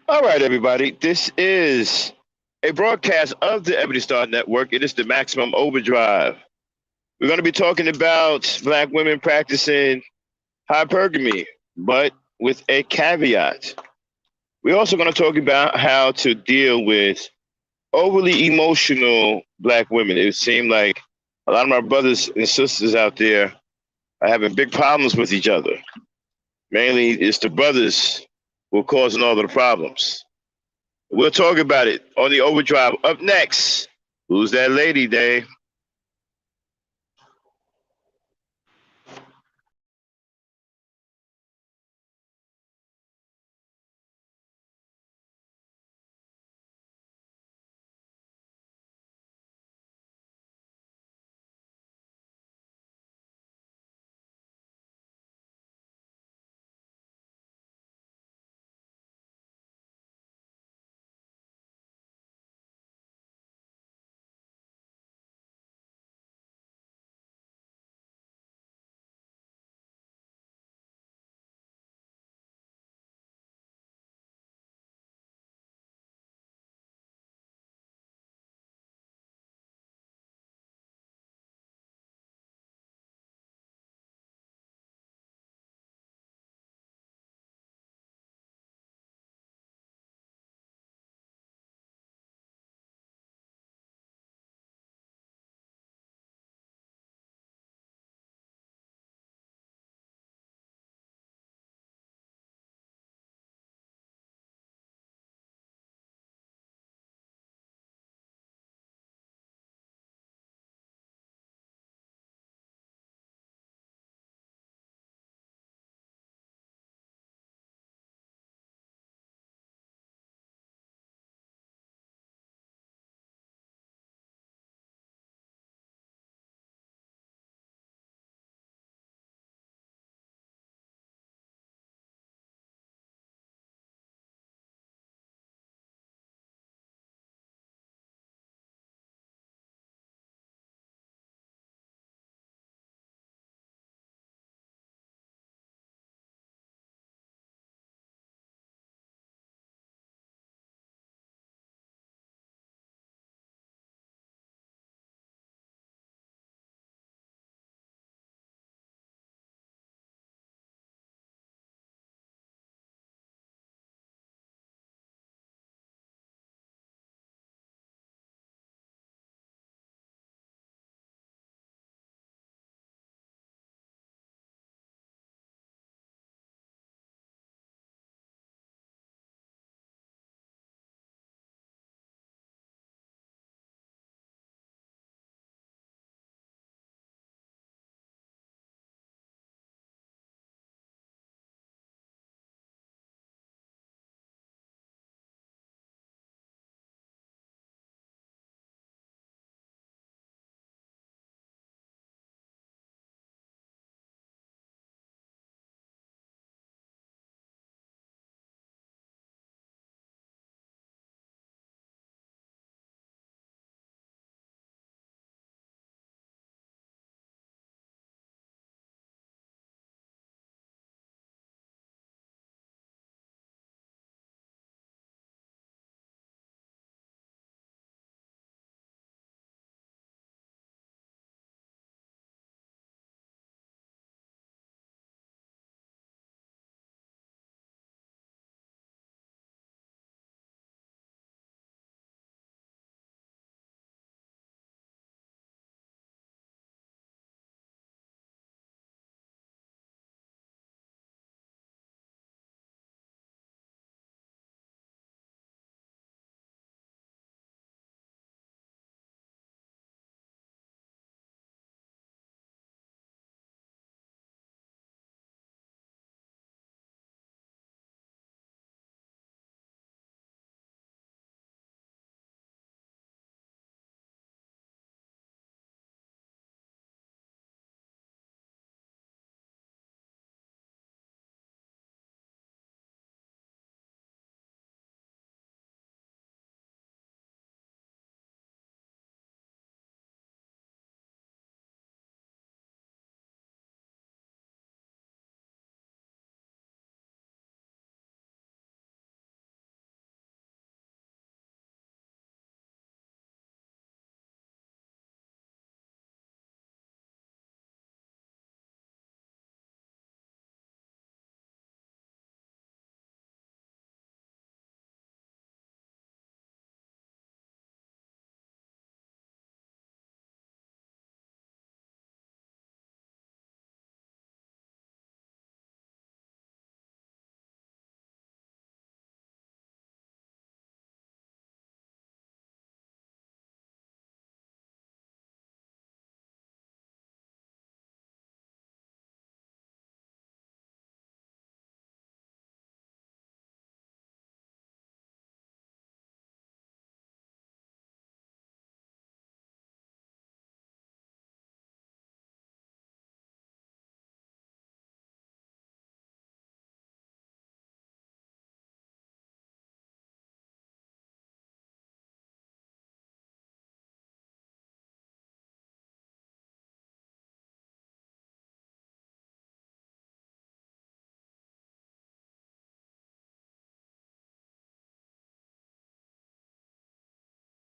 All right, everybody. This is a broadcast of the Ebony Star Network. It is the Maximum Overdrive. We're going to be talking about Black women practicing hypergamy, but with a caveat. We're also going to talk about how to deal with overly emotional Black women. It seems like a lot of my brothers and sisters out there are having big problems with each other. Mainly, it's the brothers who are causing all of the problems. We'll talk about it on the Overdrive. Up next, who's that lady, Dave?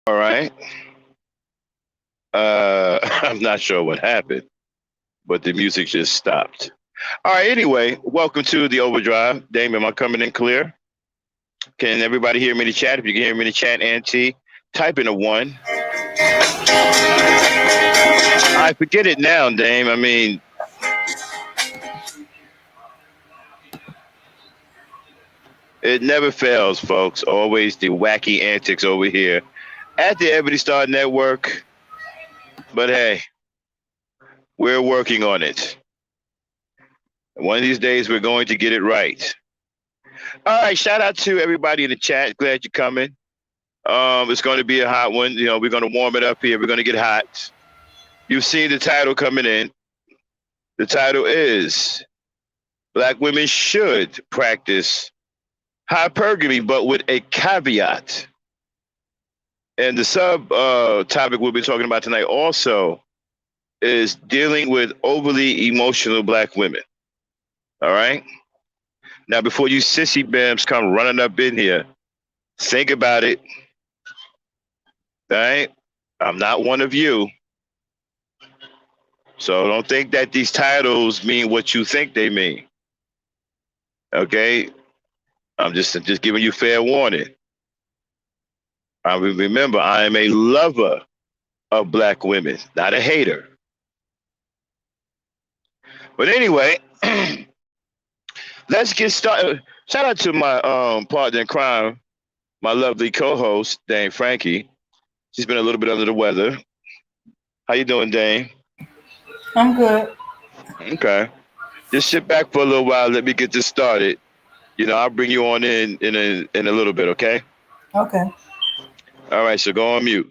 All right. I'm not sure what happened, but the music just stopped. All right. Anyway, welcome to the Overdrive. Dame, am I coming in clear? Can everybody hear me in the chat? If you can hear me in the chat, Auntie, type in a one. I forget it now, Dame. I mean, it never fails, folks. Always the wacky antics over here at the Ebony Star Network. But hey, we're working on it. One of these days, we're going to get it right. All right, shout out to everybody in the chat. Glad you're coming. It's going to be a hot one. You know, we're going to warm it up here. We're going to get hot. You've seen the title coming in. The title is Black Women Should Practice Hypergamy, but with a caveat. And the sub topic we'll be talking about tonight also is dealing with overly emotional Black women. All right? Now, before you sissy bams come running up in here, think about it. All right? I'm not one of you. So don't think that these titles mean what you think they mean. Okay? I'm just giving you fair warning. Remember, I am a lover of Black women, not a hater. But anyway, let's get started. Shout out to my partner in crime, my lovely co-host, Dame Frankie. She's been a little bit under the weather. How you doing, Dame? I'm good. Okay. Just sit back for a little while. Let me get this started. You know, I'll bring you on in a little bit, okay? Okay. All right, so go on mute.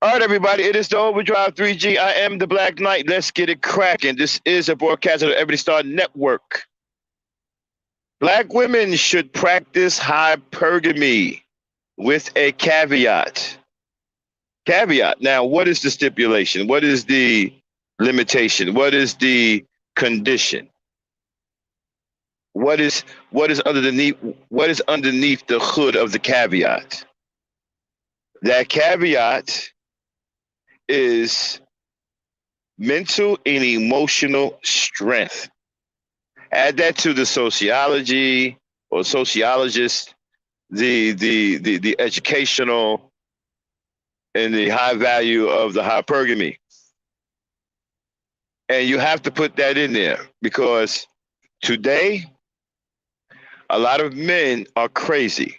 All right, everybody, it is the Overdrive 3G. I am the Black Knight. Let's get it cracking. This is a broadcast of the Every Star Network. Black women should practice hypergamy with a caveat. Caveat. Now, what is the stipulation? What is the limitation? What is the condition? What is underneath the hood of the caveat? That caveat is mental and emotional strength. Add that to the sociology or sociologist, the educational and the high value of the hypergamy. And you have to put that in there because today, a lot of men are crazy.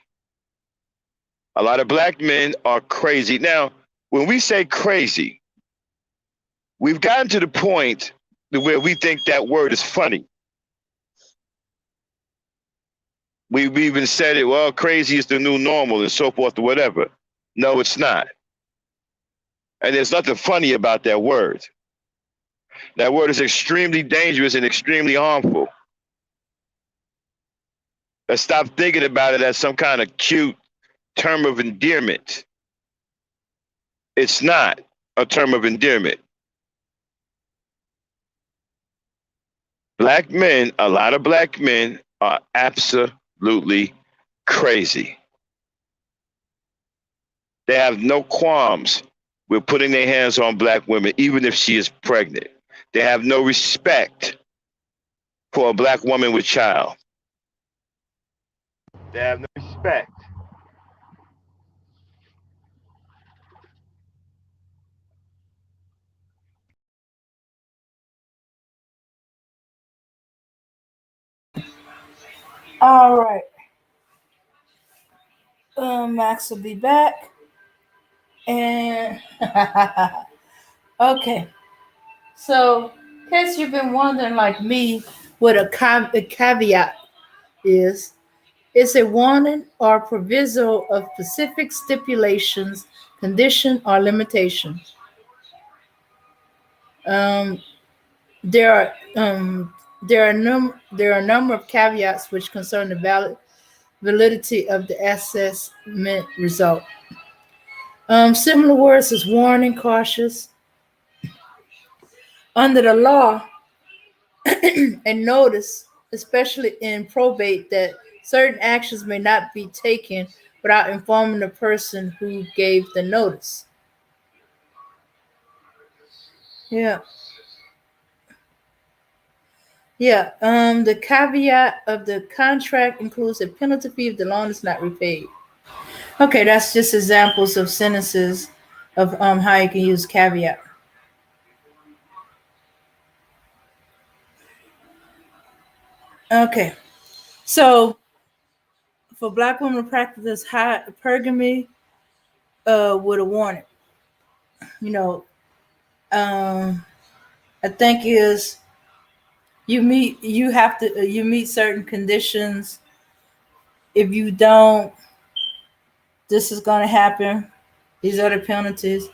A lot of Black men are crazy. Now, when we say crazy, we've gotten to the point where we think that word is funny. We've even said it, well, crazy is the new normal and so forth or whatever. No, it's not. And there's nothing funny about that word. That word is extremely dangerous and extremely harmful. Let's stop thinking about it as some kind of cute term of endearment. It's not a term of endearment. Black men, a lot of Black men are absolutely crazy. They have no qualms with putting their hands on Black women, even if she is pregnant. They have no respect for a Black woman with child. They have no respect. All right. Max will be back. And okay. So, in case you've been wondering, like me, what a caveat is, it's a warning or proviso of specific stipulations, condition, or limitation. Um, there are there are a number of caveats which concern the validity of the assessment result. Similar words as warning, cautious. Under the law, and notice, especially in probate, that certain actions may not be taken without informing the person who gave the notice. Yeah. Yeah. The caveat of the contract includes a penalty fee if the loan is not repaid. Okay, that's just examples of sentences of how you can use caveat. Okay. So for black women to practice hypergamy with a warning. You know, I think is you meet certain conditions. If you don't, this is going to happen. These are the penalties.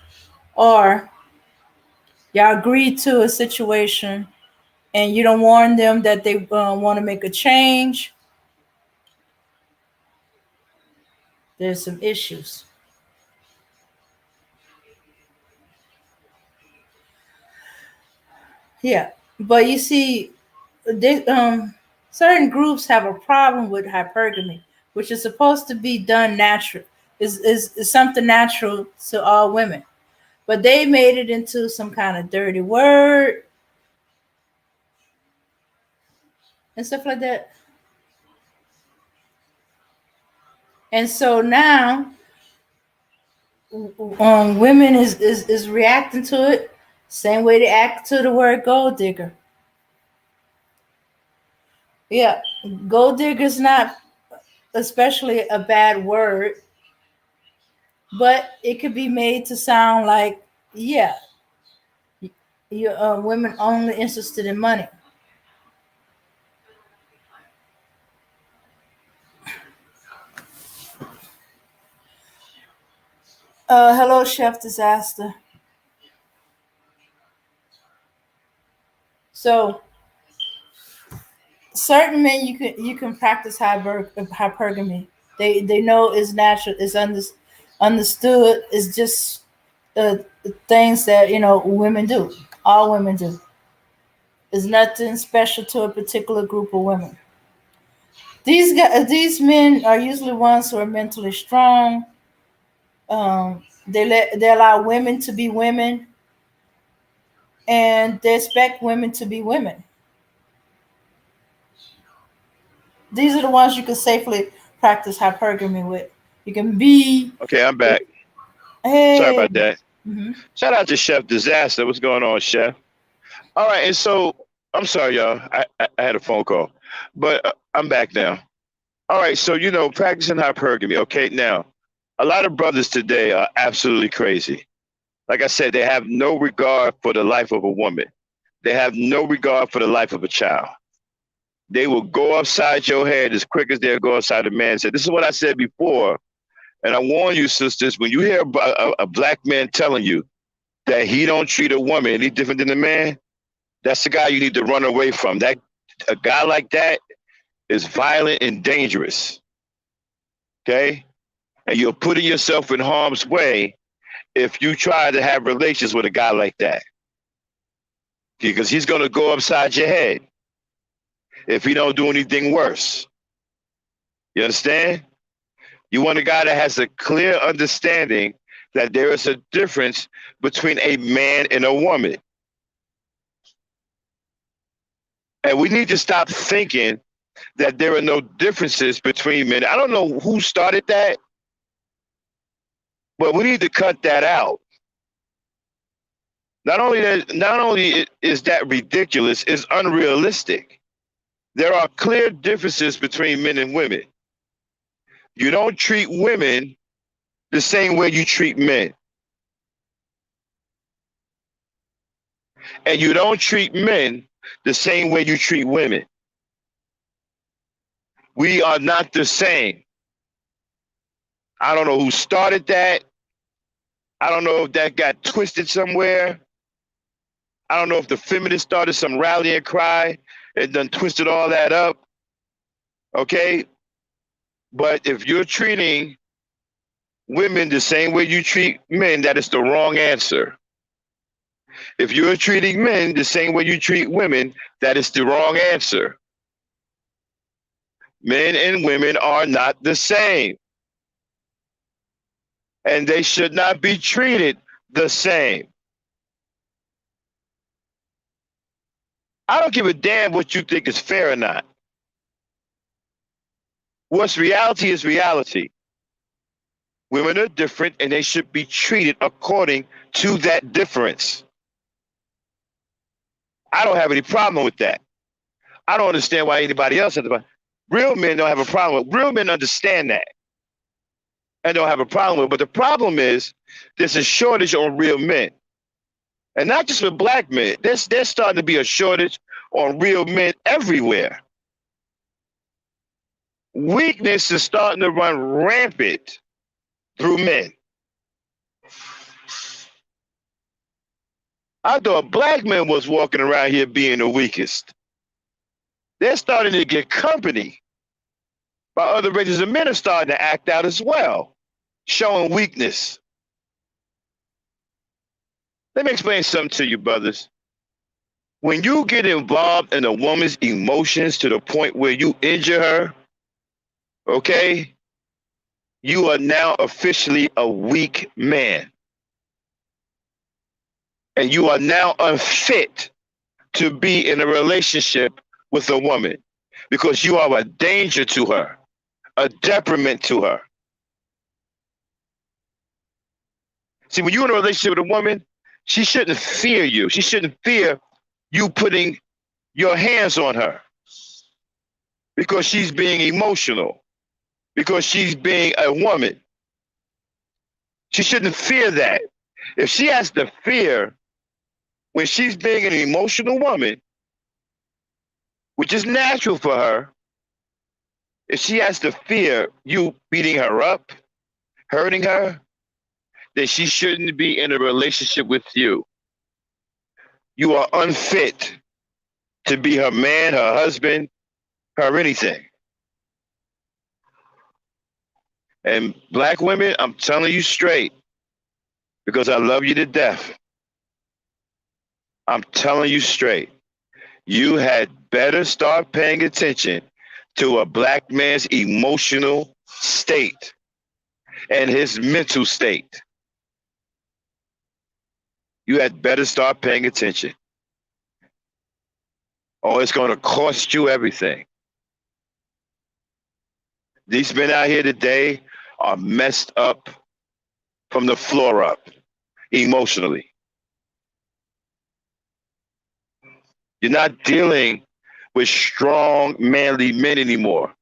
Or y'all agree to a situation and you don't warn them that they want to make a change. There's some issues. Yeah, but you see, they, certain groups have a problem with hypergamy, which is supposed to be done natural. Is something natural to all women, but they made it into some kind of dirty word and stuff like that. And so now, women is reacting to it same way they act to the word gold digger. Yeah, gold digger is not especially a bad word, but it could be made to sound like, yeah, you women only interested in money. Hello, Chef Disaster. So certain men you can practice hypergamy. They know it's natural. It's understood. It's just uh, things that women do. All women do. It's nothing special to a particular group of women. These men are usually ones who are mentally strong. They allow women to be women, and they expect women to be women. These are the ones you can safely practice hypergamy with. You can be, Okay, I'm back. Sorry hey, about that. mhm. Shout out to Chef Disaster. What's going on, Chef? All right, and so I'm sorry, y'all. I had a phone call, but I'm back now. All right, so practicing hypergamy. Okay, now a lot of brothers today are absolutely crazy. Like I said, they have no regard for the life of a woman. They have no regard for the life of a child. They will go upside your head as quick as they'll go upside a man's head. This is what I said before, and I warn you, sisters, when you hear a black man telling you that he don't treat a woman any different than a man, that's the guy you need to run away from. That a guy like that is violent and dangerous. Okay, and you're putting yourself in harm's way if you try to have relations with a guy like that, because he's going to go upside your head if he don't do anything worse. You understand? You want a guy that has a clear understanding that there is a difference between a man and a woman. And we need to stop thinking that there are no differences between men. I don't know who started that, but we need to cut that out. Not only is that ridiculous, it's unrealistic. There are clear differences between men and women. You don't treat women the same way you treat men. And you don't treat men the same way you treat women. We are not the same. I don't know who started that. I don't know if that got twisted somewhere. I don't know if the feminists started some rallying cry and done twisted all that up. Okay? But if you're treating women the same way you treat men, that is the wrong answer. If you're treating men the same way you treat women, that is the wrong answer. Men and women are not the same. and they should not be treated the same. I don't give a damn what you think is fair or not. What's reality is reality. Women are different and they should be treated according to that difference. I don't have any problem with that. I don't understand why anybody else has a problem. Real men don't have a problem with it. Real men understand that and don't have a problem with it. But the problem is there's a shortage on real men. And not just with black men. There's starting to be a shortage on real men everywhere. Weakness is starting to run rampant through men. I thought black men was walking around here being the weakest. They're starting to get company by other races, and men are starting to act out as well, showing weakness. Let me explain something to you, brothers. When you get involved in a woman's emotions to the point where you injure her, okay, you are now officially a weak man. And you are now unfit to be in a relationship with a woman because you are a danger to her, a detriment to her. See, when you're in a relationship with a woman, she shouldn't fear you. She shouldn't fear you putting your hands on her because she's being emotional, because she's being a woman. She shouldn't fear that. If she has to fear when she's being an emotional woman, which is natural for her, if she has to fear you beating her up, hurting her, then she shouldn't be in a relationship with you. You are unfit to be her man, her husband, her anything. And black women, I'm telling you straight, because I love you to death. I'm telling you straight. You had better start paying attention to a black man's emotional state and his mental state. You had better start paying attention. Or it's going to cost you everything. These men out here today are messed up from the floor up emotionally. You're not dealing with strong, manly men anymore.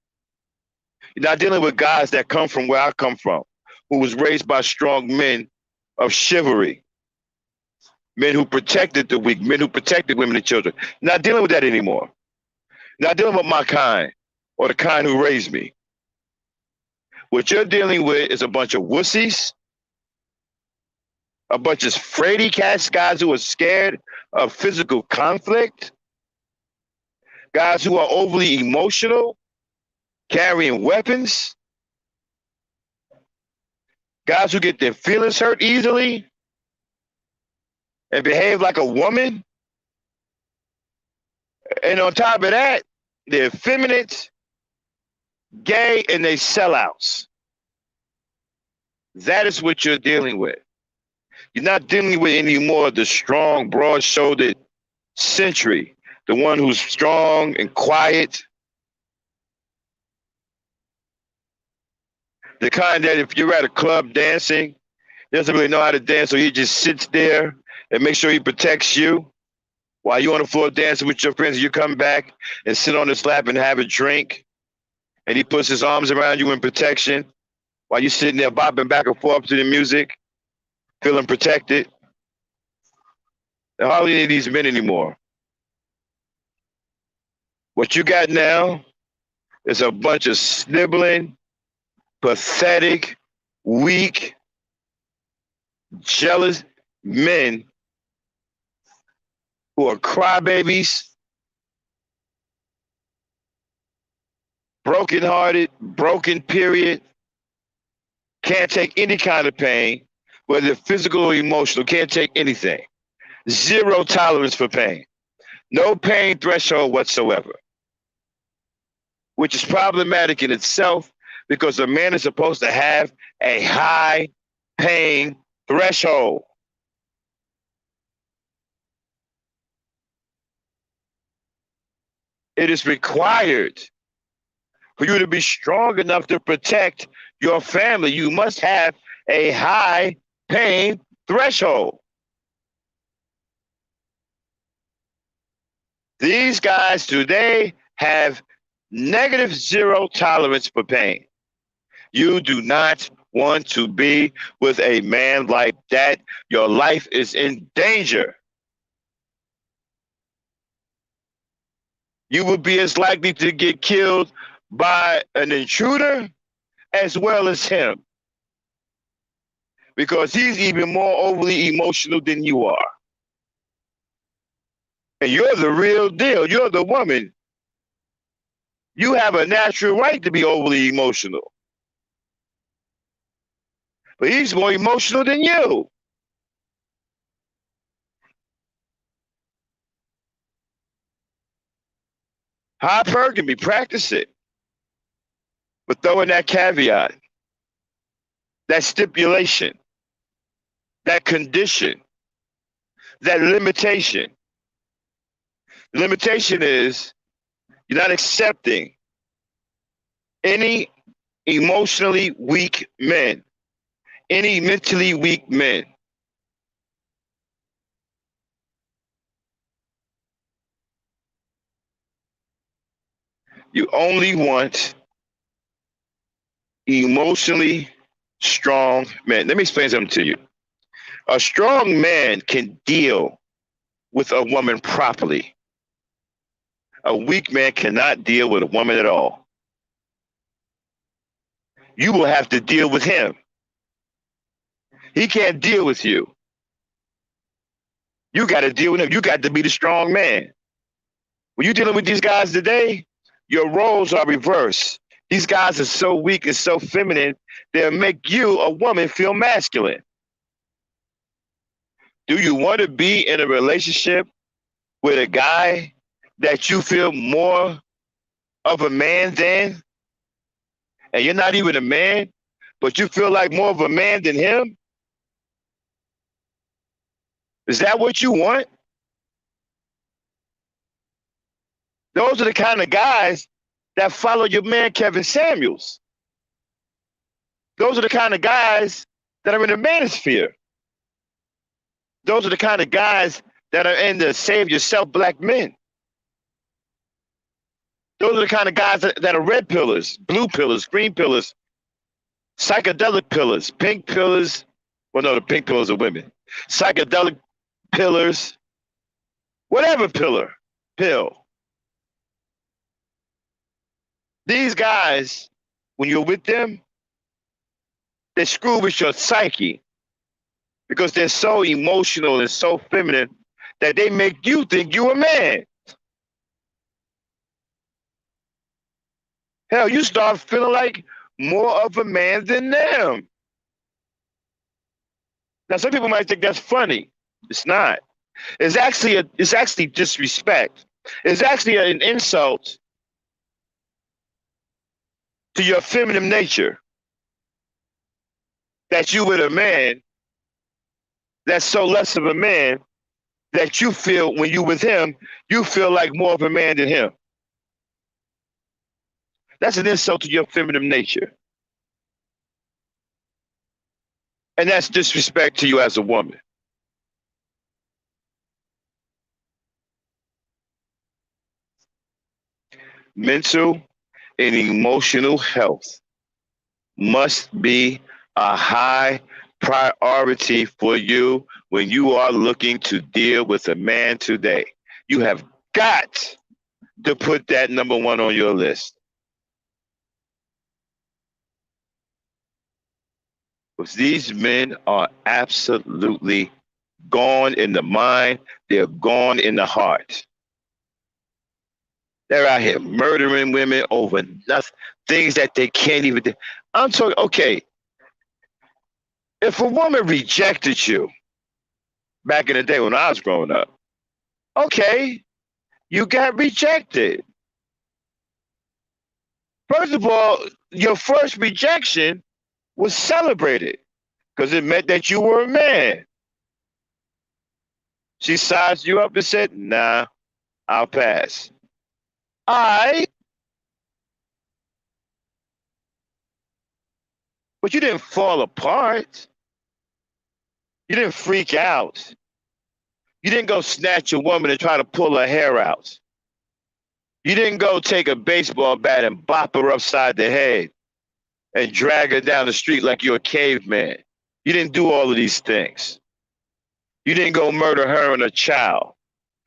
You're not dealing with guys that come from where I come from, who was raised by strong men of chivalry, men who protected the weak, men who protected women and children. You're not dealing with that anymore. You're not dealing with my kind or the kind who raised me. What you're dealing with is a bunch of wussies, a bunch of fraidy cats, guys who are scared of physical conflict, guys who are overly emotional, carrying weapons, guys who get their feelings hurt easily and behave like a woman. And on top of that, they're effeminate, gay, and they sellouts. That is what you're dealing with. You're not dealing with any more of the strong, broad-shouldered century, the one who's strong and quiet. The kind that if you're at a club dancing, he doesn't really know how to dance, so he just sits there and makes sure he protects you while you're on the floor dancing with your friends. You come back and sit on his lap and have a drink, and he puts his arms around you in protection while you're sitting there bopping back and forth to the music, feeling protected. There are hardly any of these men anymore. What you got now is a bunch of sniveling, pathetic, weak, jealous men who are crybabies, brokenhearted, broken period, can't take any kind of pain, whether physical or emotional, can't take anything. Zero tolerance for pain. No pain threshold whatsoever, which is problematic in itself because a man is supposed to have a high pain threshold. It is required for you to be strong enough to protect your family. You must have a high pain threshold. These guys today have negative zero tolerance for pain. You do not want to be with a man like that. Your life is in danger. You will be as likely to get killed by an intruder as well as him, because he's even more overly emotional than you are. And you're the real deal. You're the woman. You have a natural right to be overly emotional. But he's more emotional than you. Hypergamy, practice it. But throw in that caveat, that stipulation, that condition, that limitation. The limitation is you're not accepting any emotionally weak men, any mentally weak men. You only want emotionally strong men. Let me explain something to you. A strong man can deal with a woman properly. A weak man cannot deal with a woman at all. You will have to deal with him. He can't deal with you. You got to deal with him. You got to be the strong man. When you're dealing with these guys today, your roles are reversed. These guys are so weak and so feminine, they'll make you, a woman, feel masculine. Do you want to be in a relationship with a guy that you feel more of a man than? And you're not even a man, but you feel like more of a man than him? Is that what you want? Those are the kind of guys that follow your man Kevin Samuels. Those are the kind of guys that are in the manosphere. Those are the kind of guys that are in the save yourself black men. Those are the kind of guys that are red pillars, blue pillars, green pillars, psychedelic pillars, pink pillars. Well, no, the pink pillars are women. Psychedelic pillars, whatever pill. These guys, when you're with them, they screw with your psyche because they're so emotional and so feminine that they make you think you're a man. Hell, you start feeling like more of a man than them. Now, some people might think that's funny. It's not. It's actually disrespect. It's actually an insult to your feminine nature that you with a man that's so less of a man that you feel when you with him, you feel like more of a man than him. That's an insult to your feminine nature. And that's disrespect to you as a woman. Mental and emotional health must be a high priority for you when you are looking to deal with a man today. You have got to put that number one on your list. Because these men are absolutely gone in the mind, they're gone in the heart. They're out here murdering women over nothing, things that they can't even do. I'm talking, okay, if a woman rejected you back in the day when I was growing up, okay, you got rejected. First of all, your first rejection was celebrated. because it meant that you were a man. She sized you up and said, nah, I'll pass. I, but you didn't fall apart. You didn't freak out. You didn't go snatch a woman and try to pull her hair out. You didn't go take a baseball bat and bop her upside the head and drag her down the street like you're a caveman. You didn't do all of these things. You didn't go murder her and her child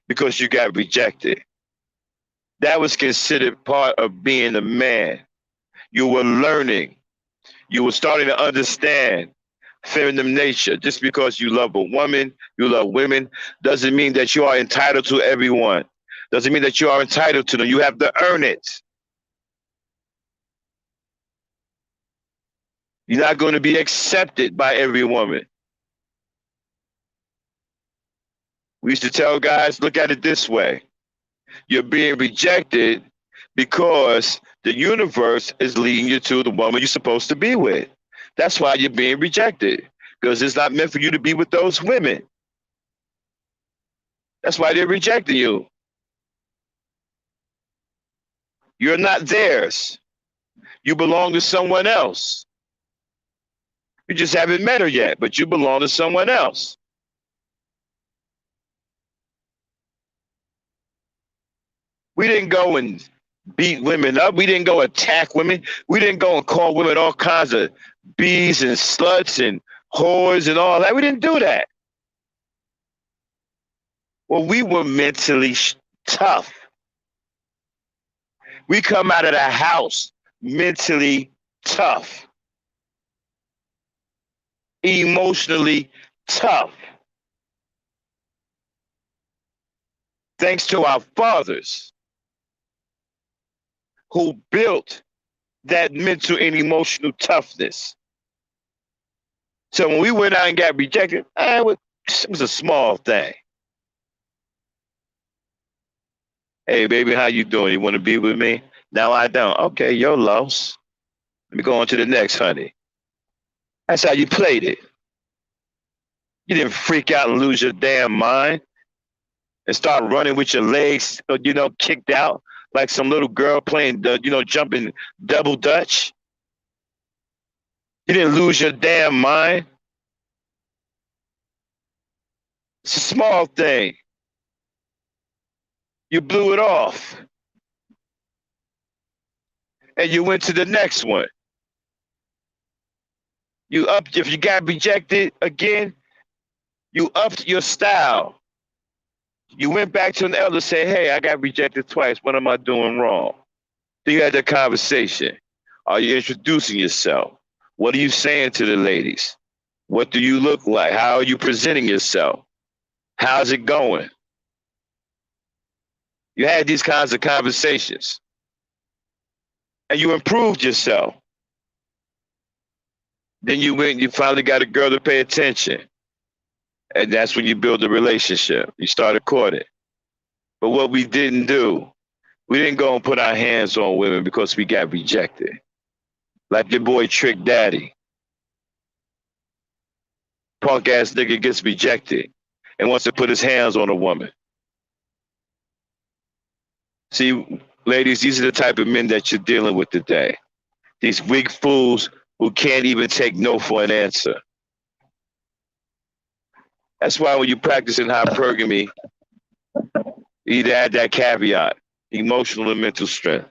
because you got rejected. That was considered part of being a man. You were learning. You were starting to understand feminine nature. Just because you love a woman, you love women, doesn't mean that you are entitled to everyone. Doesn't mean that you are entitled to them. You have to earn it. You're not going to be accepted by every woman. We used to tell guys, look at it this way. You're being rejected because the universe is leading you to the woman you're supposed to be with. That's why you're being rejected, because it's not meant for you to be with those women. That's why they're rejecting you. You're not theirs. You belong to someone else. You just haven't met her yet, but you belong to someone else. We didn't go and beat women up. We didn't go attack women. We didn't go and call women all kinds of bees and sluts and whores and all that. We didn't do that. Well, we were mentally tough. We come out of the house mentally tough, emotionally tough. Thanks to our fathers who built that mental and emotional toughness. So when we went out and got rejected, it was a small thing. Hey, baby, how you doing? You want to be with me? No, I don't. Okay, you're lost. Let me go on to the next, honey. That's how you played it. You didn't freak out and lose your damn mind and start running with your legs, kicked out like some little girl playing, jumping double dutch. You didn't lose your damn mind. It's a small thing. You blew it off. And you went to the next one. If you got rejected again, you upped your style. You went back to an elder and said, hey, I got rejected twice. What am I doing wrong? Then you had that conversation. Are you introducing yourself? What are you saying to the ladies? What do you look like? How are you presenting yourself? How's it going? You had these kinds of conversations. And you improved yourself. Then you went and you finally got a girl to pay attention. And that's when you build a relationship. You started courting. But what we didn't do, we didn't go and put our hands on women because we got rejected. Like your boy Trick Daddy. Punk ass nigga gets rejected and wants to put his hands on a woman. See, ladies, these are the type of men that you're dealing with today. These weak fools who can't even take no for an answer. That's why when you practice in hypergamy, you either add that caveat, emotional and mental strength.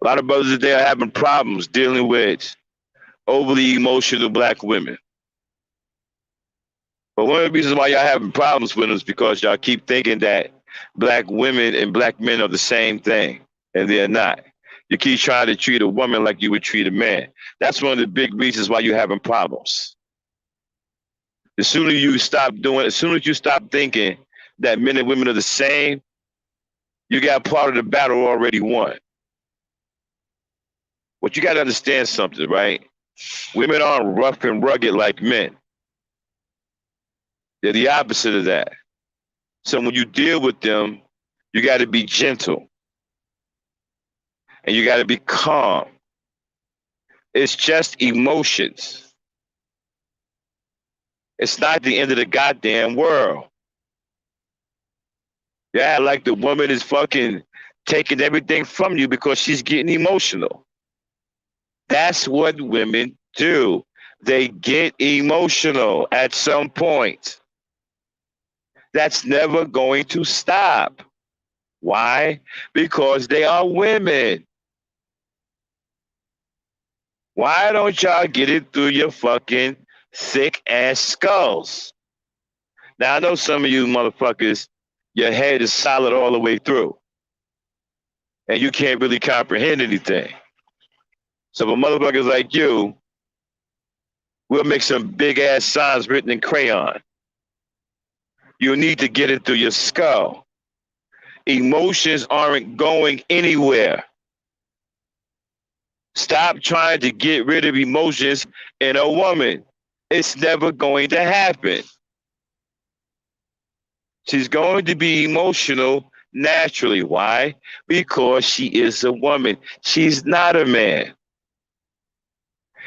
A lot of brothers today are having problems dealing with overly emotional black women. But one of the reasons why y'all having problems with them is because y'all keep thinking that black women and black men are the same thing, and they're not. You keep trying to treat a woman like you would treat a man. That's one of the big reasons why you're having problems. As soon as you stop thinking that men and women are the same, you got part of the battle already won. But you got to understand something, right? Women aren't rough and rugged like men. They're the opposite of that. So when you deal with them, you got to be gentle. And you got to be calm. It's just emotions. It's not the end of the goddamn world. Yeah, like the woman is fucking taking everything from you because she's getting emotional. That's what women do. They get emotional at some point. That's never going to stop. Why? Because they are women. Why don't y'all get it through your fucking thick ass skulls? Now I know some of you motherfuckers, your head is solid all the way through, and you can't really comprehend anything. So for motherfuckers like you, we'll make some big ass signs written in crayon. You need to get it through your skull. Emotions aren't going anywhere. Stop trying to get rid of emotions in a woman. It's never going to happen. She's going to be emotional naturally. Why? Because she is a woman. She's not a man.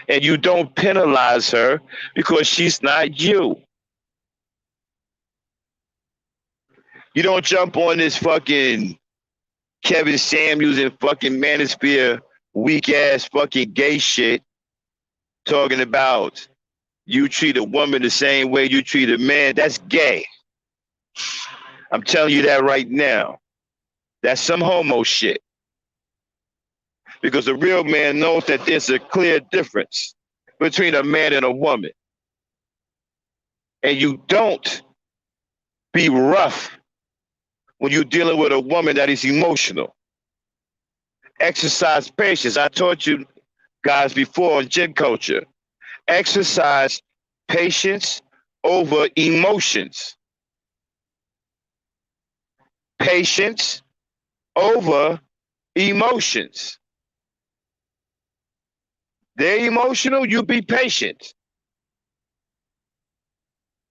And you don't penalize her because she's not you. You don't jump on this fucking Kevin Samuels and fucking Manosphere weak ass fucking gay shit talking about you treat a woman the same way you treat a man. That's gay. I'm telling you that right now. That's some homo shit. Because a real man knows that there's a clear difference between a man and a woman. And you don't be rough when you're dealing with a woman that is emotional. Exercise patience. I taught you guys before on gym culture. Exercise patience over emotions. Patience over emotions. They're emotional, you be patient.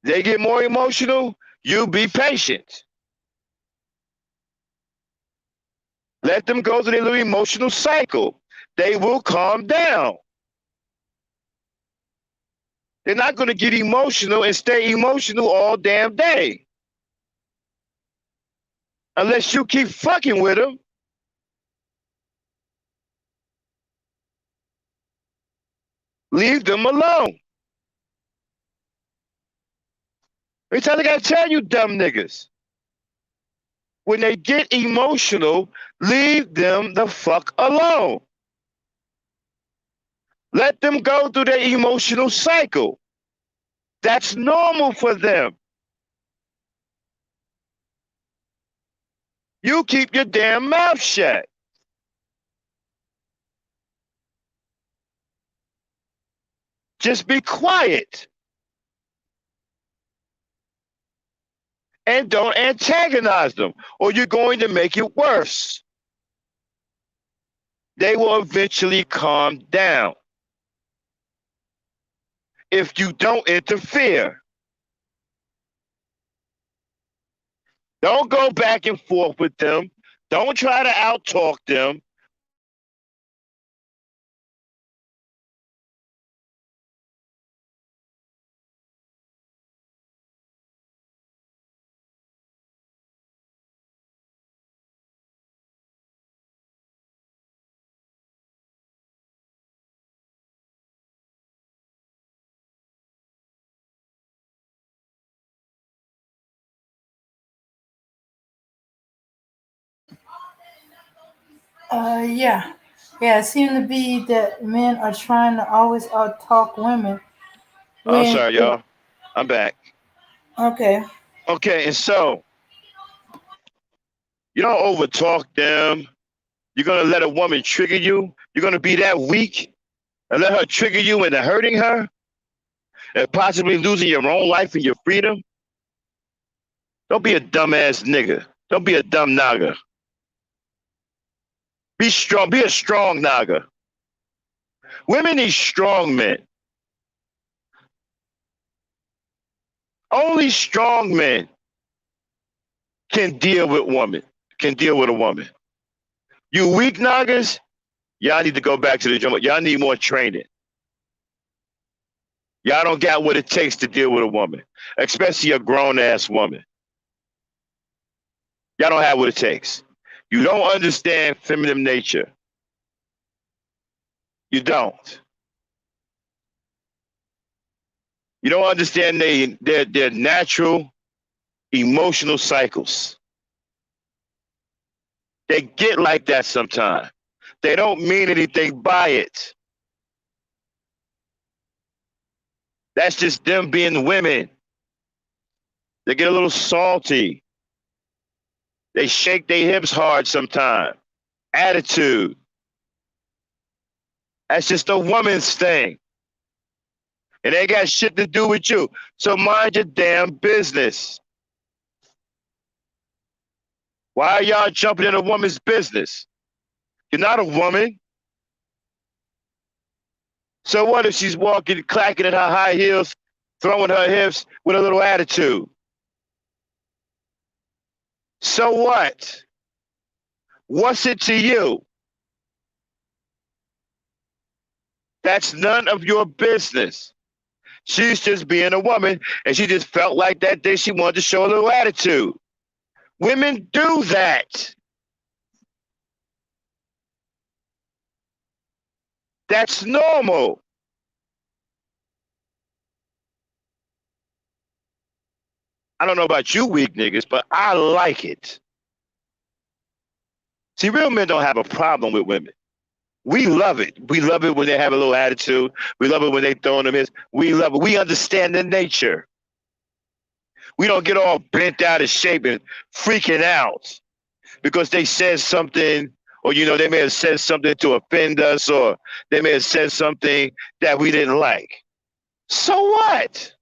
They get more emotional, you be patient. Let them go through their little emotional cycle. They will calm down. They're not going to get emotional and stay emotional all damn day. Unless you keep fucking with them. Leave them alone. Every time I gotta tell you, dumb niggas. When they get emotional, leave them the fuck alone. Let them go through their emotional cycle. That's normal for them. You keep your damn mouth shut. Just be quiet. And don't antagonize them, or you're going to make it worse. They will eventually calm down if you don't interfere. Don't go back and forth with them. Don't try to out-talk them. Yeah. Yeah, it seems to be that men are trying to always out talk women I'm when sorry, y'all. I'm back. okay. Okay, and so you don't overtalk them. You're gonna let a woman trigger you. You're gonna be that weak and let her trigger you into hurting her and possibly losing your own life and your freedom. Don't be a dumbass nigga. Don't be a dumb naga. Be strong. Be a strong naga. Women need strong men. Only strong men can deal with a woman. You weak nagas, Y'all need to go back to the drum. Y'all need more training. Y'all don't got what it takes to deal with a woman, especially a grown ass woman. Y'all don't have what it takes. You don't understand feminine nature. You don't. You don't understand their natural emotional cycles. They get like that sometimes. They don't mean anything by it. That's just them being women. They get a little salty. They shake their hips hard sometimes. Attitude. That's just a woman's thing. It ain't got shit to do with you. So mind your damn business. Why are y'all jumping in a woman's business? You're not a woman. So what if she's walking, clacking in her high heels, throwing her hips with a little attitude? So what? What's it to you? That's none of your business. She's just being a woman, and she just felt like that day she wanted to show a little attitude. Women do that. That's normal. I don't know about you weak niggas, but I like it. See, real men don't have a problem with women. We love it. We love it when they have a little attitude. We love it when they throw them in. We love it. We understand the nature. We don't get all bent out of shape and freaking out because they said something, or they may have said something to offend us, or they may have said something that we didn't like. So what?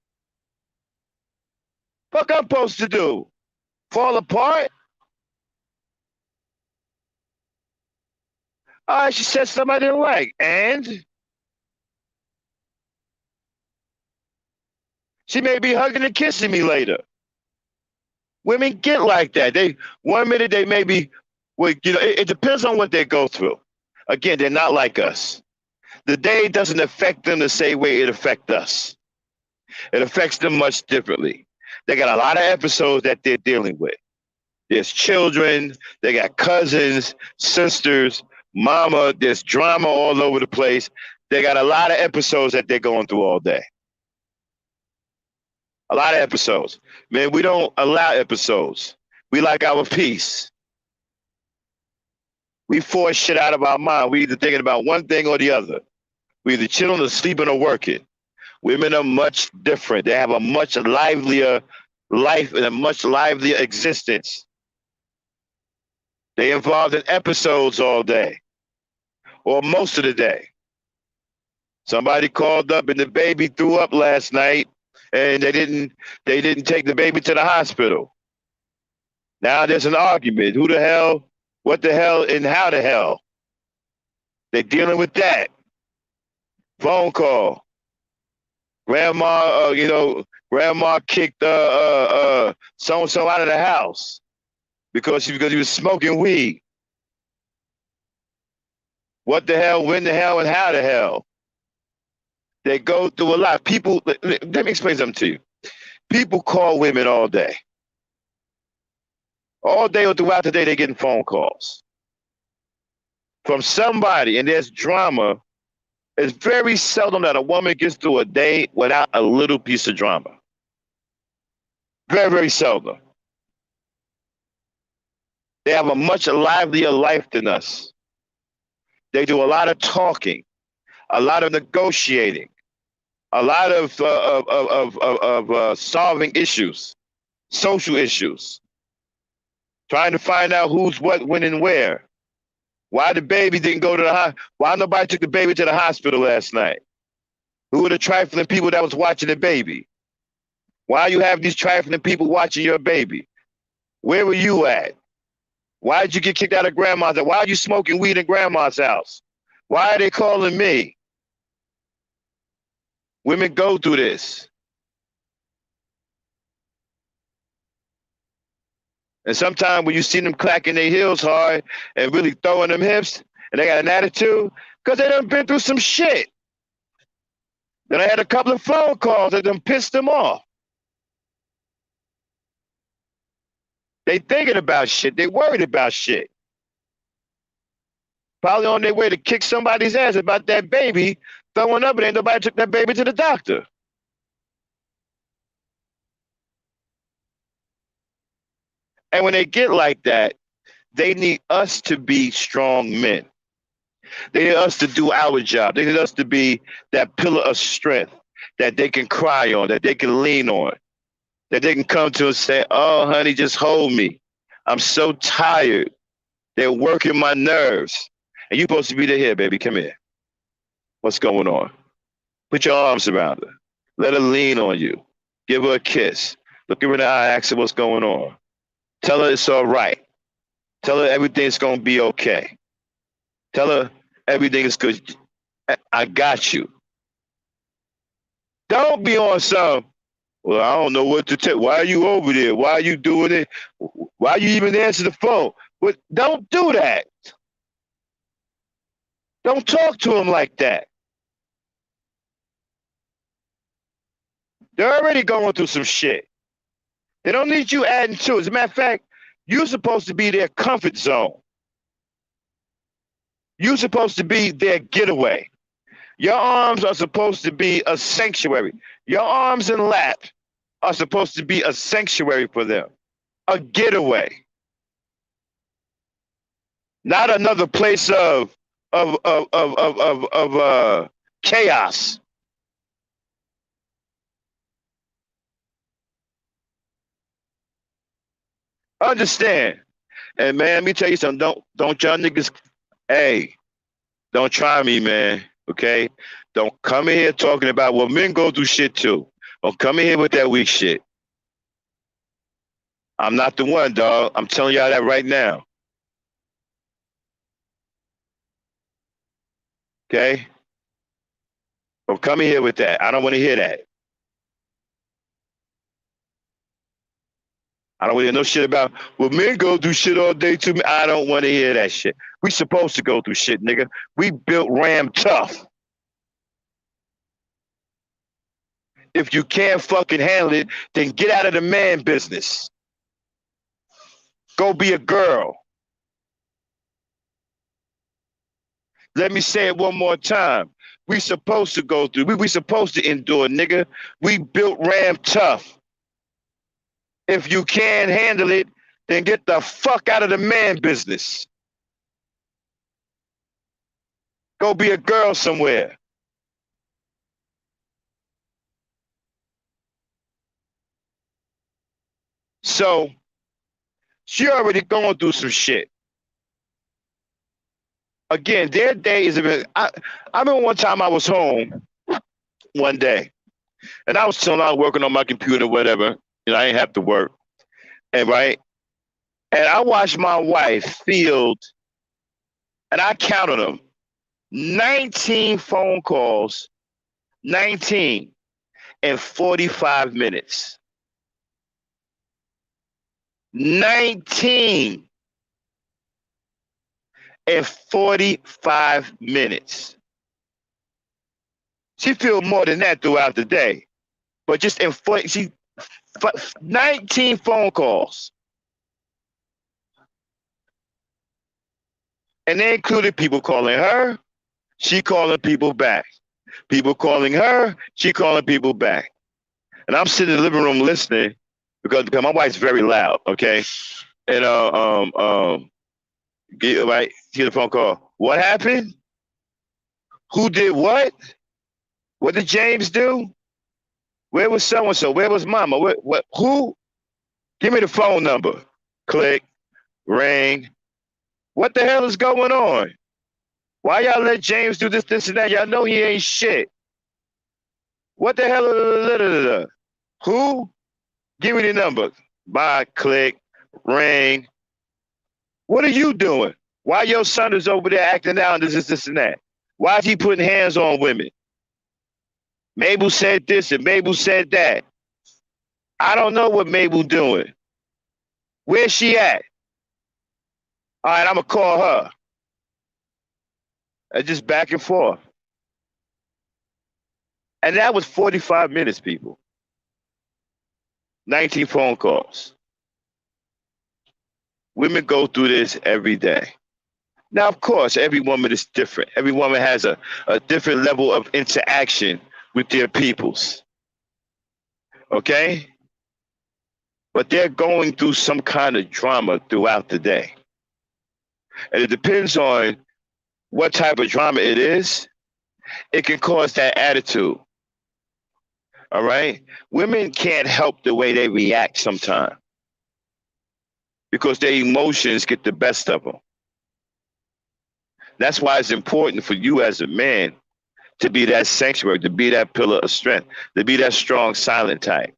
What I'm supposed to do? Fall apart? She said something I didn't like, and she may be hugging and kissing me later. Women get like that. They 1 minute they may be, well, it depends on what they go through. Again, they're not like us. The day doesn't affect them the same way it affects us. It affects them much differently. They got a lot of episodes that they're dealing with. There's children, they got cousins, sisters, mama, there's drama all over the place. They got a lot of episodes that they're going through all day. A lot of episodes. Man, we don't allow episodes. We like our peace. We force shit out of our mind. We either thinking about one thing or the other. We either chilling or sleeping or working. Women are much different. They have a much livelier life and a much livelier existence. They involved in episodes all day or most of the day. Somebody called up and the baby threw up last night and they didn't take the baby to the hospital. Now there's an argument. Who the hell, what the hell, and how the hell? They're dealing with that. Phone call. Grandma, grandma kicked so-and-so out of the house because he was smoking weed. What the hell, when the hell, and how the hell? They go through a lot. People, let me explain something to you. People call women all day. All day or throughout the day, they're getting phone calls from somebody, and there's drama. It's very seldom that a woman gets through a day without a little piece of drama. Very, very seldom. They have a much livelier life than us. They do a lot of talking, a lot of negotiating, a lot of solving issues, social issues, trying to find out who's what, when, and where. Why the baby didn't go to the hospital? Why nobody took the baby to the hospital last night? Who were the trifling people that was watching the baby? Why you have these trifling people watching your baby? Where were you at? Why did you get kicked out of grandma's house? Why are you smoking weed in grandma's house? Why are they calling me? Women go through this. And sometimes when you see them clacking their heels hard and really throwing them hips, and they got an attitude because they done been through some shit. Then I had a couple of phone calls that done pissed them off. They thinking about shit. They worried about shit. Probably on their way to kick somebody's ass about that baby throwing up, and ain't nobody took that baby to the doctor. And when they get like that, they need us to be strong men. They need us to do our job. They need us to be that pillar of strength that they can cry on, that they can lean on, that they can come to and say, oh, honey, just hold me. I'm so tired. They're working my nerves. And you're supposed to be there. Here, baby, come here. What's going on? Put your arms around her. Let her lean on you. Give her a kiss. Look her in the eye, ask her what's going on. Tell her it's all right. Tell her everything's going to be okay. Tell her everything is good. I got you. Don't be on some, well, I don't know what to tell. Why are you over there? Why are you doing it? Why you even answer the phone? But don't do that. Don't talk to him like that. They're already going through some shit. They don't need you adding to it. As a matter of fact, you're supposed to be their comfort zone. You're supposed to be their getaway. Your arms are supposed to be a sanctuary. Your arms and lap are supposed to be a sanctuary for them, a getaway. Not another place of chaos. Understand? And man, let me tell you something. Don't y'all niggas, hey, don't try me, man. Okay? Don't come in here talking about, well, men go through shit too. Don't come in here with that weak shit. I'm not the one, dog. I'm telling y'all that right now. Okay? Don't come in here with that. I don't want to hear that. I don't want to hear no shit about, well, men go through shit all day too. I don't want to hear that shit. We supposed to go through shit, nigga. We built Ram tough. If you can't fucking handle it, then get out of the man business. Go be a girl. Let me say it one more time. We supposed to go through. We supposed to endure, nigga. We built Ram tough. If you can't handle it, then get the fuck out of the man business. Go be a girl somewhere. So she already going through some shit. Again, their day is. I remember one time I was home one day, and I was chilling out working on my computer, whatever. You know, I didn't have to work, and right. And I watched my wife field, and I counted them, 19 phone calls, 19 in 45 minutes. 19 in 45 minutes. She feel more than that throughout the day. But just in 19 phone calls. And they included people calling her, she calling people back. People calling her, she calling people back. And I'm sitting in the living room listening because my wife's very loud, okay? And get the phone call. What happened? Who did what? What did James do? Where was so-and-so? Where was mama? What? Who? Give me the phone number. Click, ring. What the hell is going on? Why y'all let James do this, and that? Y'all know he ain't shit. What the hell? Who? Give me the number. Bye, click, ring. What are you doing? Why your son is over there acting out and this, and that? Why is he putting hands on women? Mabel said this and Mabel said that. I don't know what Mabel doing. Where's she at? All right, I'm going to call her. and just back and forth. And that was 45 minutes, people. 19 phone calls. Women go through this every day. Now, of course, every woman is different. Every woman has a different level of interaction with their peoples. Okay? But they're going through some kind of drama throughout the day. And it depends on what type of drama it is. It can cause that attitude. All right? Women can't help the way they react sometimes because their emotions get the best of them. That's why it's important for you as a man to be that sanctuary, to be that pillar of strength, to be that strong, silent type.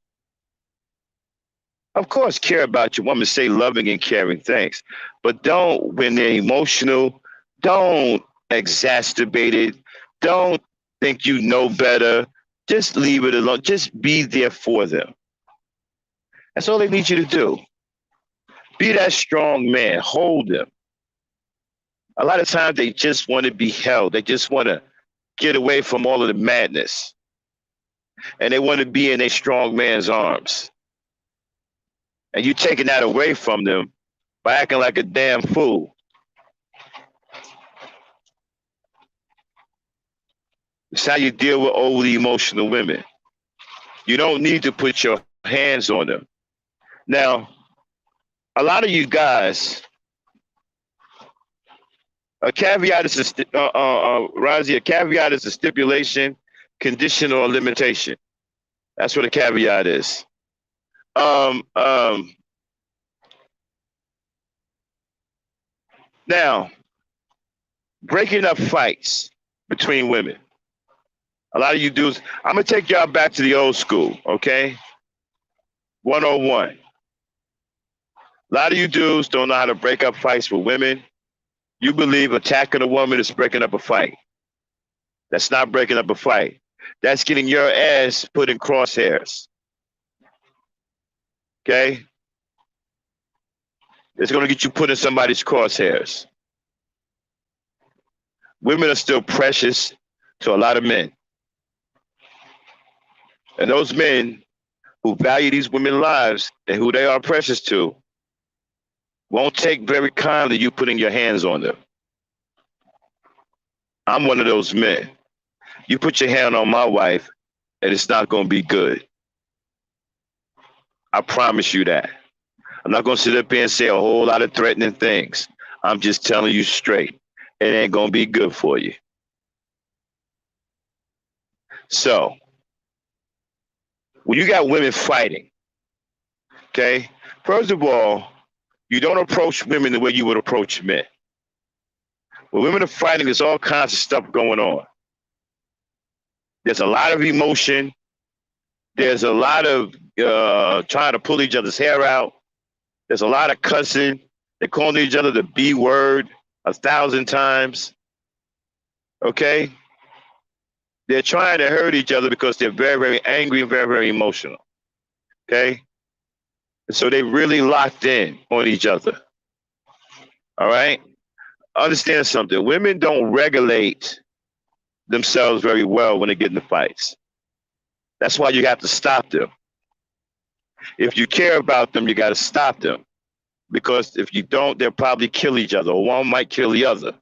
Of course, care about your woman, say loving and caring things, but don't, when they're emotional, don't exacerbate it. Don't think you know better. Just leave it alone. Just be there for them. That's all they need you to do. Be that strong man. Hold them. A lot of times they just want to be held. They just want to get away from all of the madness. And they want to be in a strong man's arms. And you taking that away from them by acting like a damn fool. It's how you deal with overly emotional women. You don't need to put your hands on them. Now, a lot of you guys, a caveat is Razi, a caveat is a stipulation, condition, or limitation. That's what a caveat is. Now, breaking up fights between women. A lot of you dudes, I'm gonna take y'all back to the old school, okay? 101. A lot of you dudes don't know how to break up fights with women. You believe attacking a woman is breaking up a fight. That's not breaking up a fight. That's getting your ass put in crosshairs. Okay? It's going to get you put in somebody's crosshairs. Women are still precious to a lot of men. And those men who value these women's lives and who they are precious to won't take very kindly you putting your hands on them. I'm one of those men. You put your hand on my wife and it's not going to be good. I promise you that. I'm not going to sit up here and say a whole lot of threatening things. I'm just telling you straight. It ain't going to be good for you. So, when you got women fighting, okay, first of all, you don't approach women the way you would approach men. When women are fighting, there's all kinds of stuff going on. There's a lot of emotion. There's a lot of trying to pull each other's hair out. There's a lot of cussing. They're calling each other the B word 1,000 times. Okay? They're trying to hurt each other because they're very, very angry and very, very emotional. Okay? And so they really locked in on each other. All right? Understand something. Women don't regulate themselves very well when they get into fights. That's why you have to stop them. If you care about them, you got to stop them. Because if you don't, they'll probably kill each other, or one might kill the other.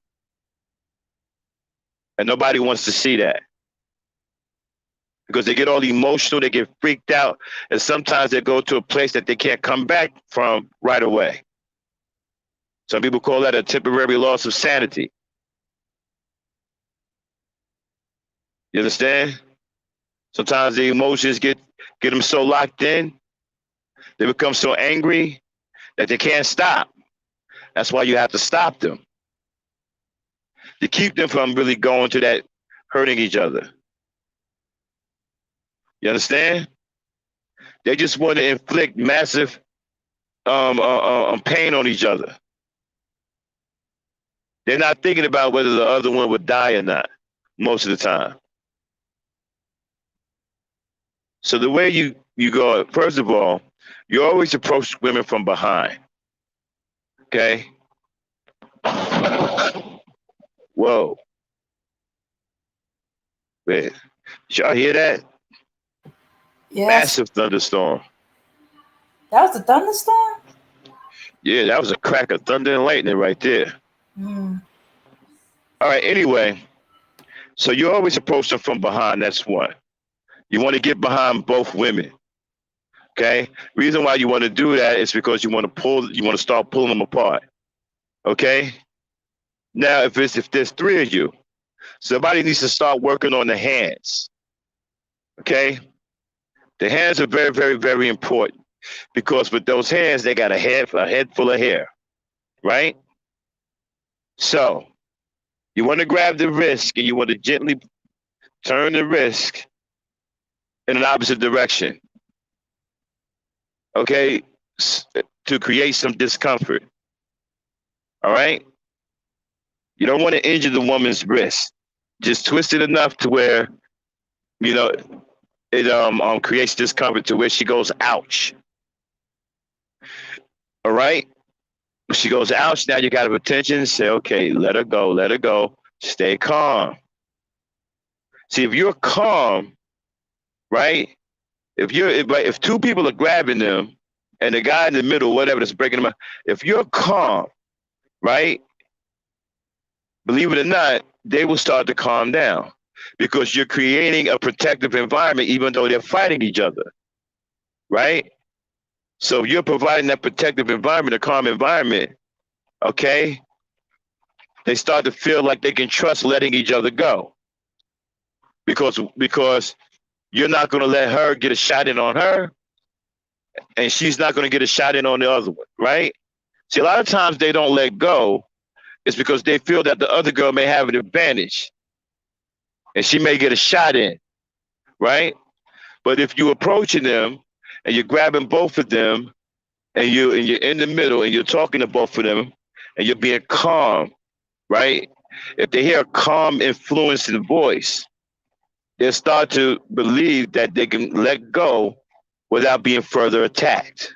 And nobody wants to see that. Because they get all emotional, they get freaked out, and sometimes they go to a place that they can't come back from right away. Some people call that a temporary loss of sanity. You understand? Sometimes the emotions get them so locked in, they become so angry that they can't stop. That's why you have to stop them. To keep them from really going to that hurting each other. You understand? They just want to inflict massive pain on each other. They're not thinking about whether the other one would die or not most of the time. So the way you go, first of all, you always approach women from behind. Okay? Whoa. Wait, did y'all hear that? Yes. Massive thunderstorm. That was a thunderstorm? Yeah, that was a crack of thunder and lightning right there. Mm. All right, anyway, so you always approach them from behind. That's one. You want to get behind both women. Okay. Reason why you want to do that is because you want to start pulling them apart. Okay. Now, if there's three of you, somebody needs to start working on the hands. Okay. The hands are very, very, very important because with those hands, they got a head full of hair, right? So you want to grab the wrist and you want to gently turn the wrist in an opposite direction. Okay. To create some discomfort. All right. You don't want to injure the woman's wrist. Just twist it enough to where, you know, it creates discomfort to where she goes, ouch. All right. When she goes, ouch, now you got her attention. Say, okay, let her go, let her go. Stay calm. See, if you're calm, right? If two people are grabbing them and the guy in the middle, whatever, that's breaking them up, if you're calm, right? Believe it or not, they will start to calm down because you're creating a protective environment, even though they're fighting each other, right? So you're providing that protective environment, a calm environment, okay? They start to feel like they can trust letting each other go because you're not going to let her get a shot in on her, and she's not going to get a shot in on the other one, right? See, a lot of times they don't let go. It's because they feel that the other girl may have an advantage, and she may get a shot in, right? But if you're approaching them and you're grabbing both of them, and you're in the middle and you're talking to both of them, and you're being calm, right? If they hear a calm influence in the voice, they'll start to believe that they can let go without being further attacked.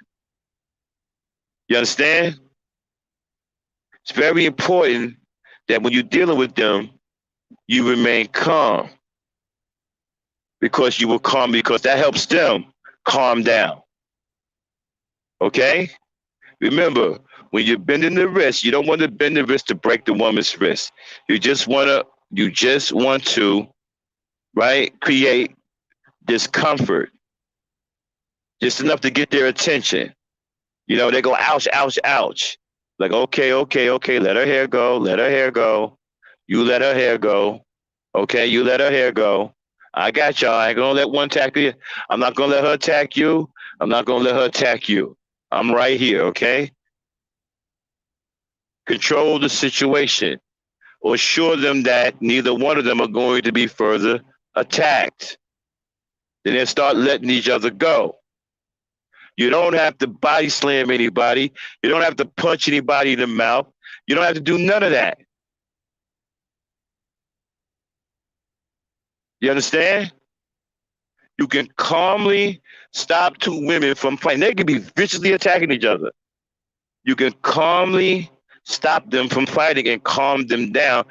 You understand? It's very important that when you're dealing with them, you remain calm because you will calm because that helps them calm down. Okay? Remember, when you're bending the wrist, you don't want to bend the wrist to break the woman's wrist. You just want to, right, create discomfort. Just enough to get their attention. You know, they go, ouch, ouch, ouch. Like, okay, okay, okay, let her hair go, let her hair go. You let her hair go. Okay, you let her hair go. I got y'all. I ain't gonna let one attack you. I'm not gonna let her attack you. I'm not gonna let her attack you. I'm right here, okay? Control the situation or assure them that neither one of them are going to be further attacked. Then they start letting each other go. You don't have to body slam anybody. You don't have to punch anybody in the mouth. You don't have to do none of that. You understand? You can calmly stop two women from fighting. They can be viciously attacking each other. You can calmly stop them from fighting and calm them down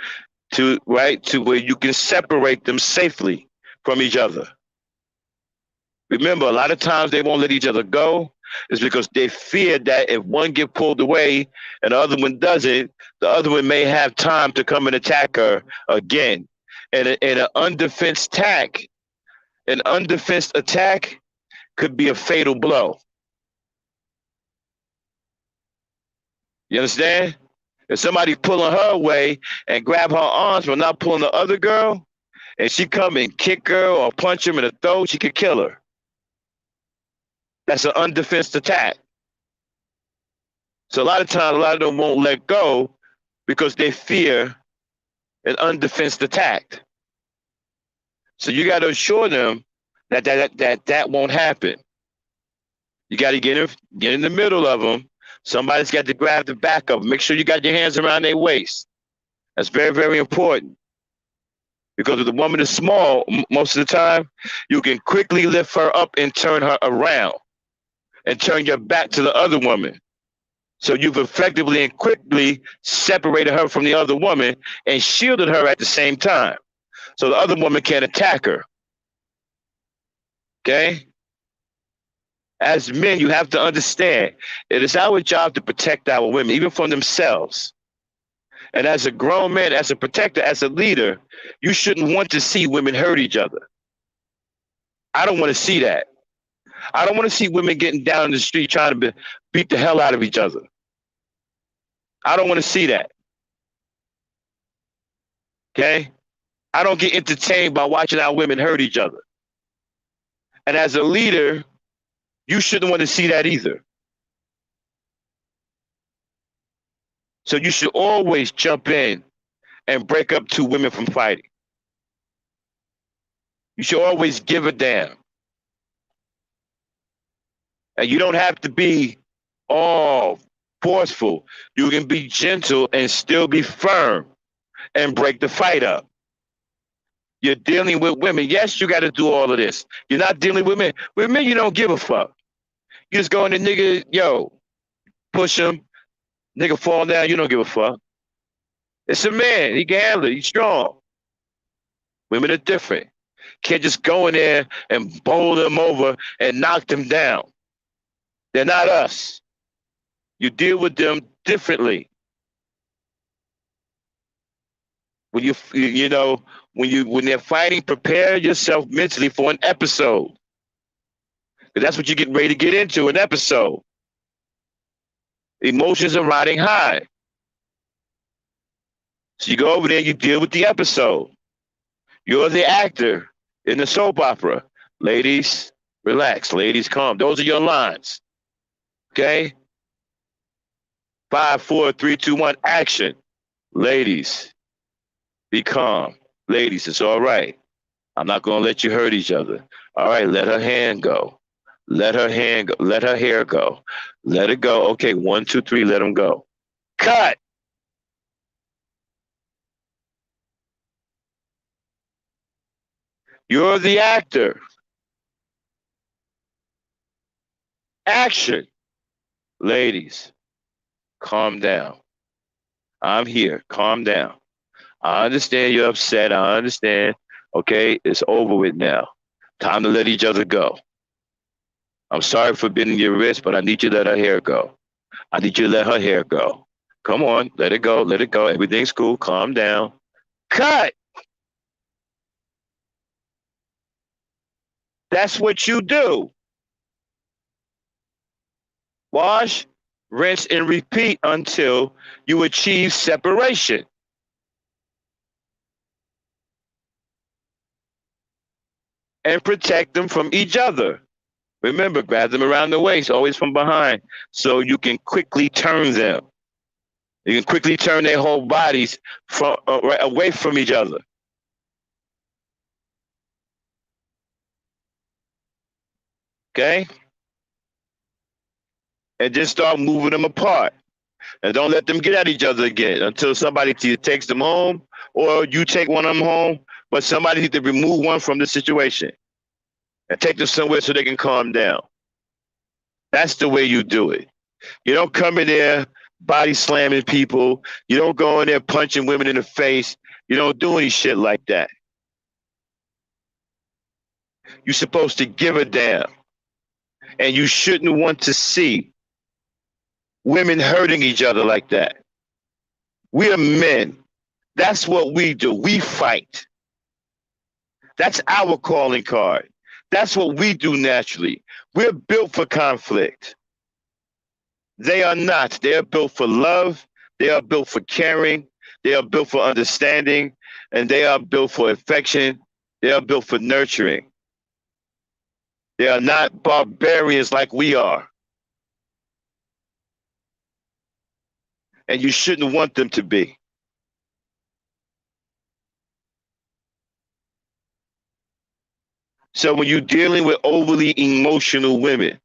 to where you can separate them safely from each other. Remember, a lot of times they won't let each other go. It's because they fear that if one get pulled away and the other one doesn't, the other one may have time to come and attack her again. And an undefensed attack could be a fatal blow. You understand? If somebody pulling her away and grab her arms but not pulling the other girl, and she come and kick her or punch him in the throat, she could kill her. That's an undefensed attack. So a lot of times, a lot of them won't let go because they fear an undefensed attack. So you got to assure them that won't happen. You got to get in the middle of them. Somebody's got to grab the back of them. Make sure you got your hands around their waist. That's very, very important. Because if the woman is small, most of the time, you can quickly lift her up and turn her around and turn your back to the other woman. So you've effectively and quickly separated her from the other woman and shielded her at the same time. so the other woman can't attack her. Okay? As men, you have to understand it is our job to protect our women, even from themselves. And as a grown man, as a protector, as a leader, you shouldn't want to see women hurt each other. I don't want to see that. I don't want to see women getting down in the street trying to beat the hell out of each other. I don't want to see that. Okay? I don't get entertained by watching our women hurt each other. And as a leader, you shouldn't want to see that either. So you should always jump in and break up two women from fighting. You should always give a damn. And you don't have to be all forceful. You can be gentle and still be firm and break the fight up. You're dealing with women. Yes, you got to do all of this. You're not dealing with men. With men, you don't give a fuck. You just go in the nigga, yo, push him, nigga fall down, you don't give a fuck. It's a man. He can handle it. He's strong. Women are different. Can't just go in there and bowl them over and knock them down. They're not us. You deal with them differently. When when they're fighting, prepare yourself mentally for an episode. Because that's what you're getting ready to get into, an episode. Emotions are riding high. So you go over there, you deal with the episode. You're the actor in the soap opera. Ladies, relax. Ladies, calm. Those are your lines. Okay? 5, 4, 3, 2, 1, action. Ladies, be calm. Ladies, it's all right. I'm not going to let you hurt each other. All right, let her hand go. Let her hand go. Let her hair go. Let it go. Okay, 1, 2, 3, let them go. Cut. You're the actor. Action. Ladies, calm down. I'm here. Calm down. I understand you're upset. I understand. Okay, it's over with now. Time to let each other go. I'm sorry for bending your wrist, but I need you to let her hair go. I need you to let her hair go. Come on, let it go. Let it go. Everything's cool. Calm down. Cut. That's what you do. Wash, rinse, and repeat until you achieve separation. And protect them from each other. Remember, grab them around the waist, always from behind, so you can quickly turn them. You can quickly turn their whole bodies right away from each other. Okay? And just start moving them apart. And don't let them get at each other again until somebody takes them home or you take one of them home, but somebody needs to remove one from the situation and take them somewhere so they can calm down. That's the way you do it. You don't come in there body slamming people. You don't go in there punching women in the face. You don't do any shit like that. You're supposed to give a damn. And you shouldn't want to see women hurting each other like that. We are men. That's what we do. We fight. That's our calling card. That's what we do naturally. We're built for conflict. They are not. They are built for love. They are built for caring. They are built for understanding. And they are built for affection. They are built for nurturing. They are not barbarians like we are. And you shouldn't want them to be. So when you're dealing with overly emotional women,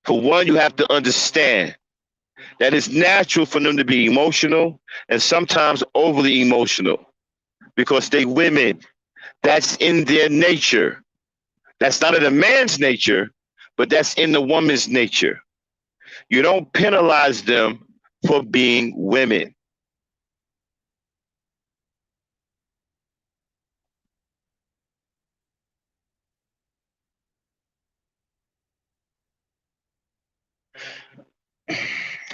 for one, you have to understand that it's natural for them to be emotional and sometimes overly emotional because they women. That's in their nature. That's not in a man's nature, but that's in the woman's nature. You don't penalize them for being women.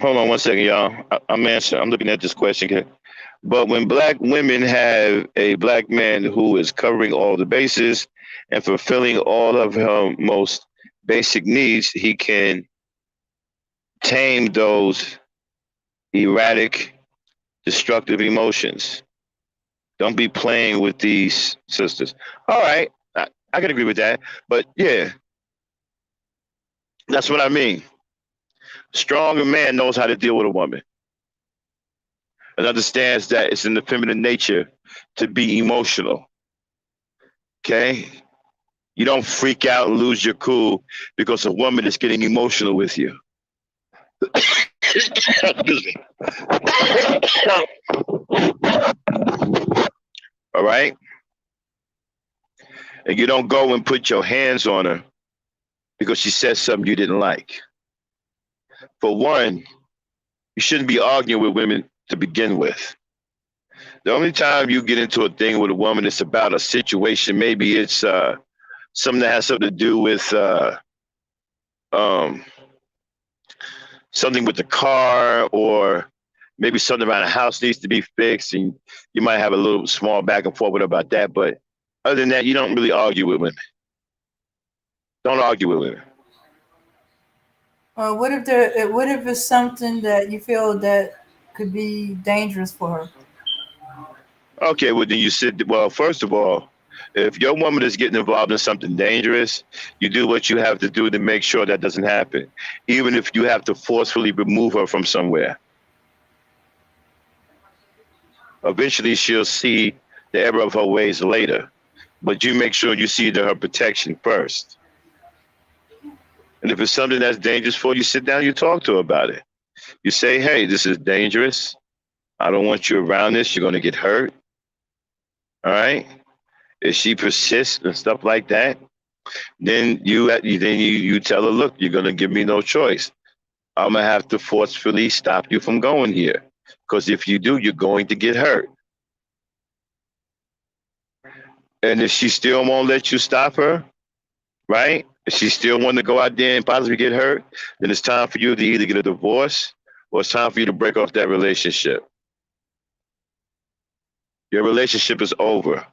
Hold on one second, y'all. I'm answering. I'm looking at this question here. But when black women have a black man who is covering all the bases and fulfilling all of her most basic needs, he can tame those erratic, destructive emotions. Don't be playing with these sisters. All right, I can agree with that. But yeah, that's what I mean. Stronger man knows how to deal with a woman and understands that it's in the feminine nature to be emotional. Okay? You don't freak out and lose your cool because a woman is getting emotional with you. Excuse me. All right? And you don't go and put your hands on her because she said something you didn't like. For one, you shouldn't be arguing with women to begin with. The only time you get into a thing with a woman, it's about a situation. Maybe it's something that has something to do with um, something with the car, or maybe something around the house needs to be fixed, and you might have a little small back and forth about that. But other than that, you don't really argue with women. Don't argue with women. What if it's something that you feel that could be dangerous for her? Okay, well then you sit. Well, first of all, if your woman is getting involved in something dangerous, you do what you have to do to make sure that doesn't happen, even if you have to forcefully remove her from somewhere. Eventually, she'll see the error of her ways later, but you make sure you see to her protection first. And if it's something that's dangerous for you, sit down, you talk to her about it. You say, hey, this is dangerous. I don't want you around this. You're going to get hurt. All right. If she persists and stuff like that, then you tell her, look, you're going to give me no choice. I'm going to have to forcefully stop you from going here. Because if you do, you're going to get hurt. And if she still won't let you stop her, right? If she still want to go out there and possibly get hurt, then it's time for you to either get a divorce or it's time for you to break off that relationship. Your relationship is over.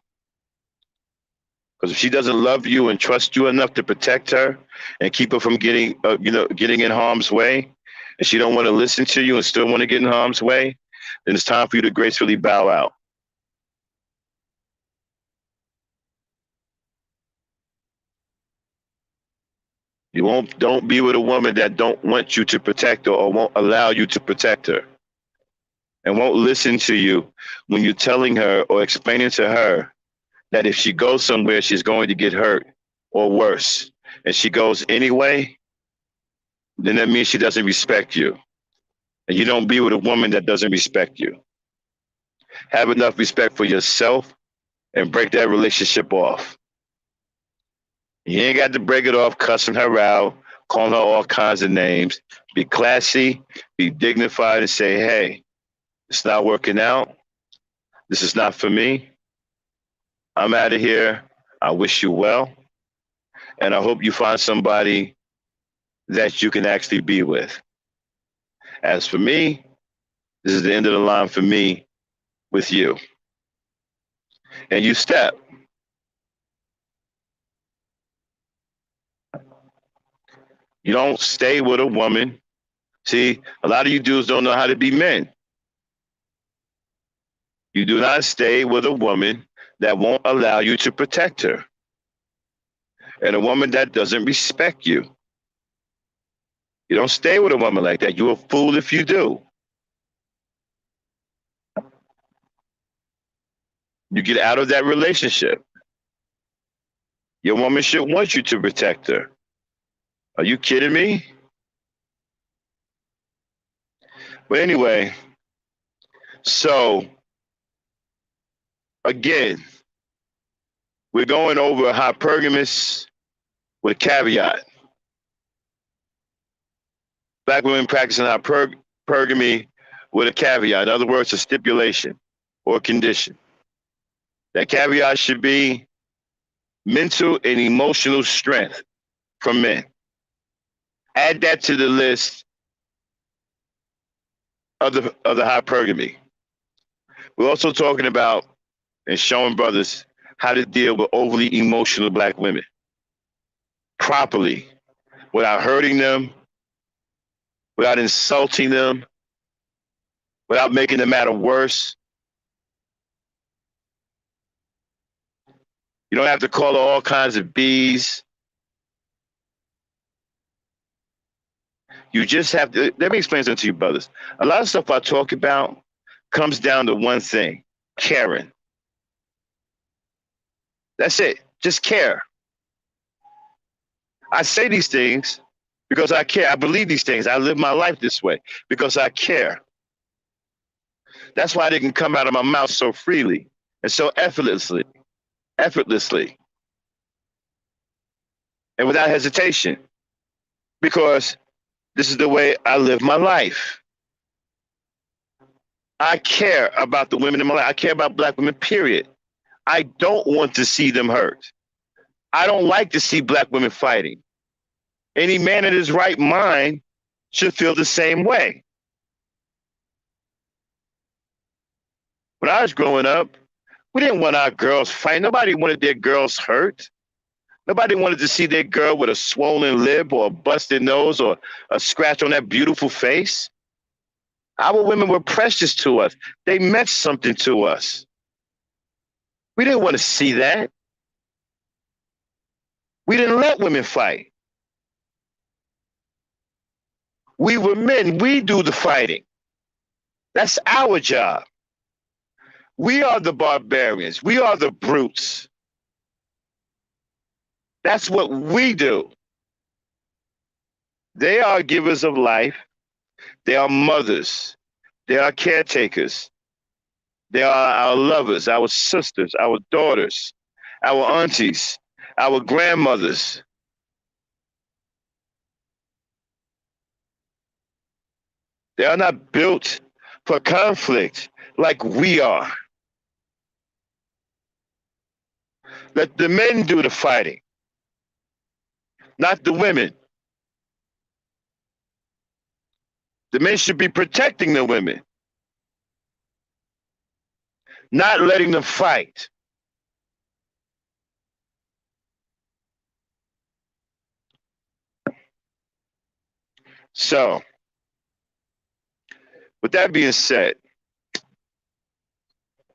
Because if she doesn't love you and trust you enough to protect her and keep her from getting in harm's way, and she don't want to listen to you and still want to get in harm's way, then it's time for you to gracefully bow out. Don't be with a woman that don't want you to protect her or won't allow you to protect her and won't listen to you when you're telling her or explaining to her that if she goes somewhere, she's going to get hurt or worse. And she goes anyway, then that means she doesn't respect you. And you don't be with a woman that doesn't respect you. Have enough respect for yourself and break that relationship off. You ain't got to break it off cussing her out, calling her all kinds of names. Be classy, be dignified, and say, hey, it's not working out. This is not for me. I'm out of here. I wish you well. And I hope you find somebody that you can actually be with. As for me, this is the end of the line for me with you. And you step. You don't stay with a woman. See, a lot of you dudes don't know how to be men. You do not stay with a woman that won't allow you to protect her. And a woman that doesn't respect you. You don't stay with a woman like that. You're a fool if you do. You get out of that relationship. Your woman should want you to protect her. Are you kidding me? But anyway, so again, we're going over hypergamous with a caveat. Black women practicing hypergamy with a caveat. In other words, a stipulation or a condition. That caveat should be mental and emotional strength from men. Add that to the list, of the hypergamy. We're also talking about and showing brothers how to deal with overly emotional black women properly without hurting them, without insulting them, without making the matter worse. You don't have to call her all kinds of bees. You just have to. Let me explain something to you, brothers. A lot of stuff I talk about comes down to one thing: caring. That's it. Just care. I say these things because I care. I believe these things. I live my life this way because I care. That's why they can come out of my mouth so freely and so effortlessly, and without hesitation. Because this is the way I live my life. I care about the women in my life. I care about black women, period. I don't want to see them hurt. I don't like to see black women fighting. Any man in his right mind should feel the same way. When I was growing up, we didn't want our girls fighting. Nobody wanted their girls hurt. Nobody wanted to see their girl with a swollen lip or a busted nose or a scratch on that beautiful face. Our women were precious to us. They meant something to us. We didn't want to see that. We didn't let women fight. We were men. We do the fighting. That's our job. We are the barbarians. We are the brutes. That's what we do. They are givers of life. They are mothers. They are caretakers. They are our lovers, our sisters, our daughters, our aunties, our grandmothers. They are not built for conflict like we are. Let the men do the fighting, not the women. The men should be protecting the women, not letting them fight. So, with that being said,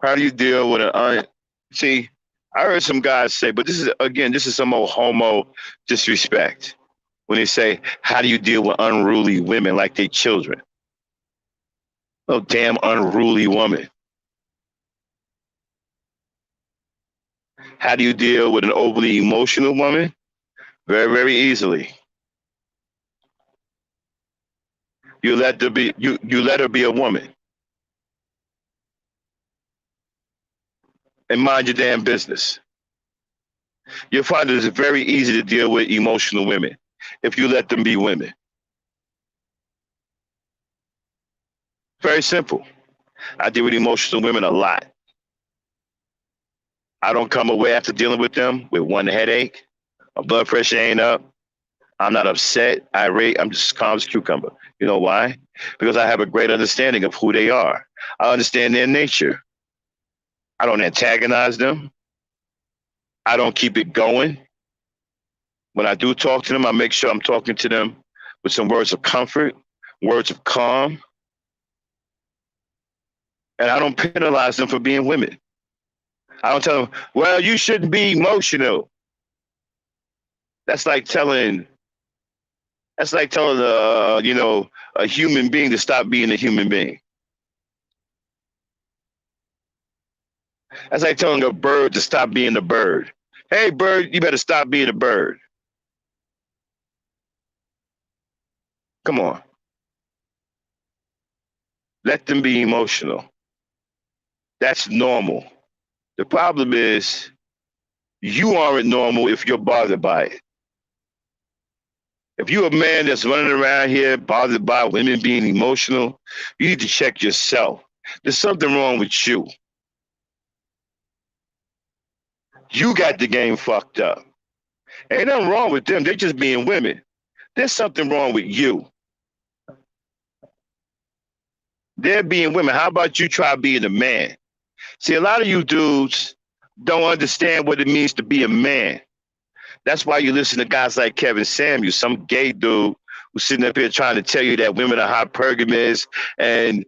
how do you deal with see, I heard some guys say, but this is some old homo disrespect when they say, how do you deal with unruly women like they children? Oh, damn unruly woman. How do you deal with an overly emotional woman? Very, very easily. You let her be a woman. And mind your damn business. You'll find it's very easy to deal with emotional women if you let them be women. Very simple. I deal with emotional women a lot. I don't come away after dealing with them with one headache. My blood pressure ain't up. I'm not upset, irate. I'm just calm as a cucumber. You know why? Because I have a great understanding of who they are. I understand their nature. I don't antagonize them. I don't keep it going. When I do talk to them, I make sure I'm talking to them with some words of comfort, words of calm. And I don't penalize them for being women. I don't tell them, well, you shouldn't be emotional. That's like telling a human being to stop being a human being. That's like telling a bird to stop being a bird. Hey, bird, you better stop being a bird. Come on. Let them be emotional. That's normal. The problem is you aren't normal if you're bothered by it. If you're a man that's running around here bothered by women being emotional, you need to check yourself. There's something wrong with you. You got the game fucked up. Ain't nothing wrong with them. They're just being women. There's something wrong with you. They're being women. How about you try being a man? See, a lot of you dudes don't understand what it means to be a man. That's why you listen to guys like Kevin Samuels, some gay dude who's sitting up here trying to tell you that women are hypergamous and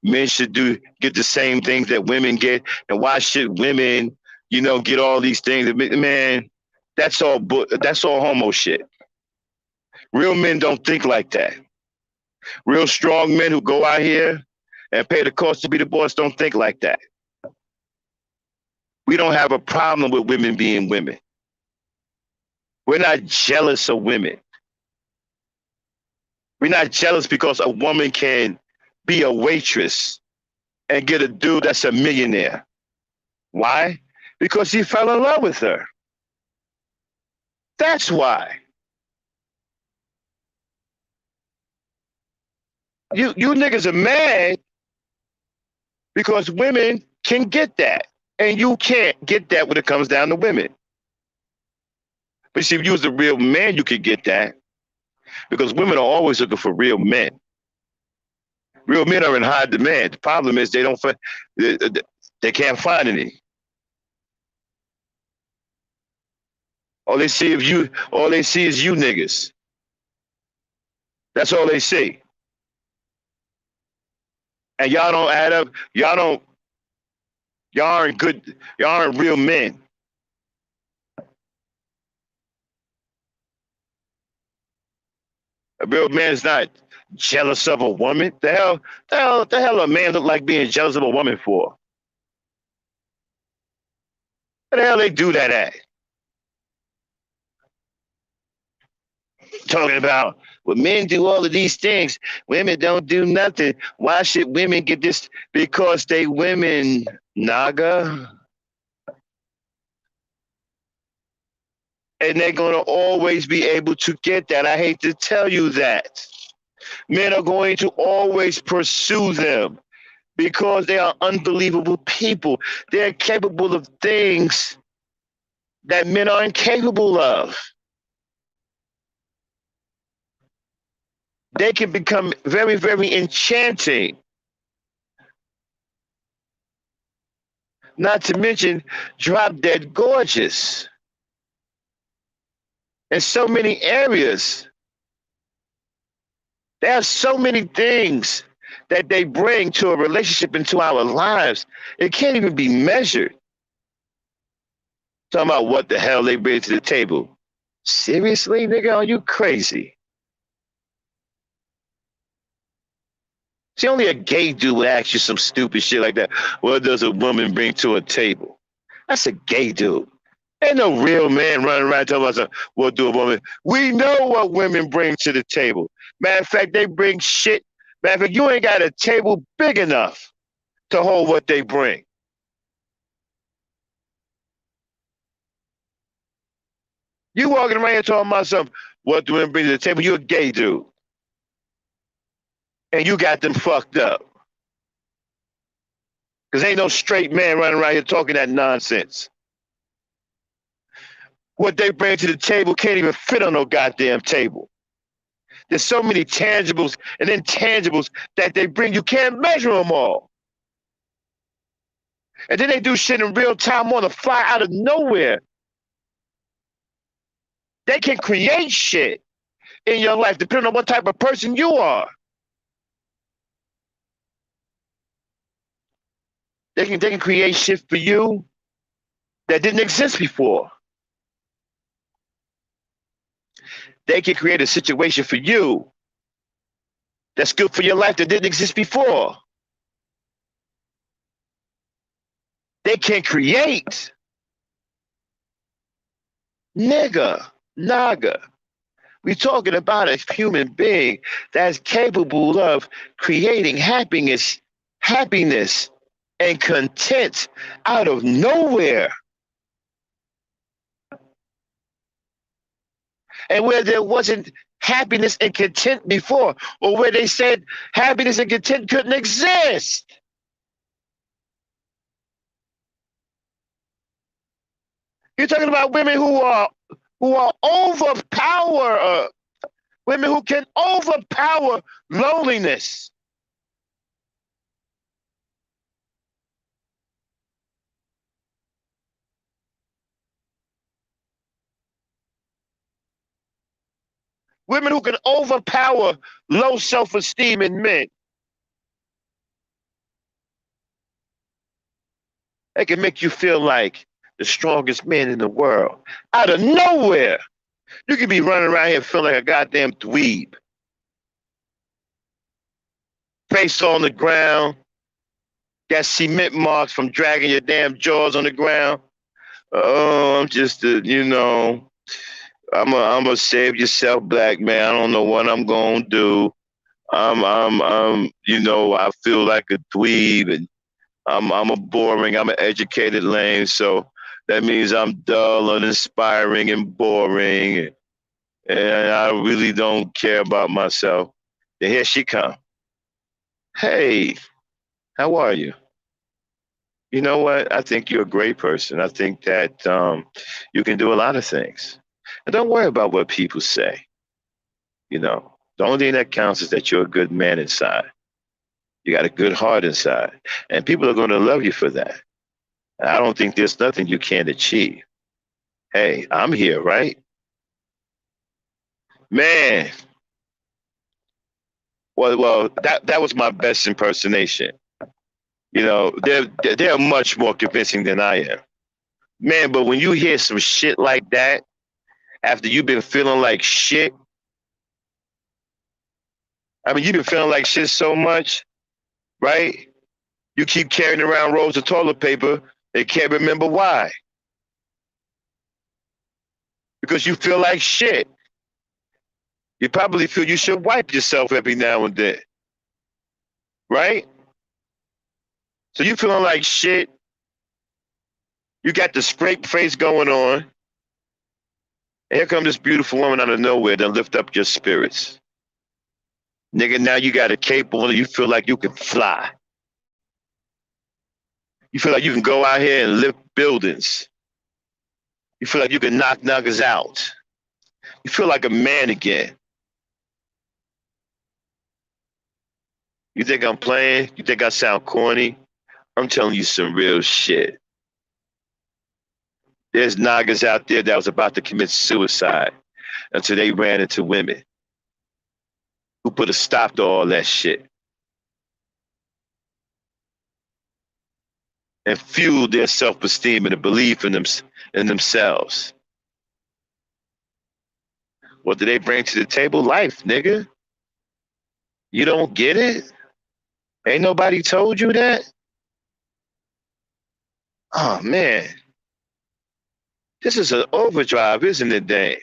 men should get the same things that women get, and why should women get all these things? Man, that's all homo shit. Real men don't think like that. Real strong men who go out here and pay the cost to be the boss don't think like that. We don't have a problem with women being women. We're not jealous of women. We're not jealous because a woman can be a waitress and get a dude that's a millionaire. Why? Because he fell in love with her. That's why. You niggas are mad because women can get that. And you can't get that when it comes down to women. But see, if you was a real man, you could get that. Because women are always looking for real men. Real men are in high demand. The problem is they can't find any. All they see is you niggas. That's all they see. And y'all don't add up. Y'all aren't real men. A real man is not jealous of a woman. The hell a man look like being jealous of a woman for? What the hell they do that at? Talking about, well, men do all of these things. Women don't do nothing. Why should women get this? Because they women, Naga. And they're going to always be able to get that. I hate to tell you that. Men are going to always pursue them because they are unbelievable people. They're capable of things that men are incapable of. They can become very, very enchanting. Not to mention drop dead gorgeous. In so many areas. There are so many things that they bring to a relationship into our lives. It can't even be measured. Talking about what the hell they bring to the table. Seriously, nigga, are you crazy? See, only a gay dude would ask you some stupid shit like that. What does a woman bring to a table? That's a gay dude. Ain't no real man running around talking about what do a woman. We know what women bring to the table. Matter of fact, they bring shit. Matter of fact, you ain't got a table big enough to hold what they bring. You walking around here talking about something, what do women bring to the table? You're a gay dude. And you got them fucked up. Because ain't no straight man running around here talking that nonsense. What they bring to the table can't even fit on no goddamn table. There's so many tangibles and intangibles that they bring, you can't measure them all. And then they do shit in real time on the fly out of nowhere. They can create shit in your life depending on what type of person you are. They can create shit for you that didn't exist before. They can create a situation for you that's good for your life that didn't exist before. They can create. Nigga, naga. We're talking about a human being that's capable of creating happiness, and content out of nowhere. And where there wasn't happiness and content before, or where they said happiness and content couldn't exist. You're talking about women who are women who can overpower loneliness. Women who can overpower low self-esteem in men. They can make you feel like the strongest man in the world. Out of nowhere. You could be running around here feeling like a goddamn dweeb. Face on the ground. Got cement marks from dragging your damn jaws on the ground. Oh, I'm just I'm a save yourself, black man. I don't know what I'm gonna do. I feel like a dweeb, and I'm a boring. I'm an educated lame, so that means I'm dull, uninspiring, and boring, and I really don't care about myself. And here she come. Hey, how are you? You know what? I think you're a great person. I think that you can do a lot of things. And don't worry about what people say. The only thing that counts is that you're a good man inside. You got a good heart inside. And people are going to love you for that. And I don't think there's nothing you can't achieve. Hey, I'm here, right? Man. Well, that was my best impersonation. They're much more convincing than I am. Man, but when you hear some shit like that, after you've been feeling like shit, I mean, you've been feeling like shit so much, right? You keep carrying around rolls of toilet paper and can't remember why. Because you feel like shit. You probably feel you should wipe yourself every now and then, right? So you feeling like shit. You got the scrape face going on. And here comes this beautiful woman out of nowhere to lift up your spirits. Nigga, now you got a cape on and you feel like you can fly. You feel like you can go out here and lift buildings. You feel like you can knock niggas out. You feel like a man again. You think I'm playing? You think I sound corny? I'm telling you some real shit. There's niggas out there that was about to commit suicide until they ran into women who put a stop to all that shit and fueled their self-esteem and a belief in themselves. What do they bring to the table? Life, nigga. You don't get it? Ain't nobody told you that? Oh, man. This is an overdrive, isn't it, Dane?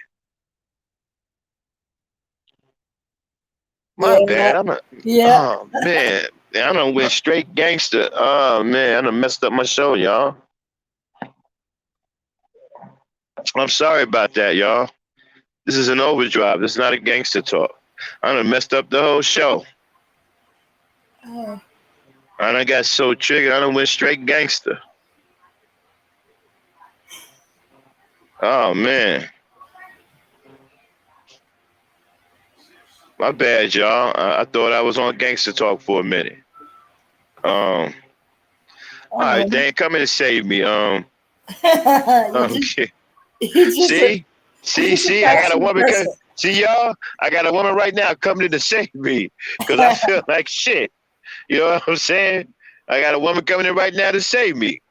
My Yeah, bad. yeah. Oh, man. I done went straight gangster. Oh, man. I done messed up my show, y'all. I'm sorry about that, y'all. This is an overdrive. This is not a gangster talk. I done messed up the whole show. Oh, I done got so triggered. I done went straight gangster. Oh, man. My bad, y'all. I thought I was on gangster talk for a minute. All right, oh. Dan, come in and save me. you just, Okay. you just, a, See, I got a passionate woman. person. See, y'all, I got a woman right now coming in to save me because I feel like shit. You know what I'm saying? I got a woman coming in right now to save me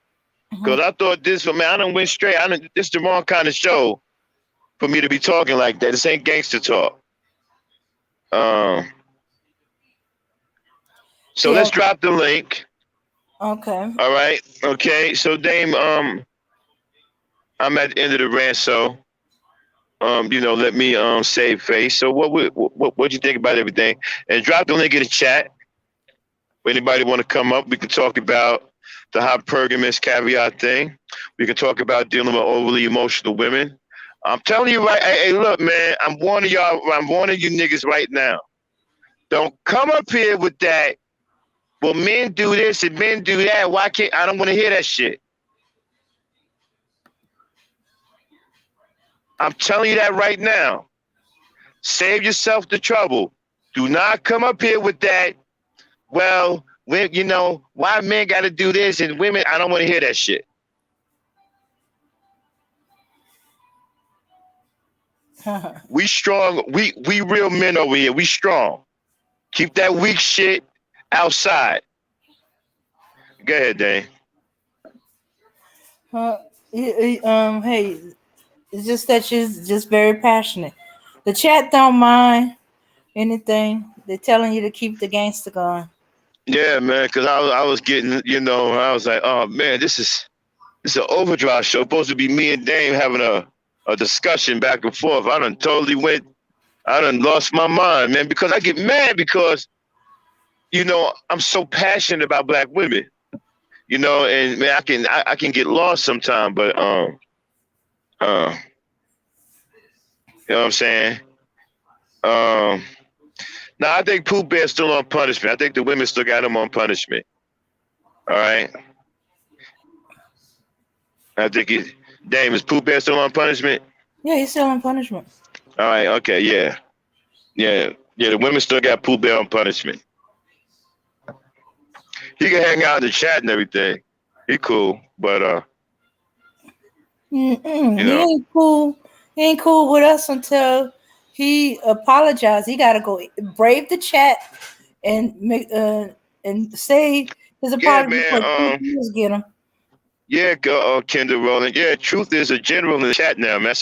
because I thought this, man, I done went straight. This is the wrong kind of show for me to be talking like that. This ain't gangster talk. Um, so Yeah. let's drop the link. Okay. All right. Okay. So Dame, I'm at the end of the rant, so let me save face. So what you think about everything? And drop the link in the chat. If anybody want to come up, we can talk about the hypergamous caveat thing. We can talk about dealing with overly emotional women. I'm telling you right, hey, look, man, I'm warning y'all, I'm warning you niggas right now. Don't come up here with that. Well, men do this and men do that. Why can't I don't want to hear that shit. I'm telling you that right now. Save yourself the trouble. Do not come up here with that. Well, why men got to do this and women, I don't want to hear that shit. We strong. We real men over here. We strong. Keep that weak shit outside. Go ahead, Dane. Hey, it's just that she's just very passionate. The chat don't mind anything. They're telling you to keep the gangster going. Yeah, man. Because I was getting, I was like, oh man, this is an overdrive show. Supposed to be me and Dame having a discussion back and forth. I done lost my mind, man, because I get mad because, I'm so passionate about black women, and man, I can get lost sometimes, but you know what I'm saying? Um, now I think Pooh Bear's still on punishment. I think the women still got him on punishment. All right. I think Dame, is Pooh Bear still on punishment? Yeah, he's still on punishment. All right. Okay. Yeah. Yeah. Yeah. The women still got Pooh Bear on punishment. He can hang out in the chat and everything. He cool, but you He know, ain't cool. He ain't cool with us until he apologized. He got to go brave the chat and make and say his yeah, apology man. before Truth get him. Yeah, Kendall Rowland. Yeah, Truth is a general in the chat now, man.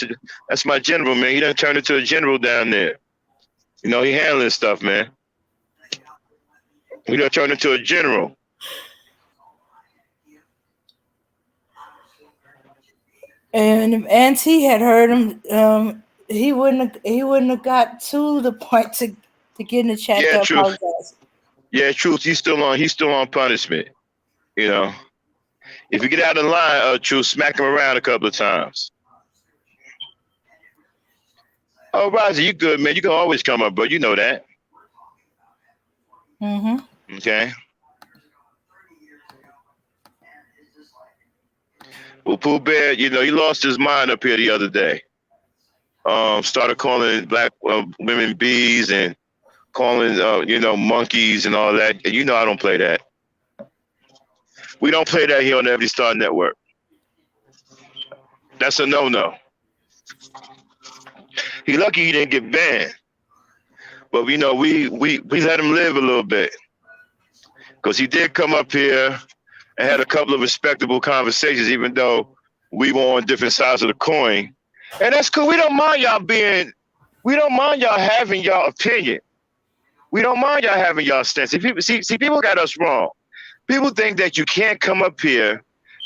That's my general, man. He done turned into a general down there. He handling stuff, man. He done turned into a general. And if Auntie had heard him, he wouldn't have got to the point to get in the chat Yeah, to Truth. apologize. Yeah, Truth. He's still on punishment. If you get out of line, Truth, smack him around a couple of times. Oh, Roger, you good, man. You can always come up, bro. You know that. Mm-hmm. Okay. Well, Pooh Bear, he lost his mind up here the other day. Started calling black women bees and calling, monkeys and all that. And I don't play that. We don't play that here on the Every Star Network. That's a no-no. He lucky he didn't get banned. But we let him live a little bit. Because he did come up here and had a couple of respectable conversations, even though we were on different sides of the coin. And that's cool. We don't mind y'all having y'all opinion. We don't mind y'all having y'all stance. People got us wrong. People think that you can't come up here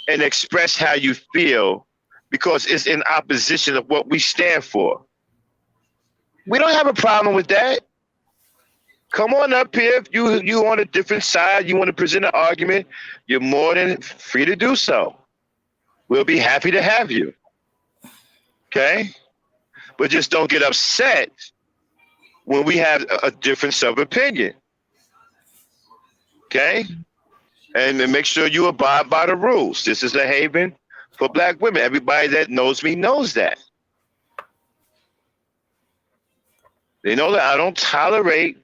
and express how you feel because it's in opposition of what we stand for. We don't have a problem with that. Come on up here. If you on a different side, you want to present an argument, you're more than free to do so. We'll be happy to have you. Okay? But just don't get upset when we have a difference of opinion. Okay? And make sure you abide by the rules. This is a haven for black women. Everybody that knows me knows that. They know that I don't tolerate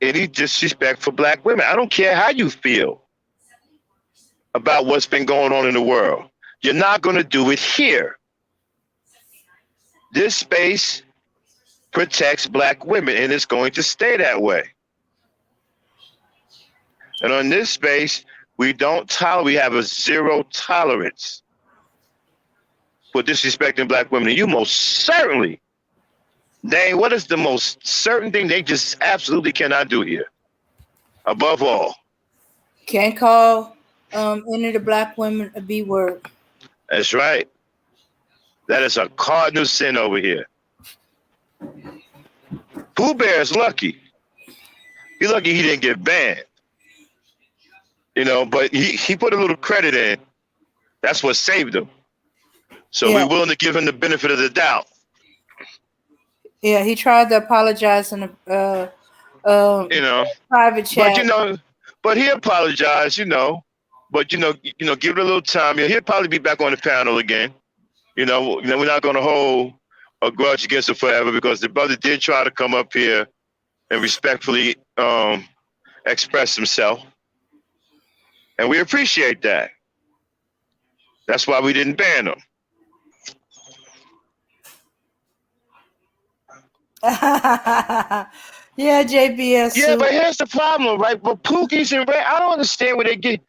any disrespect for black women. I don't care how you feel about what's been going on in the world. You're not going to do it here. This space protects black women, and it's going to stay that way. And on this space, we have a zero tolerance for disrespecting black women. And you most certainly, Dane, what is the most certain thing they just absolutely cannot do here? Above all. Can't call any of the black women a B word. That's right. That is a cardinal sin over here. Pooh Bear is lucky. He's lucky he didn't get banned. But he put a little credit in. That's what saved him. So we're willing to give him the benefit of the doubt. Yeah, he tried to apologize in a private chat. But he apologized, But give it a little time. He'll probably be back on the panel again. We're not going to hold a grudge against him forever because the brother did try to come up here and respectfully express himself. And we appreciate that. That's why we didn't ban him. Yeah, JBS Yeah, suit. but here's the problem, right? But Pookies and Ray, I don't understand where they get.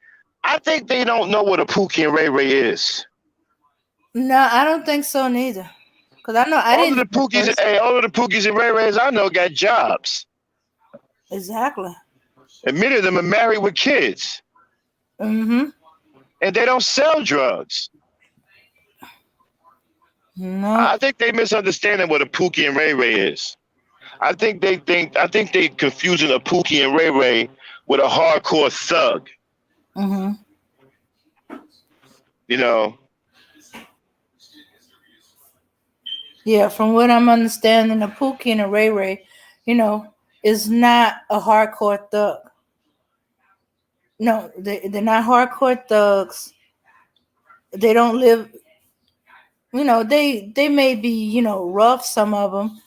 I think they don't know what a Pookie and Ray Ray is. No, I don't think so neither. Cause I know I All of didn't the at Pookies, first. hey, all of the Pookies and Ray Rays I know got jobs, Exactly. and many of them are married with kids, Mm-hmm. and they don't sell drugs. No. I think they misunderstanding what a Pookie and Ray Ray is. I think they confusing a Pookie and Ray Ray with a hardcore thug. Mm-hmm. You know, Yeah, from what I'm understanding, the Pookie and the Ray Ray, is not a hardcore thug. No, they're not hardcore thugs. They don't live. They may be rough. Some of them.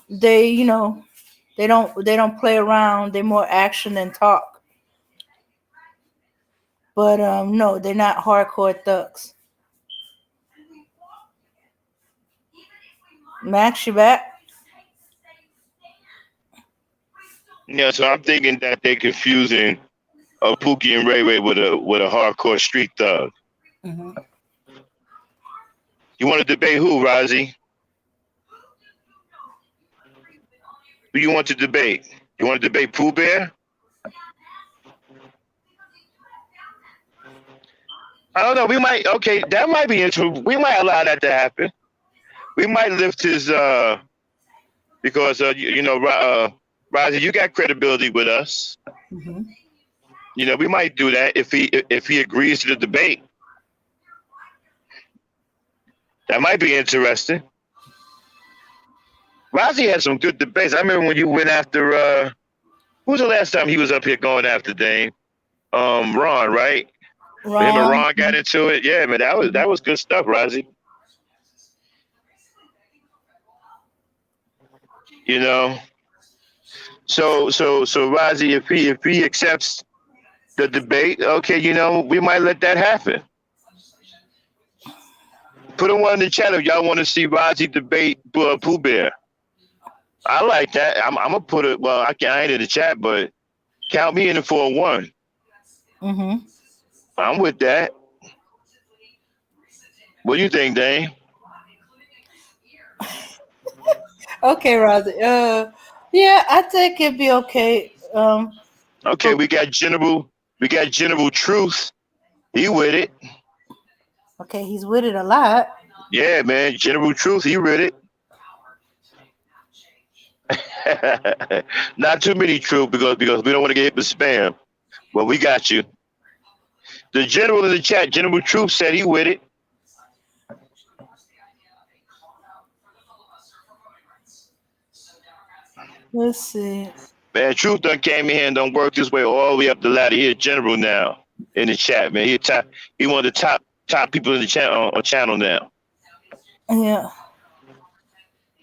They don't play around. They're more action than talk. But no, they're not hardcore thugs. Max, you back? yeah. So I'm thinking that they're confusing a Pookie and Ray Ray with a hardcore street thug. Mm-hmm. You want to debate who, Rozzy? Who you want to debate? You want to debate Pooh Bear? I don't know. We might. Okay, that might be interesting. We might allow that to happen. We might lift his because Rozzy, you got credibility with us. Mm-hmm. We might do that if he agrees to the debate. That might be interesting. Rozzy had some good debates. I remember when you went after who was the last time he was up here going after Dame? Ron, right? When him and Wrong. Ron got into it. Yeah, man, that was good stuff, Rozzy. You know. So Rozzy, if he accepts the debate, okay, we might let that happen. Put a one in the chat if y'all want to see Rozzy debate Pooh Bear. I like that. I'm gonna put it. Well, I ain't in the chat, but count me in for a one. Mm-hmm. I'm with that. What do you think, Dane? Okay, Rosie. Yeah, I think it'd be okay. Okay, For we got General Truth. He with it. okay, he's with it a lot. Yeah, man. General Truth. He with it. Not too many truth because we don't want to get hit with spam. Well, we got you. The general in the chat, General Truth, said he with it. Let's see. Man, Truth done came in here and done worked his way all the way up the ladder. He a general now in the chat, man. He one of the top people in the channel now. Yeah.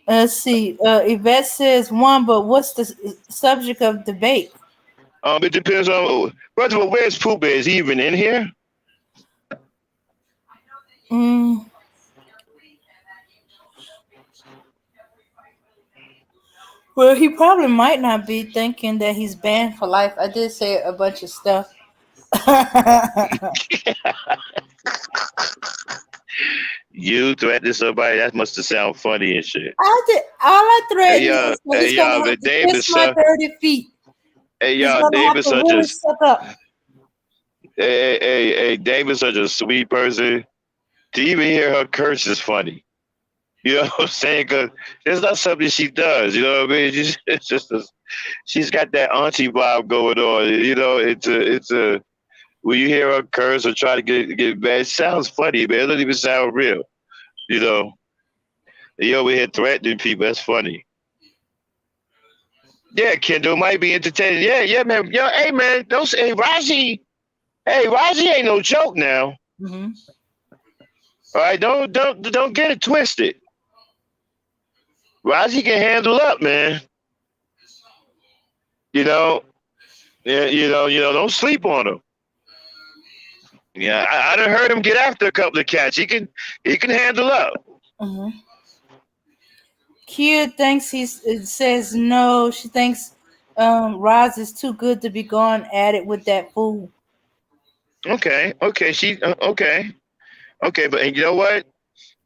Let's see. Yvette says one, but what's the subject of debate? It depends on first of all, where's Pooh Bear? Is he even in here? Mm. Well, he probably might not be thinking that he's banned for life. I did say a bunch of stuff. You threatening somebody? That must have sound funny and shit. I did. All I Hey threatened y'all, is that hey he's gonna y'all, have but to kiss David, my sir. dirty feet. Hey He's y'all, gonna have David's to such a really suck up. hey, David's such a sweet person. To even hear her curse is funny. You know what I'm saying? Because it's not something she does. You know what I mean? It's just she's got that auntie vibe going on. It's a when you hear her curse or try to get mad, it sounds funny, man. It doesn't even sound real. You know, you over here threatening people. That's funny. Yeah, Kendall might be entertaining. Yeah, man. Yo, hey, man. Don't say, hey, Raji. Hey, Raji ain't no joke now. Mm-hmm. All right, don't get it twisted. Raji can handle up, man. You know, yeah, don't sleep on him. Yeah, I done heard him get after a couple of cats. He can handle up. Mm-hmm. Kia thinks it says no. She thinks Roz is too good to be going at it with that fool. Okay, okay, okay, okay, but and you know what?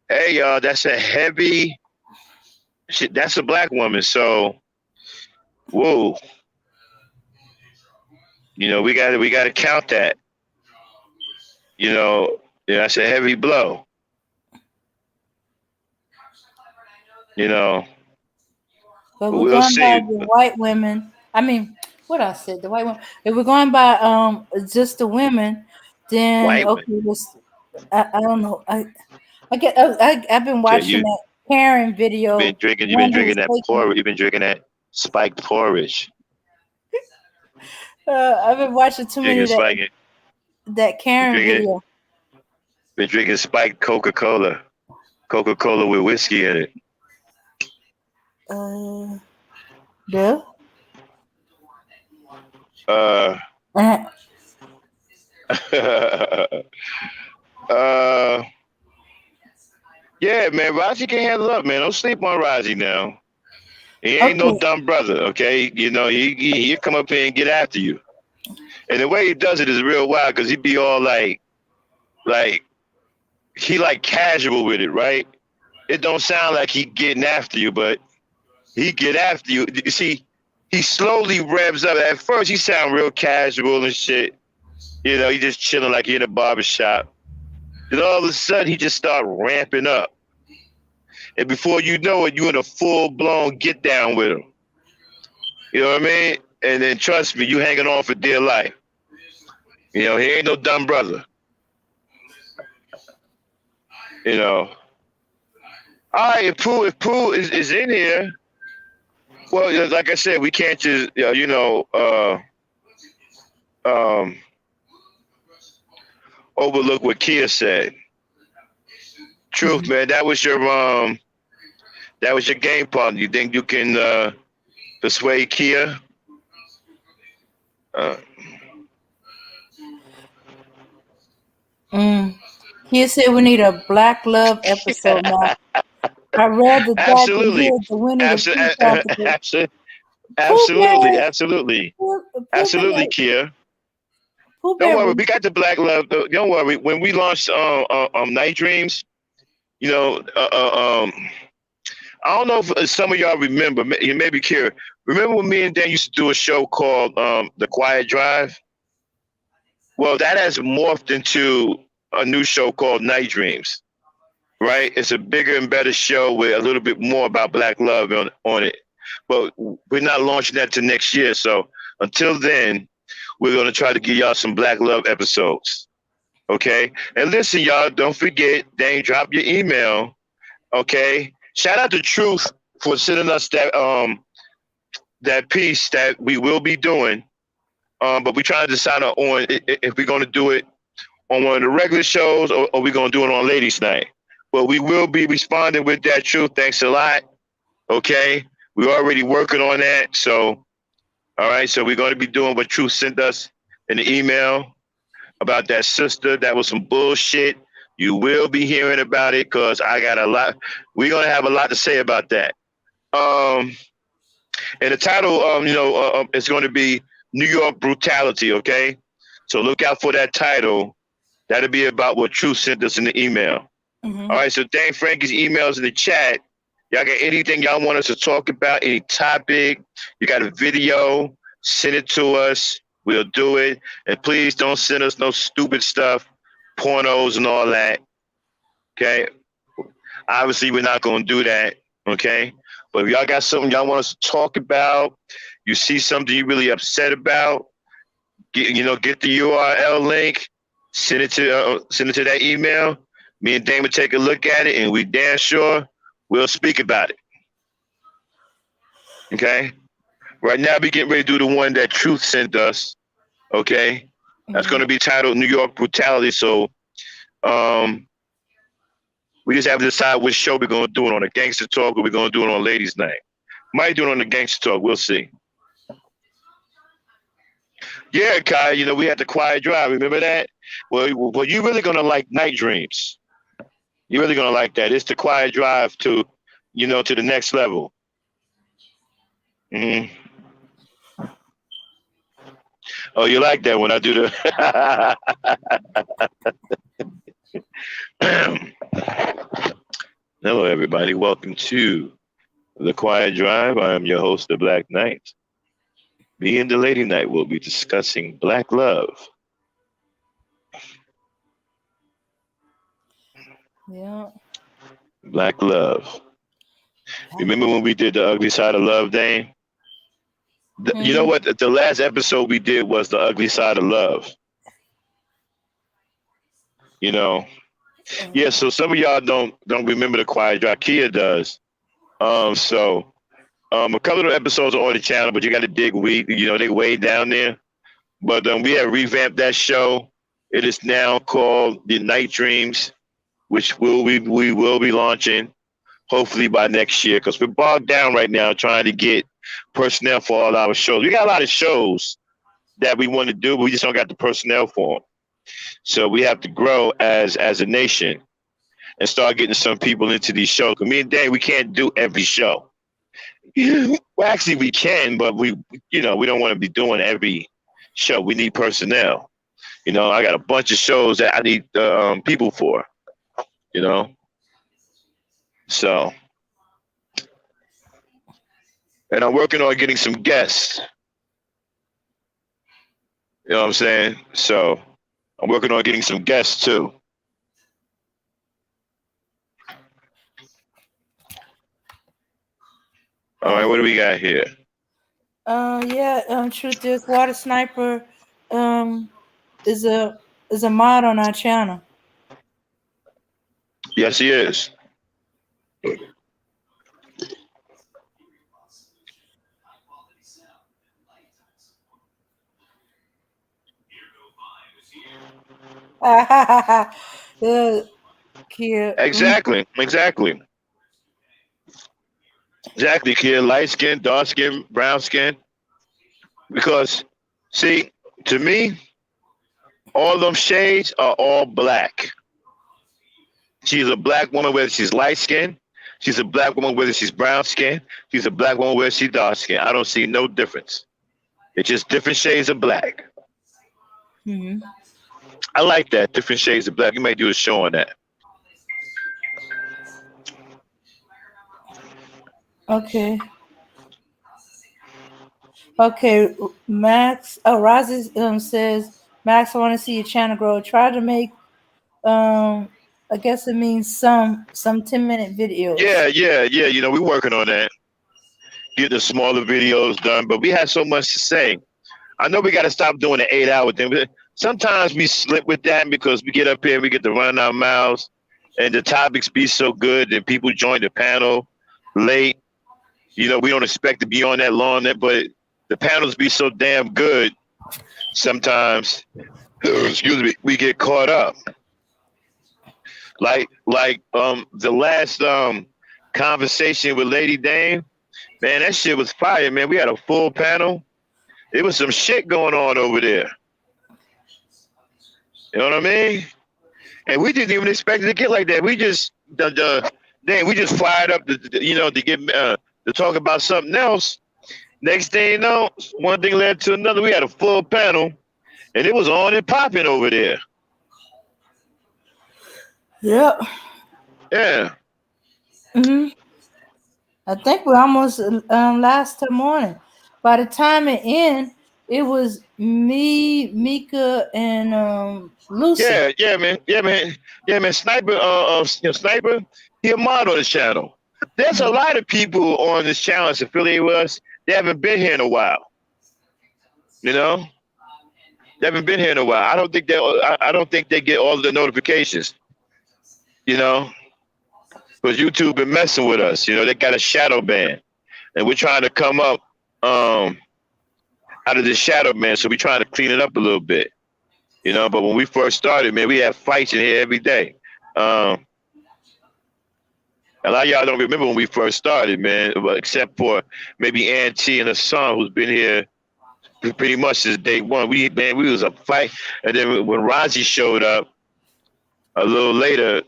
Hey, y'all, that's a heavy. Shit, that's a black woman. So, whoa, we got to count that. You know, yeah, that's a heavy blow. You know, But but we're we'll going by see. the white women. I mean, what I said, the white women. If we're going by just the women, then White women. okay, I don't know. I've been Okay, watching that Karen video. you've been One who drinking was that taking. porridge. You've been drinking that spiked porridge. I've been watching too many Drinking of that spiked. that Been Karen drinking. video. Been drinking spiked Coca-Cola. Coca-Cola with whiskey in it. Uh, duh. Uh, Uh, uh, yeah, man. Raji can handle up, man. Don't sleep on Raji now. He ain't no okay. dumb brother, okay? You know, he'll come up here and get after you. And the way he does it is real wild because he be all like he like casual with it, right? It don't sound like he getting after you, but he get after you. You see, he slowly revs up. At first, he sound real casual and shit. You know, he just chilling like he in a barbershop. Then all of a sudden, he just start ramping up. And before you know it, you in a full blown get down with him. You know what I mean? And then trust me, you hanging on for dear life. You know, he ain't no dumb brother. You know. All right, if Pooh is in here, well, like I said, we can't just um, overlook what Kia said. Truth, Mhm. man, that was your game partner. You think you can persuade Kia? Uh, Mm. He said we need a Black Love episode now. I'd rather that than absolutely, hear the Winnie the Pooh absolutely, talking. Pooh absolutely, Bear, absolutely, Pooh absolutely, Bear, Kia. Pooh Don't Bear. worry, we got the black love. Don't worry. When we launched Night Dreams, you know, I don't know if some of y'all remember. You may be curious. Remember when me and Dan used to do a show called The Quiet Drive? Well, that has morphed into a new show called Night Dreams. Right? It's a bigger and better show with a little bit more about black love on it. But we're not launching that till next year. So until then, we're gonna try to give y'all some black love episodes. Okay? And listen, y'all, don't forget, Dane, drop your email. Okay? Shout out to Truth for sending us that piece that we will be doing. But we're trying to decide on if we're gonna do it on one of the regular shows or we're gonna do it on Ladies Night. But we will be responding with that. Truth. Thanks a lot. Okay? We're already working on that. So all right, so we're going to be doing what Truth sent us in the email about that sister. That was some bullshit. You will be hearing about it because I got a lot. We're going to have a lot to say about that. Um, and the title, it's going to be New York Brutality. Okay, so look out for that title. That'll be about what Truth sent us in the email. All Mm-hmm. right, so Dan Frankie's emails in the chat. Y'all got anything y'all want us to talk about? Any topic? You got a video? Send it to us. We'll do it. And please don't send us no stupid stuff, pornos and all that. Okay. Obviously, we're not going to do that. Okay. But if y'all got something y'all want us to talk about, you see something you're really upset about, get the URL link, send it to that email. Me and Dane will take a look at it, and we damn sure we'll speak about it. Okay. Right now, we getting ready to do the one that Truth sent us. Okay. That's going Mm-hmm. to be titled New York Brutality. So, um, we just have to decide which show we're going to do it on, a Gangster Talk or we're going to do it on Ladies Night. Might do it on the Gangster Talk. We'll see. Yeah, Kai. We had the Quiet Drive. Remember that? Well, you really gonna like Night Dreams. You're really gonna like that. It's the Quiet Drive to to the next level. Hmm. Oh, you like that when I do the. Hello, everybody. Welcome to The Quiet Drive. I am your host, The Black Knight. Me and the Lady Knight will be discussing Black love. Yeah. Black love. Remember when we did the ugly side of love, Dane? You know Mm-hmm. what? The last episode we did was the ugly side of love. You know, yeah. So some of y'all don't remember the Quiet Drive. Kia does. A couple of episodes are on the channel, but you got to dig they way down there. But we have revamped that show. It is now called The Night Dreams, which we will be launching hopefully by next year because we're bogged down right now trying to get personnel for all our shows. We got a lot of shows that we want to do, but we just don't got the personnel for them. So we have to grow as a nation and start getting some people into these shows. Because me and Dan, we can't do every show. Well, actually, we can, but we don't want to be doing every show. We need personnel. I got a bunch of shows that I need people for. So, and I'm working on getting some guests. You know what I'm saying? So, I'm working on getting some guests too. All right, what do we got here? Truth is, Water Sniper, is a mod on our channel. Yes, he is. Kia. Exactly. Kid. Light skin, dark skin, brown skin. Because, see, to me, all them shades are all black. She's a black woman whether she's light skinned. She's a black woman whether she's brown skinned. She's a black woman whether she's dark skinned. I don't see no difference. It's just different shades of black. Mm-hmm. I like that, different shades of black. You might do a show on that. Okay. Max. Oh, Rozzy says, Max, I want to see your channel grow. Try to make, I guess it means some 10-minute videos. Yeah. We're working on that. Get the smaller videos done, but we have so much to say. I know we got to stop doing the 8-hour thing. But sometimes we slip with that because we get up here and we get to run our mouths, and the topics be so good that people join the panel late. We don't expect to be on that long, but the panels be so damn good. Sometimes, excuse me, we get caught up. Like the last conversation with Lady Dame, man, that shit was fire, man. We had a full panel. It was some shit going on over there. You know what I mean? And we didn't even expect it to get like that. We just we just fired up to get to talk about something else. Next thing you know, one thing led to another. We had a full panel, and it was on and popping over there. Yep. Yeah. Mm-hmm. I think we almost last till morning. By the time it ended, it was me, Mika, and Lucy. Yeah, man. Sniper. He a mod on this channel. There's a lot of people on this channel that's affiliated with us. They haven't been here in a while. They haven't been here in a while. I don't think they get all of the notifications. Because YouTube been messing with us. They got a shadow ban, and we're trying to come up out of this shadow ban. So we're trying to clean it up a little bit. But when we first started, man, we had fights in here every day. A lot of y'all don't remember when we first started, man, except for maybe Auntie and her son, who's been here pretty much since day one. We was a fight, and then when Rozzy showed up a little later,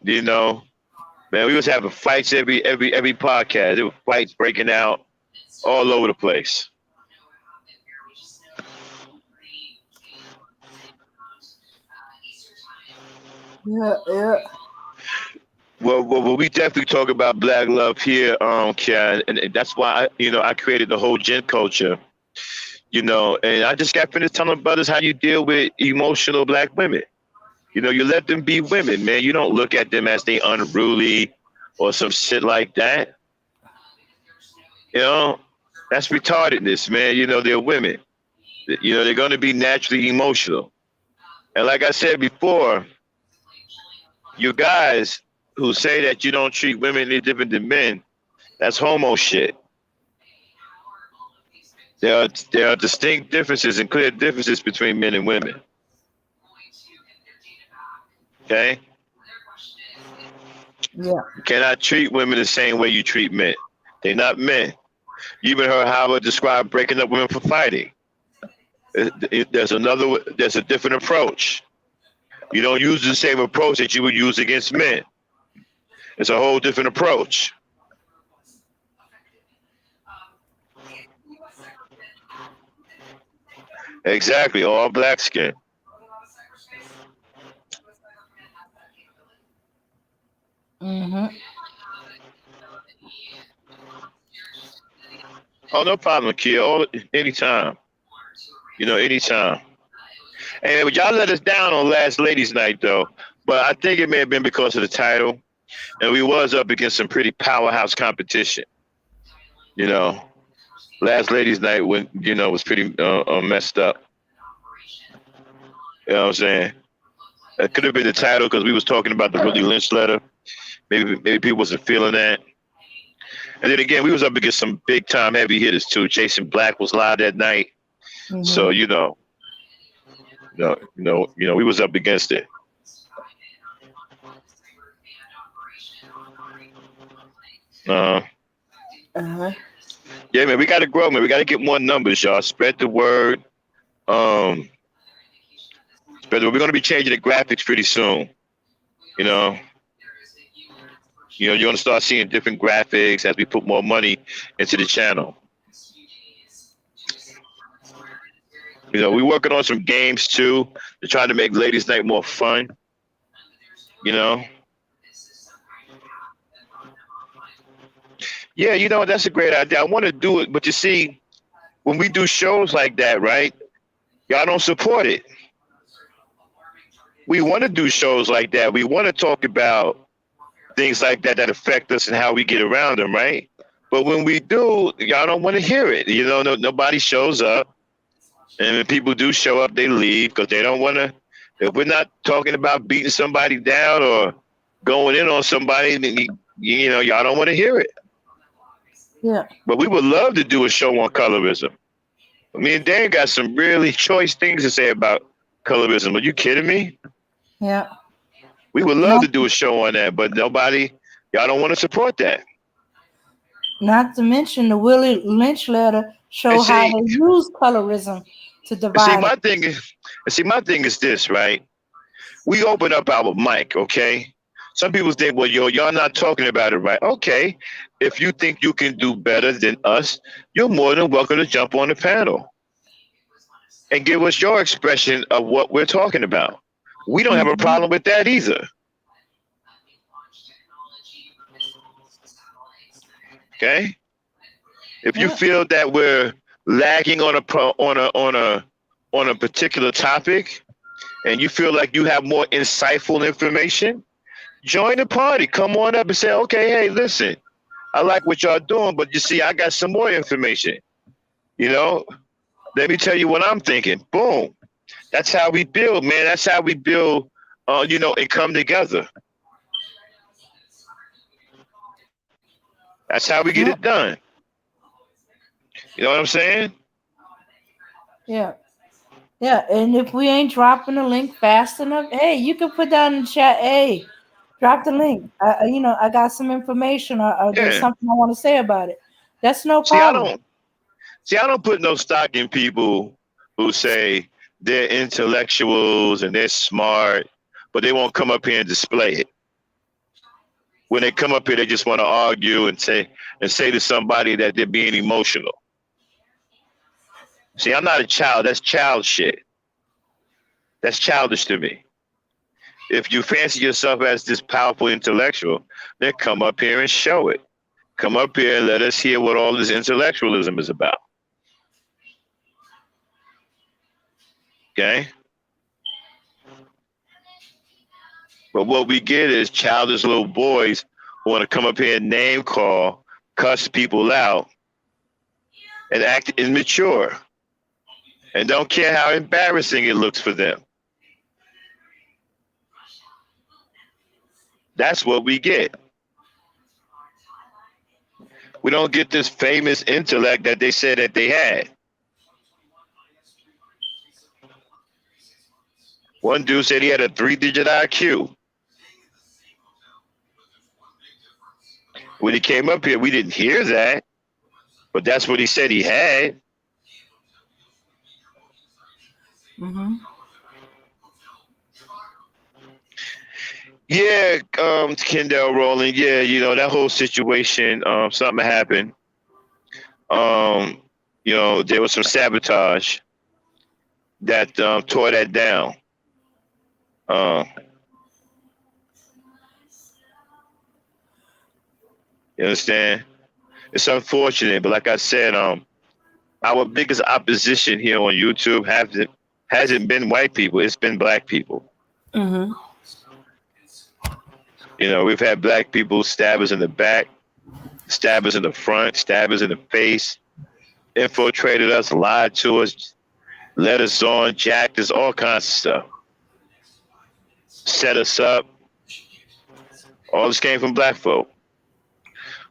Man, we was having fights every podcast. There were fights breaking out all over the place. Yeah, yeah. Well, we definitely talk about black love here, Ken, and that's why I created the whole gen culture, and I just got finished telling brothers how you deal with emotional black women. You let them be women, man. You don't look at them as they unruly or some shit like that. You know, that's retardedness, man. They're women. They're going to be naturally emotional. And like I said before, you guys who say that you don't treat women any different than men, that's homo shit. There are distinct differences and clear differences between men and women. Okay? Yeah. You cannot treat women the same way you treat men. They're not men. You even heard Howard describe breaking up women for fighting. There's a different approach. You don't use the same approach that you would use against men. It's a whole different approach. Exactly, all black skin. Mm-hmm. Oh, no problem, Kia. Anytime. Anytime. And but y'all let us down on last ladies' night though. But I think it may have been because of the title, and we was up against some pretty powerhouse competition. You know, last ladies' night when was pretty messed up. You know what I'm saying? That could have been the title because we was talking about the Willie Lynch letter. Maybe people wasn't feeling that. And then again, we was up against some big time heavy hitters too. Jason Black was live that night, so Mm-hmm. we was up against it. Uh, Uh-huh. yeah, man, we got to grow, man. We got to get more numbers, y'all. Spread the word. Um, We're going to be changing the graphics pretty soon. You know, you're going to start seeing different graphics as we put more money into the channel. We're working on some games too to try to make Ladies Night more fun. You know, yeah, that's a great idea. I want to do it, but you see, when we do shows like that, right? Y'all don't support it. We want to do shows like that. We want to talk about things like that affect us and how we get around them, right? But when we do, y'all don't want to hear it. Nobody shows up, and when people do show up, they leave because they don't want to. If we're not talking about beating somebody down or going in on somebody, then y'all don't want to hear it. Yeah. But we would love to do a show on colorism. Me and Dan got some really choice things to say about colorism. Are you kidding me? Yeah. We would love Not, to do a show on that, but y'all don't want to support that. not to mention the Willie Lynch letter And show how see, they use colorism to and see, divide us. my thing is this, right? We open up our mic, okay? Some people think, well, y'all not talking about it right. Okay, if you think you can do better than us, you're more than welcome to jump on the panel and give us your expression of what we're talking about. We don't have a Mm-hmm. problem with that either. Okay? If you Yeah. feel that we're lagging on a particular topic and you feel like you have more insightful information, join the party. Come on up and say, okay, hey, listen, I like what y'all doing, but you see, I got some more information. You know, let me tell you what I'm thinking. Boom. That's how we build, man. That's how we build, and come together. That's how we get Yeah. it done. You know what I'm saying? Yeah. Yeah. And if we ain't dropping the link fast enough, hey, you can put down in the chat, hey, drop the link. I got some information or there's Yeah. something I want to say about it. That's no See, I problem. don't see. I don't put no stock in people who say they're intellectuals and they're smart, but they won't come up here and display it. When they come up here, they just want to argue and say to somebody that they're being emotional. See, I'm not a child. That's child shit. That's childish to me. If you fancy yourself as this powerful intellectual, then come up here and show it. Come up here and let us hear what all this intellectualism is about. Okay? But what we get is childish little boys who want to come up here and name call, cuss people out, and act immature, and don't care how embarrassing it looks for them. That's what we get. We don't get this famous intellect that they said that they had. One dude said he had a 3-digit IQ. When he came up here, we didn't hear that, but that's what he said he had. Mm-hmm. Yeah, Kendall Rowland. Yeah, that whole situation. Something happened. There was some sabotage that tore that down. You understand? It's unfortunate, but like I said, our biggest opposition here on YouTube hasn't been white people. It's been black people. Mm-hmm. We've had black people stab us in the back, stab us in the front, stab us in the face, infiltrated us, lied to us, led us on, jacked us, all kinds of stuff. Set us up. All this came from black folk.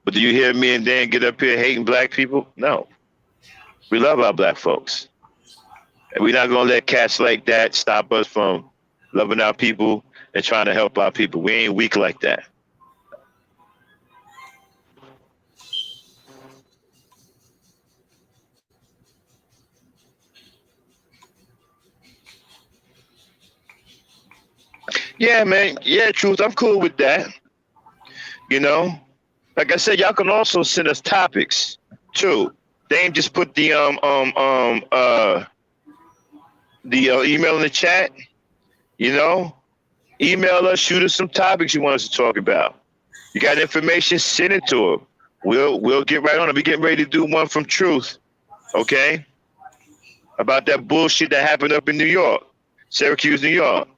But do you hear me and Dan get up here hating black people? No. We love our black folks. And we're not going to let cats like that stop us from loving our people and trying to help our people. We ain't weak like that. Yeah, man. Yeah, Truth. I'm cool with that. Like I said, y'all can also send us topics too. They ain't just put the email in the chat. Email us, shoot us some topics you want us to talk about. You got information, send it to them. We'll get right on it. We're getting ready to do one from Truth, okay? About that bullshit that happened up in New York, Syracuse, New York.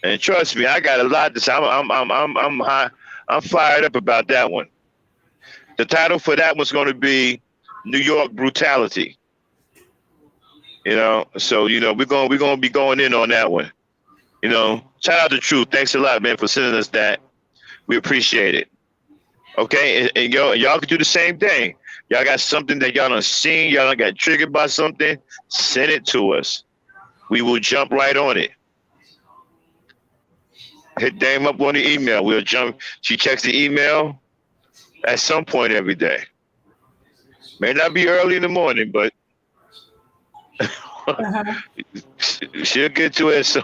And trust me, I got a lot to say. I'm fired up about that one. The title for that one's going to be New York Brutality. So we're going to be going in on that one. Shout out to Truth. Thanks a lot, man, for sending us that. We appreciate it. Okay, and y'all can do the same thing. Y'all got something that y'all done seen, y'all done got triggered by something, send it to us. We will jump right on it. Hit Dame up on the email. We'll jump. She checks the email at some point every day. May not be early in the morning, but she'll get to it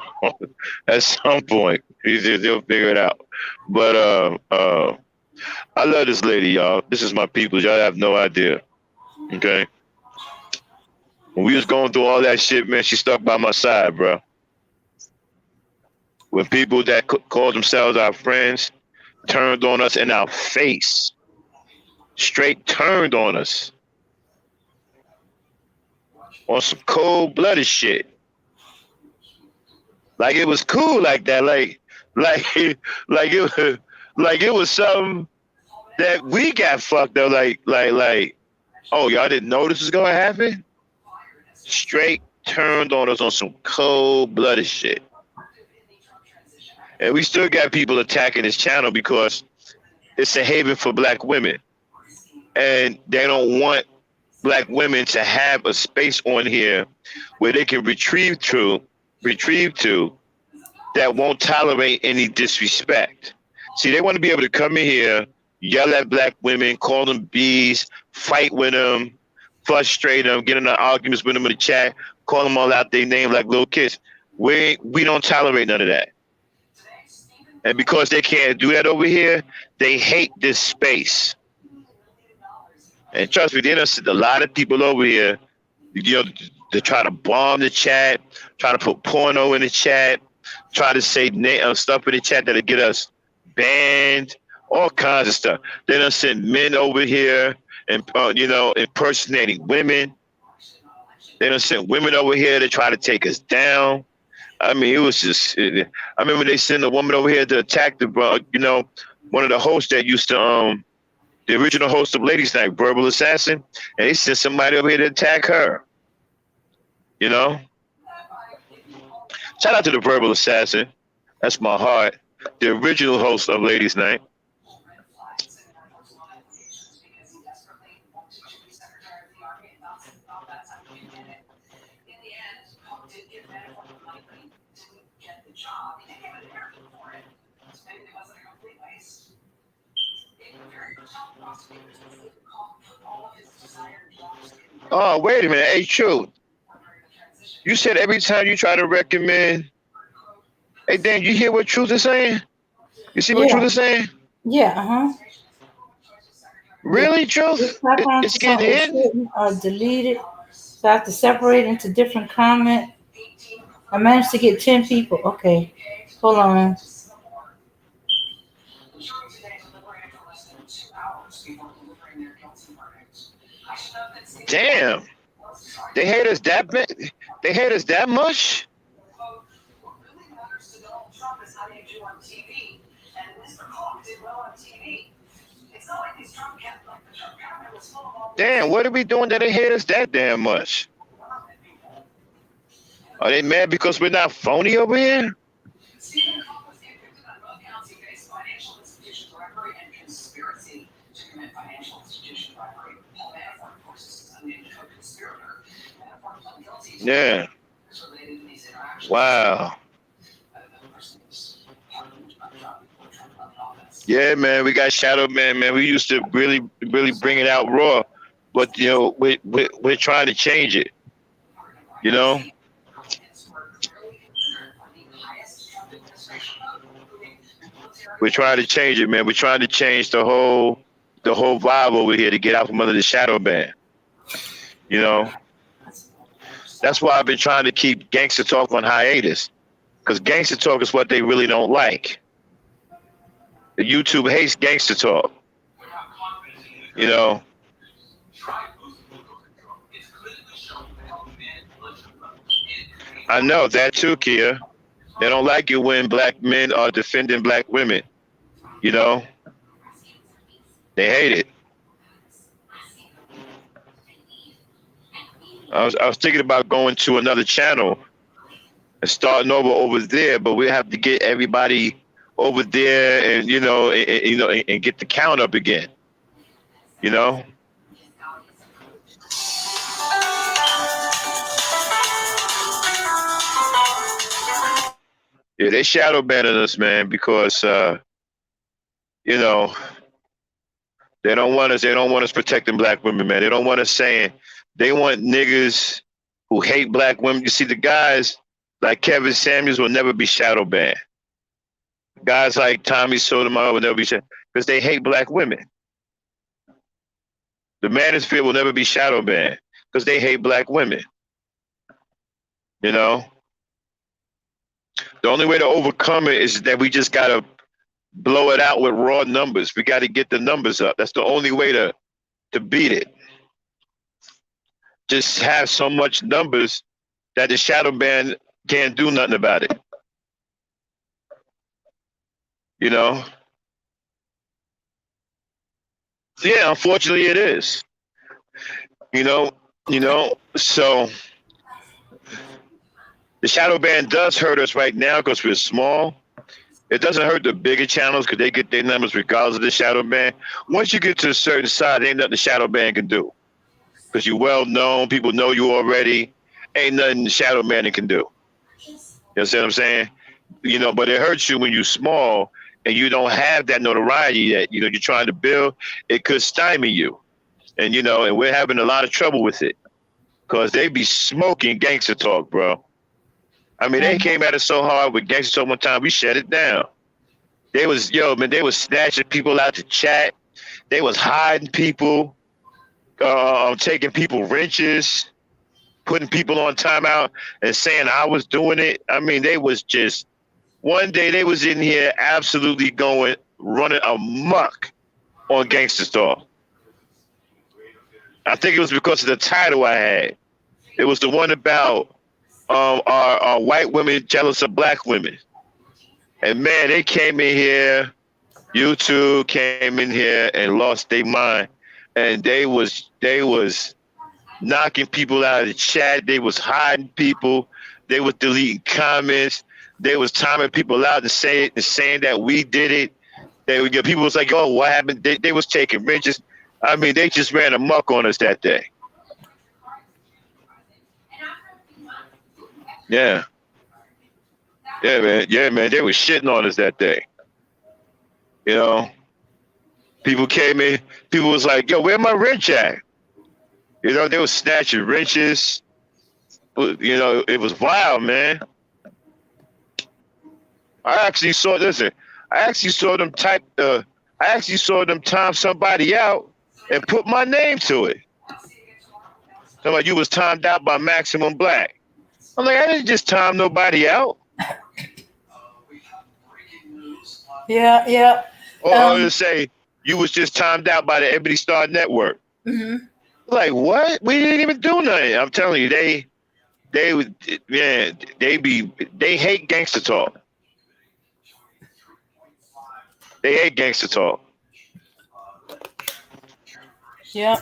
at some point. They'll figure it out. But I love this lady, y'all. This is my people. Y'all have no idea. Okay? When we was going through all that shit, man, she stuck by my side, bro. When people that call themselves our friends turned on us in our face, straight turned on us on some cold-blooded shit. Like it was cool like that, like it was something that we got fucked up. Like, oh, y'all didn't know this was gonna happen? Straight turned on us on some cold-blooded shit. And we still got people attacking this channel because it's a haven for black women. And they don't want black women to have a space on here where they can retrieve to that won't tolerate any disrespect. See, they want to be able to come in here, yell at black women, call them bees, fight with them, frustrate them, get into arguments with them in the chat, call them all out their name like little kids. We don't tolerate none of that. And because they can't do that over here, they hate this space. And trust me, there's a lot of people over here, they try to bomb the chat, try to put porno in the chat, try to say stuff in the chat that'll get us banned, all kinds of stuff. They done sent men over here and impersonating women. They done sent women over here to try to take us down. I mean, it was just. I remember they sent a woman over here to attack one of the hosts that used to the original host of Ladies Night, Verbal Assassin, and they sent somebody over here to attack her. You know, shout out to the Verbal Assassin. That's my heart. The original host of Ladies Night. Oh, wait a minute. Hey, True. You said every time you try to recommend. Hey, Dan, you hear what Truth is saying? You see what Truth Yeah. is saying? Yeah. Really, Truth? It's getting in? Or deleted. So I have to separate into different comment. I managed to get 10 people. Okay. Hold on. Damn. They hate us that bad? They hate us that much? Damn, what are we doing that they hate us that damn much? Are they mad because we're not phony over here? Yeah. Wow. Yeah, man, we got Shadow Man. We used to really, really bring it out raw, but we're trying to change it. You know, we're trying to change it, man. We're trying to change the whole vibe over here to get out from under the Shadow Man. You know, that's why I've been trying to keep gangster talk on hiatus, because gangster talk is what they really don't like. The YouTube hates gangster talk. You know, I know that too, Kia. They don't like it when black men are defending black women. You know, they hate it. I was thinking about going to another channel and starting over there, but we have to get everybody over there, and and get the count up again. You know. Yeah, they shadow banning us, man, because you know they don't want us. They don't want us protecting black women, man. They don't want us saying. They want niggas who hate black women. You see, the guys like Kevin Samuels will never be shadow banned. Guys like Tommy Sotomayor will never be shadow because they hate black women. The Manosphere will never be shadow banned because they hate black women. You know, the only way to overcome it is that we just gotta blow it out with raw numbers. We got to get the numbers up. That's the only way to beat it. Just have so much numbers that the shadow ban can't do nothing about it. You know? Yeah, unfortunately it is. You know, so the shadow ban does hurt us right now because we're small. It doesn't hurt the bigger channels because they get their numbers regardless of the shadow ban. Once you get to a certain size, ain't nothing the shadow ban can do. Because you're well known, people know you already. Ain't nothing the shadow ban can do. You understand what I'm saying? But it hurts you when you're small and you don't have that notoriety that you're trying to build. It could stymie you, and and we're having a lot of trouble with it because they be smoking gangster talk, bro. I mean, they came at us so hard with gangster talk one time, we shut it down. They was man. They was snatching people out the chat. They was hiding people, taking people wrenches, putting people on timeout, and saying I was doing it. I mean, they was just one day they was in here absolutely running amok on Gangsta Star. I think it was because of the title I had. It was the one about our white women jealous of black women. And man, they came in here, YouTube came in here and lost their mind. And they was knocking people out of the chat. They was hiding people. They was deleting comments. They was timing people out and saying that we did it. They would get people was like, oh, what happened? They was taking wrenches. I mean, they just ran amok on us that day. Yeah. Yeah, man. Yeah, man. They was shitting on us that day. You know, people came in. People was like, yo, where my wrench at? You know, they was snatching wrenches. You know, it was wild, man. I actually saw listen. I actually saw them time somebody out and put my name to it. So like you was timed out by Maximum Black. I'm like, I didn't just time nobody out. Yeah. Or to say you was just timed out by the Ebony Star Network. Mm-hmm. Like what? We didn't even do nothing. I'm telling you, they hate gangster talk. They hate gangster talk. Yeah.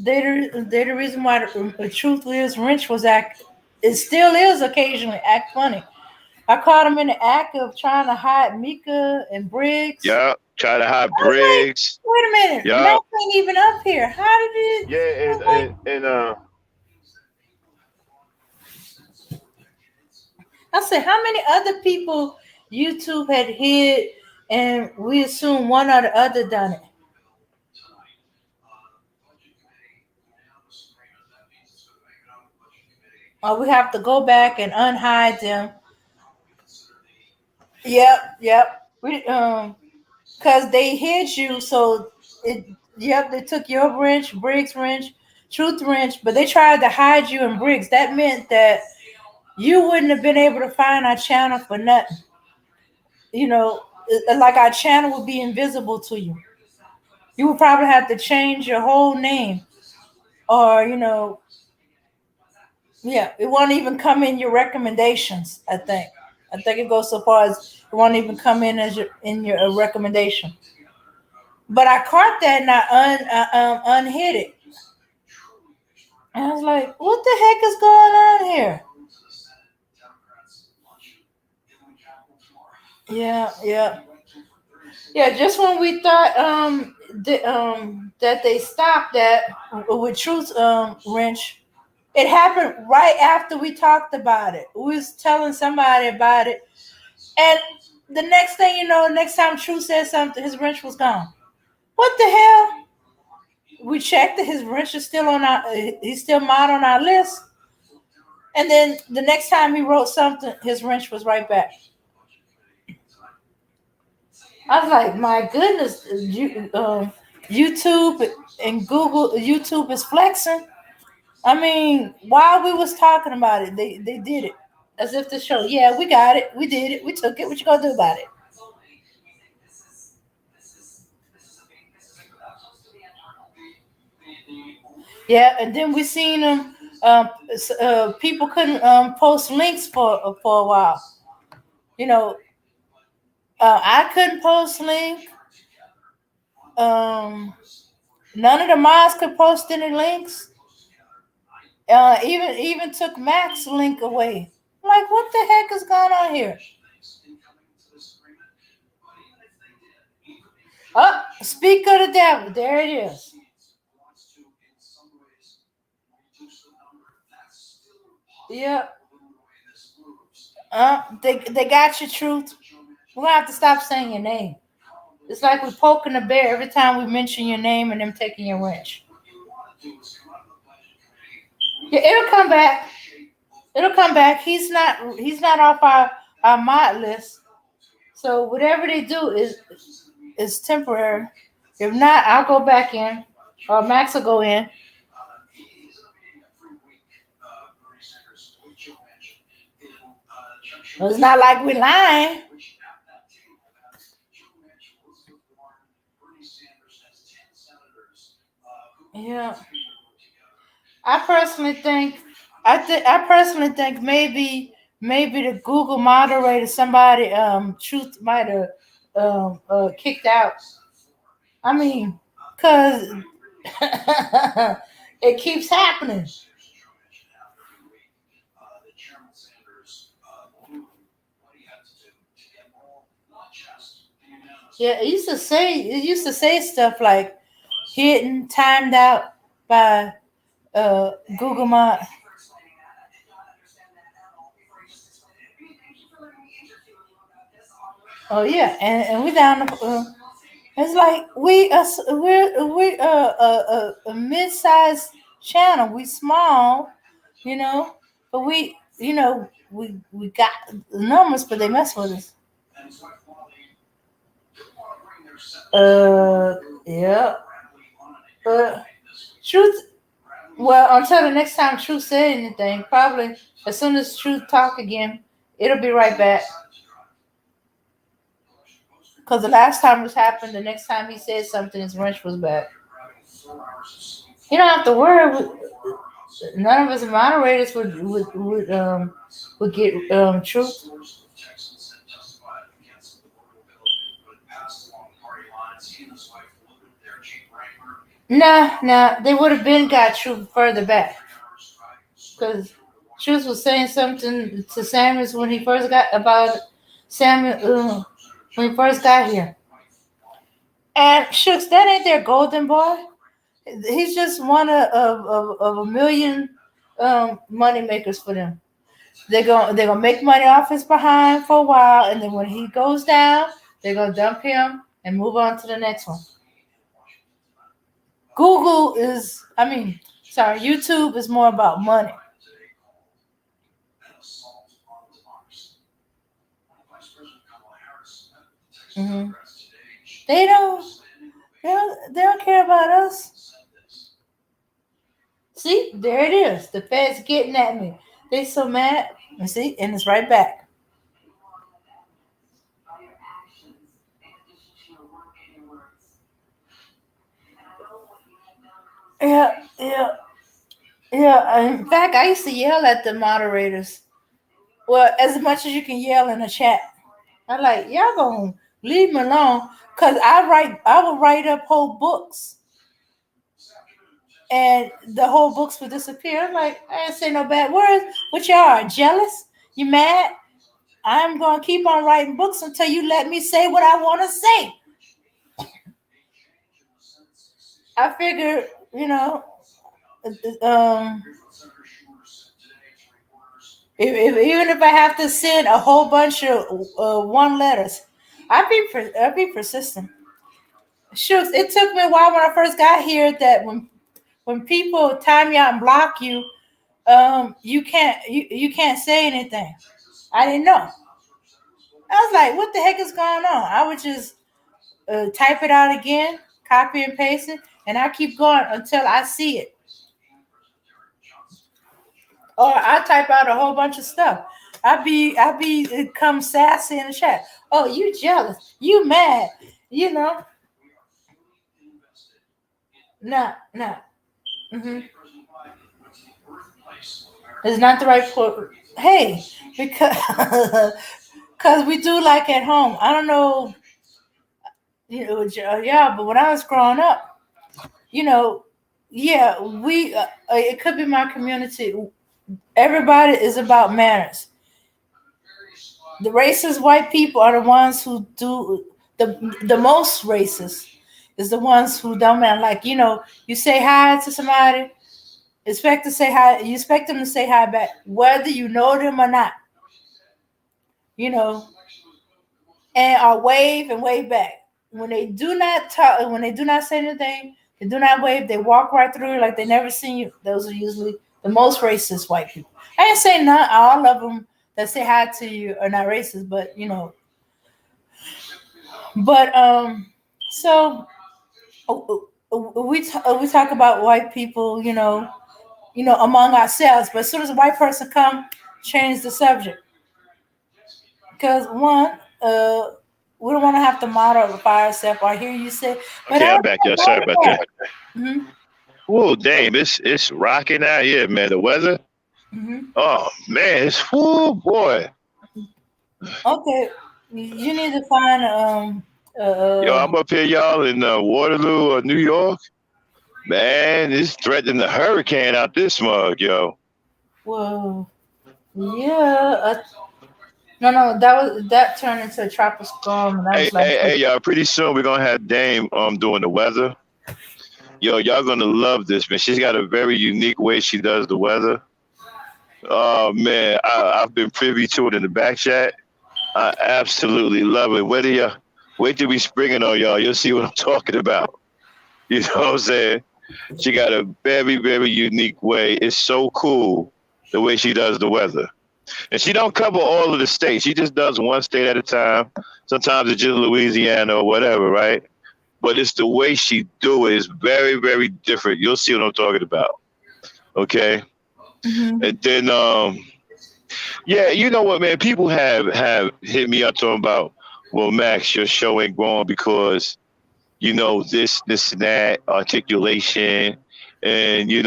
They're the reason why the truth is Wrench was it still is occasionally act funny. I caught him in the act of trying to hide Mika and Briggs. Yeah, try to hide Briggs. Like, wait a minute, yep. Mac ain't even up here. How did it? Yeah, I said, how many other people YouTube had hid, and we assume one or the other done it? We have to go back and unhide them. Yep. We because they hid you, so they took your wrench, Briggs wrench, Truth wrench, but they tried to hide you in Briggs. That meant that you wouldn't have been able to find our channel for nothing. You know, like our channel would be invisible to you. You would probably have to change your whole name, or it won't even come in your recommendations. I think it goes so far as it won't even come in as your recommendation. But I caught that and I unhid it. And I was like, what the heck is going on here? Yeah. Just when we thought that they stopped that with Truth Wrench, it happened right after we talked about it. We was telling somebody about it, and the next thing you know, next time Truth said something, his wrench was gone. What the hell? We checked that his wrench is still on he's still mod on our list. And then the next time he wrote something, his wrench was right back. I was like, my goodness, YouTube and Google, YouTube is flexing. I mean, while we was talking about it, they did it. As if to show, yeah, we got it. We did it. We took it. What you gonna do about it? Yeah, and then we seen them. People couldn't post links for a while. I couldn't post link. None of the mods could post any links. Even took Mac's link away. Like, what the heck is going on here? Oh, speak of the devil. There it is. Yep. They got your Truth. We're gonna have to stop saying your name. It's like we're poking the bear every time we mention your name and them taking your wrench. Yeah, it'll come back. He's not off our mod list. So whatever they do is temporary. If not, I'll go back in, or Max will go in. It's not like we're lying. Yeah, I personally think maybe the Google moderator somebody truth might have kicked out. I mean, cause it keeps happening. Yeah, it used to say stuff like hidden, timed out by Google Mod. Oh yeah, and we down. It's like we're a mid-sized channel. We small, you know, but we got numbers, but they mess with us. Uh, yeah, but truth. Well, until the next time Truth said anything, probably as soon as Truth talk again, it'll be right back. Because the last time this happened, the next time he said something, his wrench was back. You don't have to worry. None of us moderators would get Truth. Nah, they would have been got Truth further back because Truth was saying something to Samuels when he first got about Samuel when he first got here. And Shooks, that ain't their golden boy. He's just one of a million money makers for them. They're gonna make money off his behind for a while, and then when he goes down, they're gonna dump him and move on to the next one. YouTube is more about money. Hmm. They don't, they don't care about us. See, there it is. The Fed's getting at me. They so mad. And see, and it's right back. Yeah, yeah, yeah. In fact, I used to yell at the moderators. Well, as much as you can yell in a chat. I'm like, y'all gonna leave me alone. Cause I would write up whole books and the whole books would disappear. I'm like, I ain't say no bad words. What y'all are jealous? You mad? I'm gonna keep on writing books until you let me say what I wanna say. I figure, you know, um, even if I have to send a whole bunch of one letters, I'd be persistent. Shoots, it took me a while when I first got here that when people time you out and block you, you can't say anything. I didn't know. I was like, what the heck is going on? I would just type it out again, copy and paste it, and I keep going until I see it. Or I type out a whole bunch of stuff. I be come sassy in the chat. Oh, you jealous? You mad? You know? Nah. Mm-hmm. It's not the right put. Hey, because because we do like at home. I don't know, yeah, but when I was growing up, you know, yeah, it could be my community. Everybody is about manners. The racist white people are the ones who do the most racist. Is the ones who don't man. Like you say hi to somebody, expect to say hi. You expect them to say hi back, whether you know them or not. You know, and or wave and wave back. When they do not talk, when they do not say anything, they do not wave. They walk right through like they never seen you. Those are usually the most racist white people. I ain't saying not all of them that say hi to you are not racist, but but so we talk about white people, among ourselves, but as soon as a white person come, change the subject because one, we don't want to have to modify ourselves or hear you say, but Okay, I I'm back, don't y'all. Sorry like about that. that. Hmm. Whoa, damn, it's rocking out here, man. The weather. Hmm. Oh man, it's whoo boy. Okay, you need to find Yo, I'm up here, y'all, in Waterloo, New York. Man, it's threatening the hurricane out this mug, yo. well, yeah, no, that turned into a tropical storm, and that Hey, was last hey, week. hey, y'all. Pretty soon we're gonna have Dame doing the weather. Yo, y'all gonna love this, man. She's got a very unique way she does the weather. Oh man, I've been privy to it in the back chat. I absolutely love it. Wait till we spring it on y'all. You'll see what I'm talking about. You know what I'm saying? She got a very, very unique way. It's so cool the way she does the weather. And she don't cover all of the states. She just does one state at a time. Sometimes it's just Louisiana or whatever, right? But it's the way she do it is very, very different. You'll see what I'm talking about. Okay. Hmm. And then yeah, you know what, man? People have hit me up talking about, well, Max, your show ain't growing because this and that articulation, and you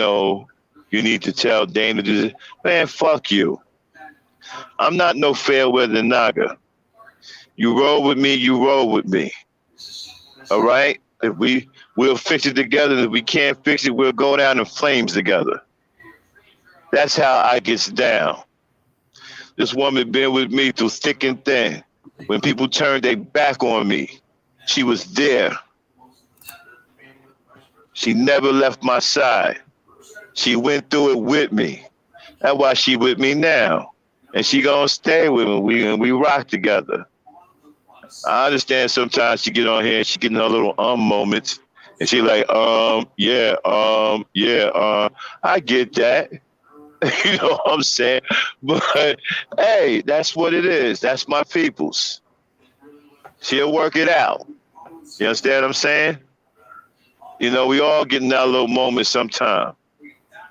need to tell Dame to do this. Man, fuck you. I'm not no fair weather naga. You roll with me, you roll with me. All right. If we'll fix it together, and if we can't fix it, we'll go down in flames together. That's how I gets down. This woman been with me through thick and thin. When people turned their back on me, she was there. She never left my side. She went through it with me. That's why she with me now. And she gonna stay with me. We rock together. I understand sometimes she get on here and she getting her little moments. And she like, yeah, I get that. You know what I'm saying? But hey, that's what it is. That's my people's. She'll work it out. You understand what I'm saying? We all getting that little moment sometime.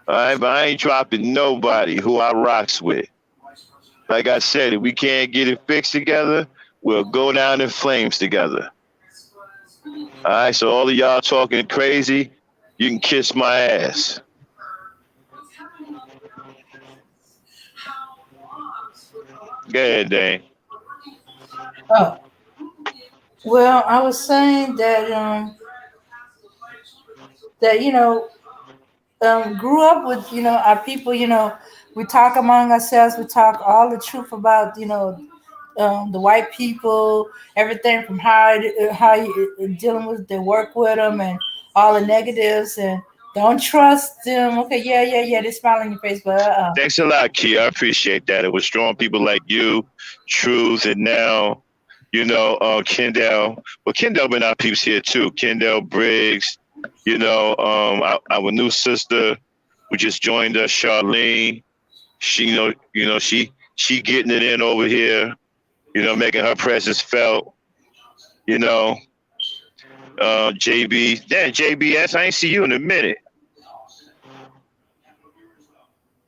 All right, but I ain't dropping nobody who I rocks with. Like I said, if we can't get it fixed together, we'll go down in flames together. All right, so all of y'all talking crazy, you can kiss my ass. Go ahead, Dane. Oh, well, I was saying that grew up with our people. We talk among ourselves. We talk all the truth about the white people, everything from how you dealing with they work with them and all the negatives and don't trust them. Okay, yeah, they smile on your face, but Thanks a lot, Key. I appreciate that. It was strong people like you, Truth, and now, Kendall. Well, Kendall been our peeps here too. Kendall Briggs, our new sister who just joined us, Charlene. She, she getting it in over here. Making her presence felt. You know, JB. Damn, JBS. I ain't see you in a minute.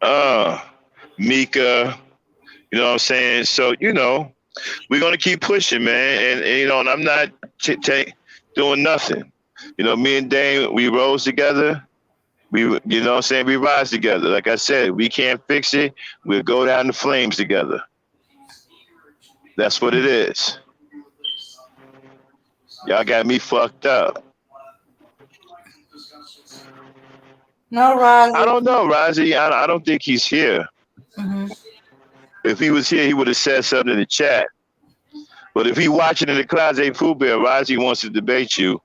Uh, Mika. You know what I'm saying? So, we're gonna keep pushing, man. And I'm not doing nothing. Me and Dane, we rose together. What I'm saying? We rise together. Like I said, we can't fix it. We'll go down the flames together. That's what it is. Y'all got me fucked up. no, I Rosie. don't know, Razi. I don't think he's here. Hmm. If he was here, he would have said something in the chat. But if he watching in the closet, Pooh Bear, Razi wants to debate you.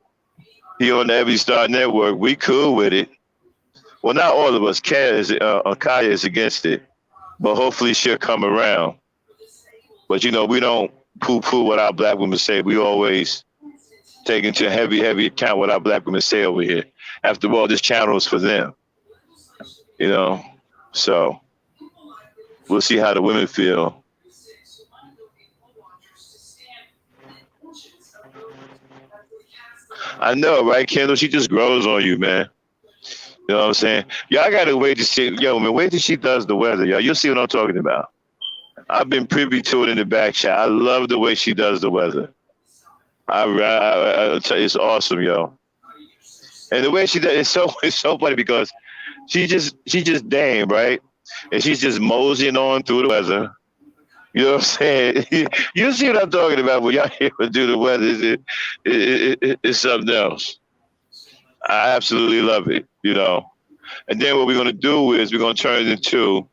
He on the Every Star Network. We cool with it. Well, not all of us. Kaya is against it, but hopefully she'll come around. But we don't poo-poo what our black women say. We always take into heavy, heavy account what our black women say over here. After all, this channel is for them. You know, so we'll see how the women feel. I know, right, Kendall? She just grows on you, man. You know what I'm saying? Y'all gotta wait to see. Yo, man, wait till she does the weather, yo. You'll see what I'm talking about. I've been privy to it in the back chat. I love the way she does the weather. I tell you, it's awesome, yo. And the way she does, it's so funny because she just damn right, and she's just moseying on through the weather. You know what I'm saying? You see what I'm talking about when y'all hear her do the weather? It's something else. I absolutely love it. And then what we're gonna do is we're gonna turn it into,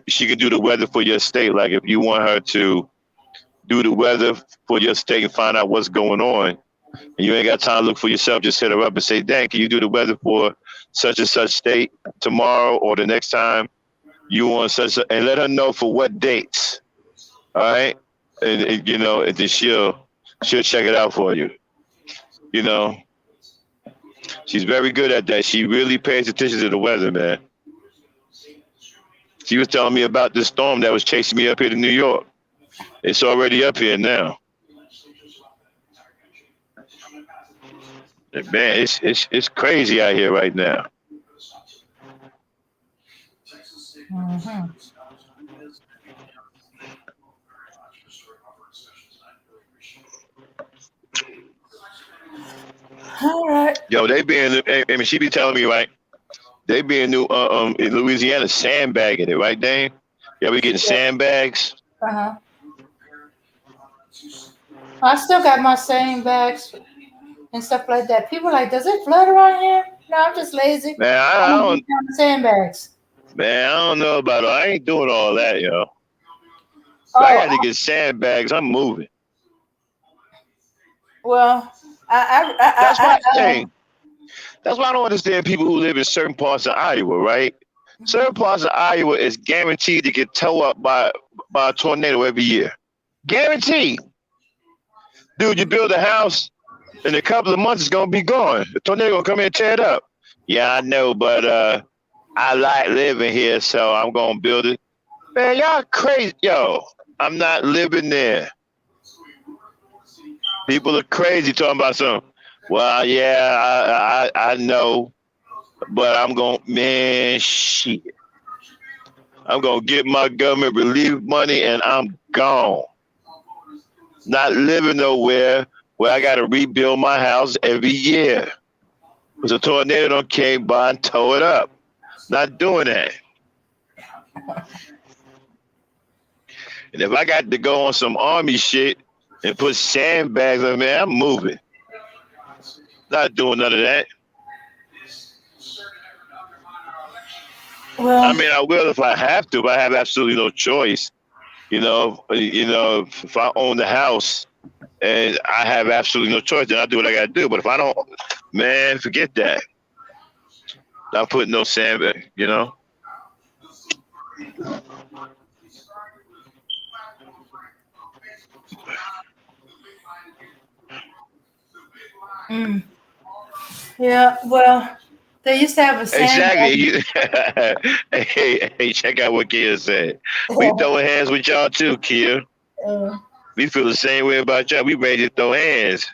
she can do the weather for your state. Like if you want her to do the weather for your state and find out what's going on, and you ain't got time to look for yourself, just hit her up and say, "Dan, can you do the weather for such and such state tomorrow or the next time you want and let her know for what dates." All right, and then she'll check it out for you. You know, she's very good at that. She really pays attention to the weather, man. She was telling me about this storm that was chasing me up here to New York. It's already up here now. And man, it's crazy out here right now. Mm-hmm. All right. Yo, they be in. I mean, she be telling me, right? They be in in Louisiana sandbagging it, right, Dane? Yeah, we getting Yeah. sandbags. Uh-huh. I still got my same bags and stuff like that. People like, does it flood around here? No, I'm just lazy. Man, I'm I gonna don't. get down the sandbags. Man, I don't know about it. I ain't doing all that, yo. If I Oh, got to get sandbags, I'm moving. well, That's why, I hey, that's why I don't understand people who live in certain parts of Iowa, right? Certain parts of Iowa is guaranteed to get towed up by a tornado every year. Guaranteed. Dude, you build a house, in a couple of months it's gonna be gone. The tornado gonna come in and tear it up. Yeah, I know, but I like living here, so I'm gonna build it. Man, y'all crazy, yo. I'm not living there. People are crazy talking about something. Well, yeah, I know, but I'm gonna, man, shit. I'm gonna get my government relief money and I'm gone. Not living nowhere where I gotta rebuild my house every year. Because a tornado done came by and tore it up. Not doing that. And if I got to go on some army shit and put sandbags on, man, I'm moving. Not doing none of that. I well, mean, I will if I have to, but I have absolutely no choice. If I own the house and I have absolutely no choice, then I do what I got to do. But if I don't, man, forget that. Not putting no sandbag. mm, yeah, well, they used to have a Exactly. sandbag. Hey, check out what Kia said. We throwing hands with y'all too, Kia. uh, We feel the same way about y'all. We ready to throw hands.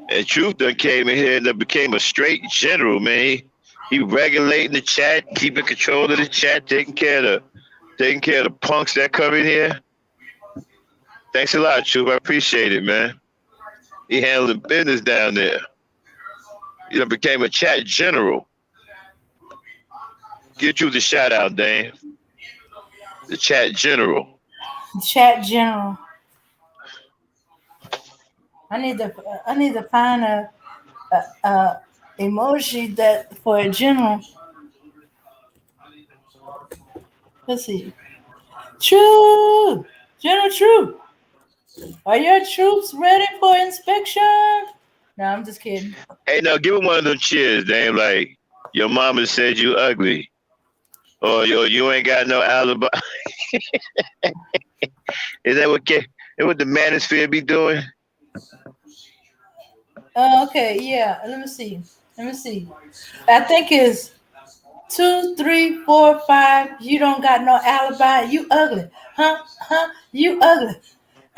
And Truth done came in here and became a straight general, man. He regulating the chat, keeping control of the chat, taking care of the punks that come in here. Thanks a lot, Truth. I appreciate it, man. He handling business down there. You know, became a chat general. Give you the shout out, Dan. The chat general. chat general. I need to find a emoji that for a general. Let's see. True, General Troop. Are your troops ready for inspection? No, I'm just kidding. Hey, now give him one of them cheers, Dan. Like, your mama said you ugly. Or you ain't got no alibi. Is that what the manosphere be doing? Okay, yeah. Let me see. Let me see. I think it's 2, 3, 4, 5. You don't got no alibi. You ugly, huh? Huh? You ugly.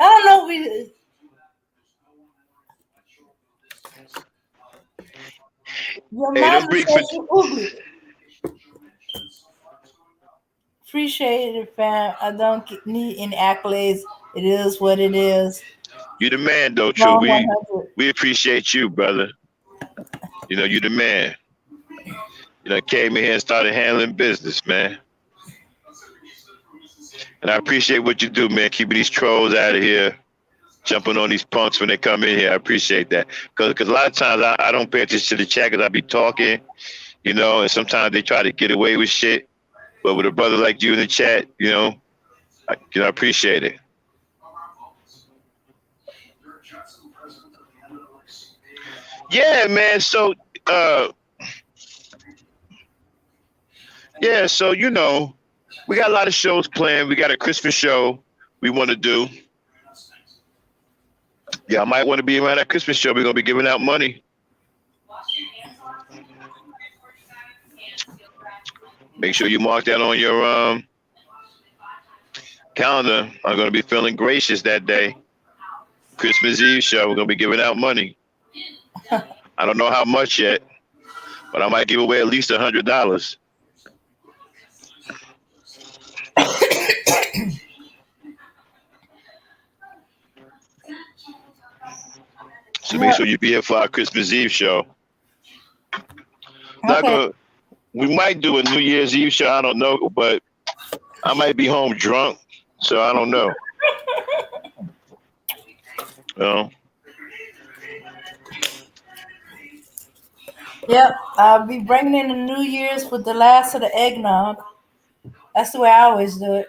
I don't know. Your Hey, mama don't bring for says you ugly. Appreciate it, fam. I don't need any accolades. It is what it is. you the man though, true. Wrong We 100. we appreciate you, brother. You know, you the man. You know, came in here and started handling business, man. And I appreciate what you do, man. Keeping these trolls out of here, jumping on these punks when they come in here. I appreciate that. Because a lot of times I don't pay attention to the chat because I be talking, you know, and sometimes they try to get away with shit. But with a brother like you in the chat, I appreciate it. Yeah, man. Uh, so we got a lot of shows planned. We got a Christmas show we want to do. Yeah, I might want to be around that Christmas show. We're gonna be giving out money. Make sure you mark that on your calendar. I'm gonna be feeling gracious that day. Christmas Eve show. We're gonna be giving out money. I don't know how much yet, but I might give away at least $100. So make Yeah. sure you be here for our Christmas Eve show. Not Okay. gonna. We might do a New Year's Eve show. I don't know, but I might be home drunk, so I don't know. You know? Yep. I'll be bringing in the New Year's with the last of the eggnog. That's the way I always do it.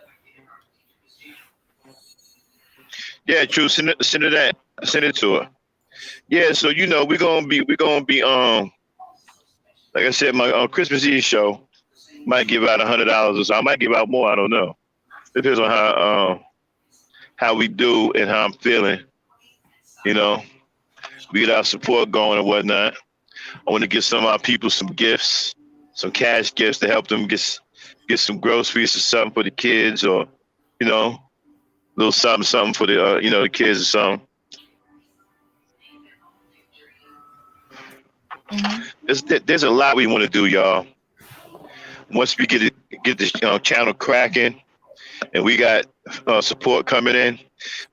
Yeah, true. Send it that. Send it to her. Yeah, so we're gonna be like I said, my Christmas Eve show might give out $100 or so. I might give out more. I don't know. Depends on how we do and how I'm feeling. You know, we get our support going and whatnot. I want to give some of our people some gifts, some cash gifts to help them get some groceries or something for the kids, or you know, a little something for the the kids or something. Hmm. There's a lot we want to do, y'all. Once we get this channel cracking and we got support coming in,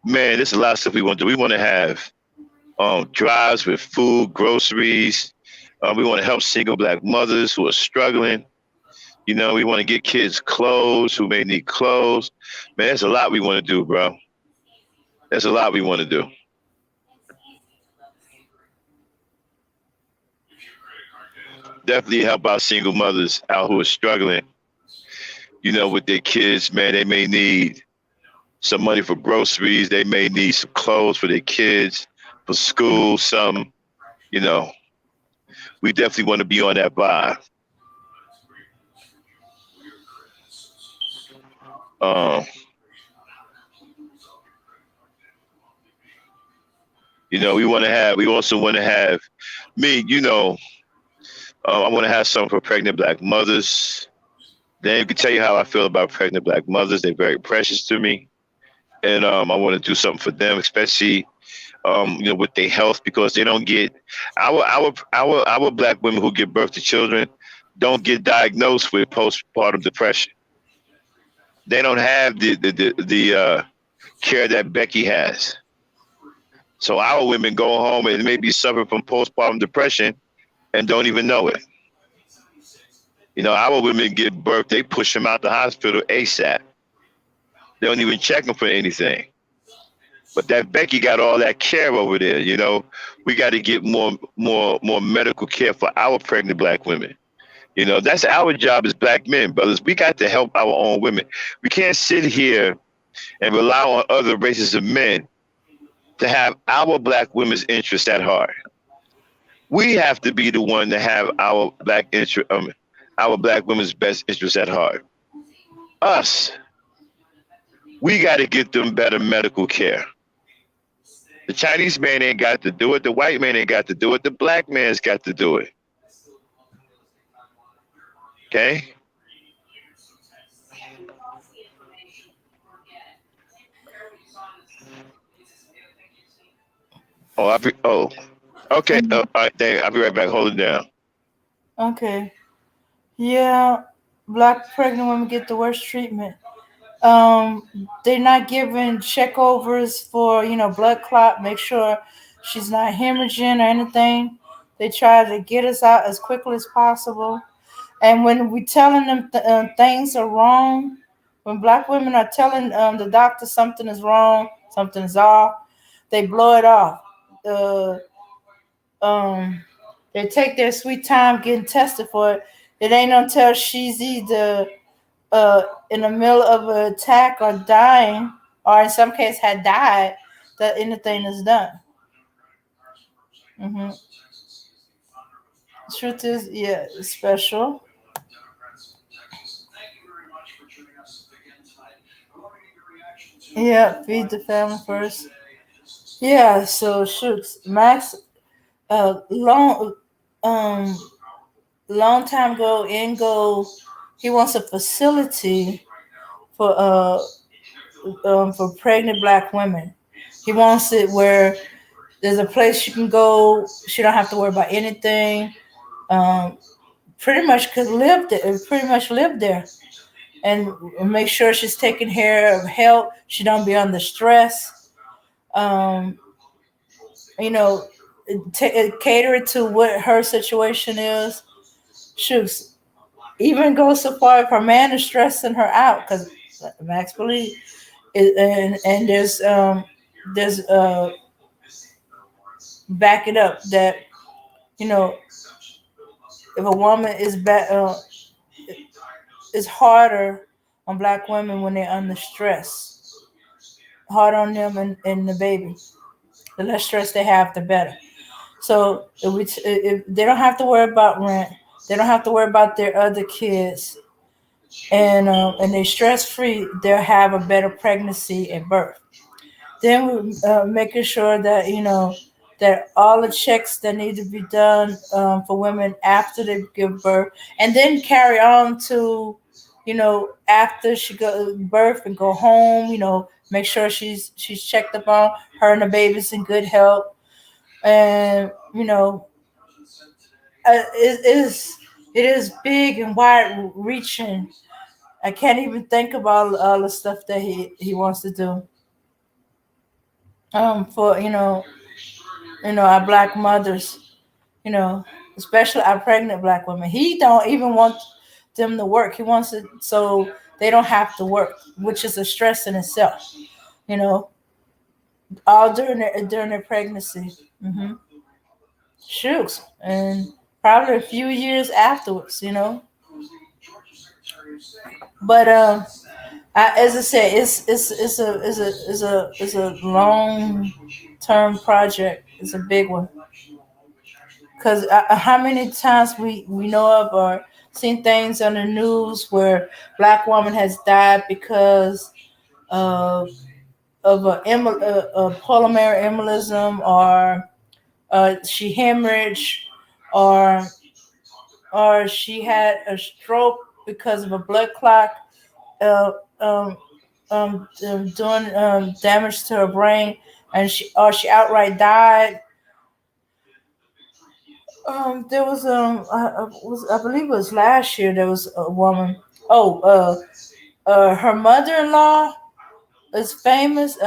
man, there's a lot of stuff we want to do. We want to have drives with food, groceries. We want to help single black mothers who are struggling. You know, we want to get kids clothes who may need clothes. Man, there's a lot we want to do, bro. There's a lot we want to do. Definitely help our single mothers out who are struggling, with their kids. Man, they may need some money for groceries. They may need some clothes for their kids, for school, some, you know. We definitely want to be on that vibe. Um, we also want to have me, I want to have something for pregnant black mothers. Then you can tell you how I feel about pregnant black mothers. They're very precious to me. And I want to do something for them, especially with their health, because they don't get our black women who give birth to children don't get diagnosed with postpartum depression. They don't have the care that Becky has. So our women go home and maybe suffer from postpartum depression and don't even know it. Our women give birth, they push them out the hospital ASAP. They don't even check them for anything. But that Becky got all that care over there. We got to get more medical care for our pregnant black women. That's our job as black men, brothers. We got to help our own women. We can't sit here and rely on other races of men to have our black women's interests at heart. We have to be the one to have our black women's best interests at heart. Us. We got to get them better medical care. The Chinese man ain't got to do it. The white man ain't got to do it. The black man's got to do it. Okay. Oh, okay. Mhm. All right, thank you. I'll be right back. Hold it down. Okay. Yeah, black pregnant women get the worst treatment. They're not giving checkovers for blood clot. Make sure she's not hemorrhaging or anything. They try to get us out as quickly as possible. And when we telling them things are wrong, when black women are telling the doctor something is wrong, something is off, they blow it off. Uh, um, they take their sweet time getting tested for it. It ain't until she's either in the middle of an attack or dying, or in some case had died, that anything is done. hmm Truth is, yeah, it's special. Yeah, feed the family first. Yeah, so shoots. Max, long, um, long time ago, Ingo, he wants a facility for for pregnant black women. He wants it where there's a place she can go. She don't have to worry about anything. Um, pretty much could live there. Pretty much live there, and make sure she's taking care of health. She don't be under stress. Um, you know, cater it to what her situation is. Shoots. Even go so far if her man is stressing her out, because Max believe it, and there's back it up that you know if a woman is harder on black women when they're under stress, hard on them and the baby. The less stress they have, the better. So if they don't have to worry about rent, they don't have to worry about their other kids, and they're stress free, they'll have a better pregnancy and birth. Then we're making sure that that all the checks that need to be done for women after they give birth, and then carry on to after she go birth and go home. Make sure she's checked up on her and the baby's in good health, and it is big and wide reaching. I can't even think about all the stuff that he wants to do for our black mothers, you know, especially our pregnant black women. He don't even want them to work. He wants it so they don't have to work, which is a stress in itself. You know, all during their pregnancy. hmm Shoots, and probably a few years afterwards. But as I said, it's a long term project. It's a big one. Because how many times we know of or seen things on the news where black woman has died because of a pulmonary embolism, or she hemorrhaged, or she had a stroke because of a blood clot, uh, um, doing damage to her brain, and she outright died. There was I believe it was last year. There was a woman. Oh, her mother-in-law is famous.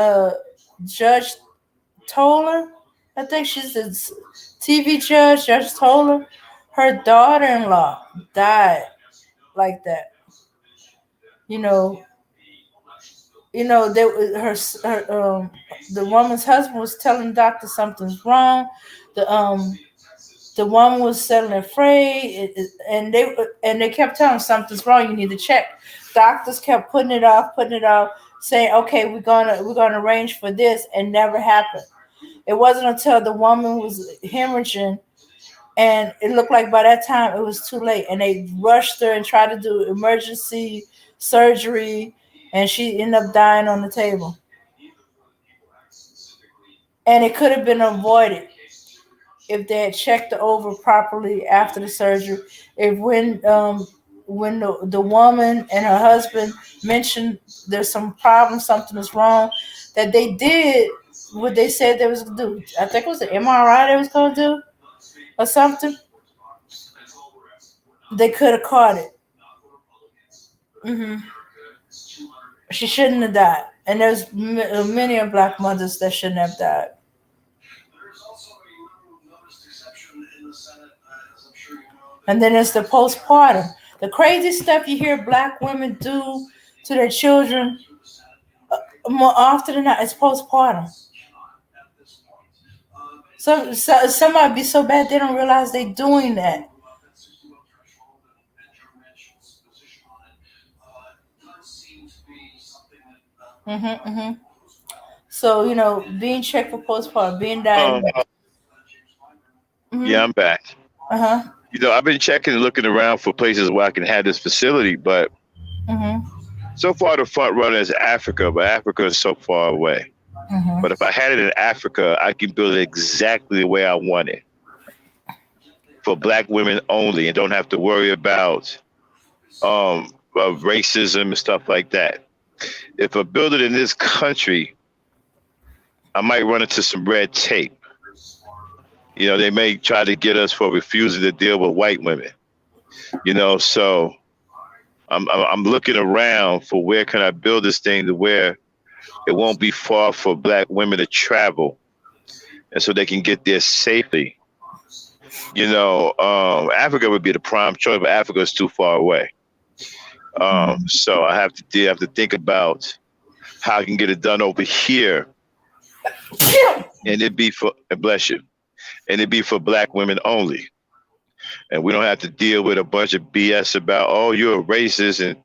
Judge Toller. I think she's a TV judge. Judge Toller. Her daughter-in-law died like that. You know. They, the woman's husband was telling the doctor something's wrong. The woman was selling afraid, and they kept telling him something's wrong. You need to check. Doctors kept putting it off, saying, "Okay, we're gonna arrange for this," and never happened. It wasn't until the woman was hemorrhaging, and it looked like by that time it was too late, and they rushed her and tried to do emergency surgery, and she ended up dying on the table. And it could have been avoided if they had checked her over properly after the surgery. If when when the woman and her husband mentioned there's some problem, something is wrong, that they did what they said they was gonna do. I think it was an MRI they was gonna do or something. They could have caught it. hmm She shouldn't have died, and there's many of black mothers that shouldn't have died. And then it's the postpartum. The crazy stuff you hear black women do to their children more often than not is postpartum. So some might be so bad they don't realize they're doing that. hmm So being checked for postpartum, being diagnosed. Yeah, hmm I'm back. Uh-huh. I've been checking and looking around for places where I can have this facility, but hmm so far the front runner is Africa, but Africa is so far away. hmm But if I had it in Africa, I can build it exactly the way I want it for black women only, and don't have to worry about racism and stuff like that. If I build it in this country, I might run into some red tape. They may try to get us for refusing to deal with white women. So I'm looking around for where can I build this thing to where it won't be far for black women to travel, and so they can get there safely. Africa would be the prime choice, but Africa is too far away. So I have to think about how I can get it done over here, and it'd be for bless you, and it'd be for black women only, and we don't have to deal with a bunch of BS about you're a racist and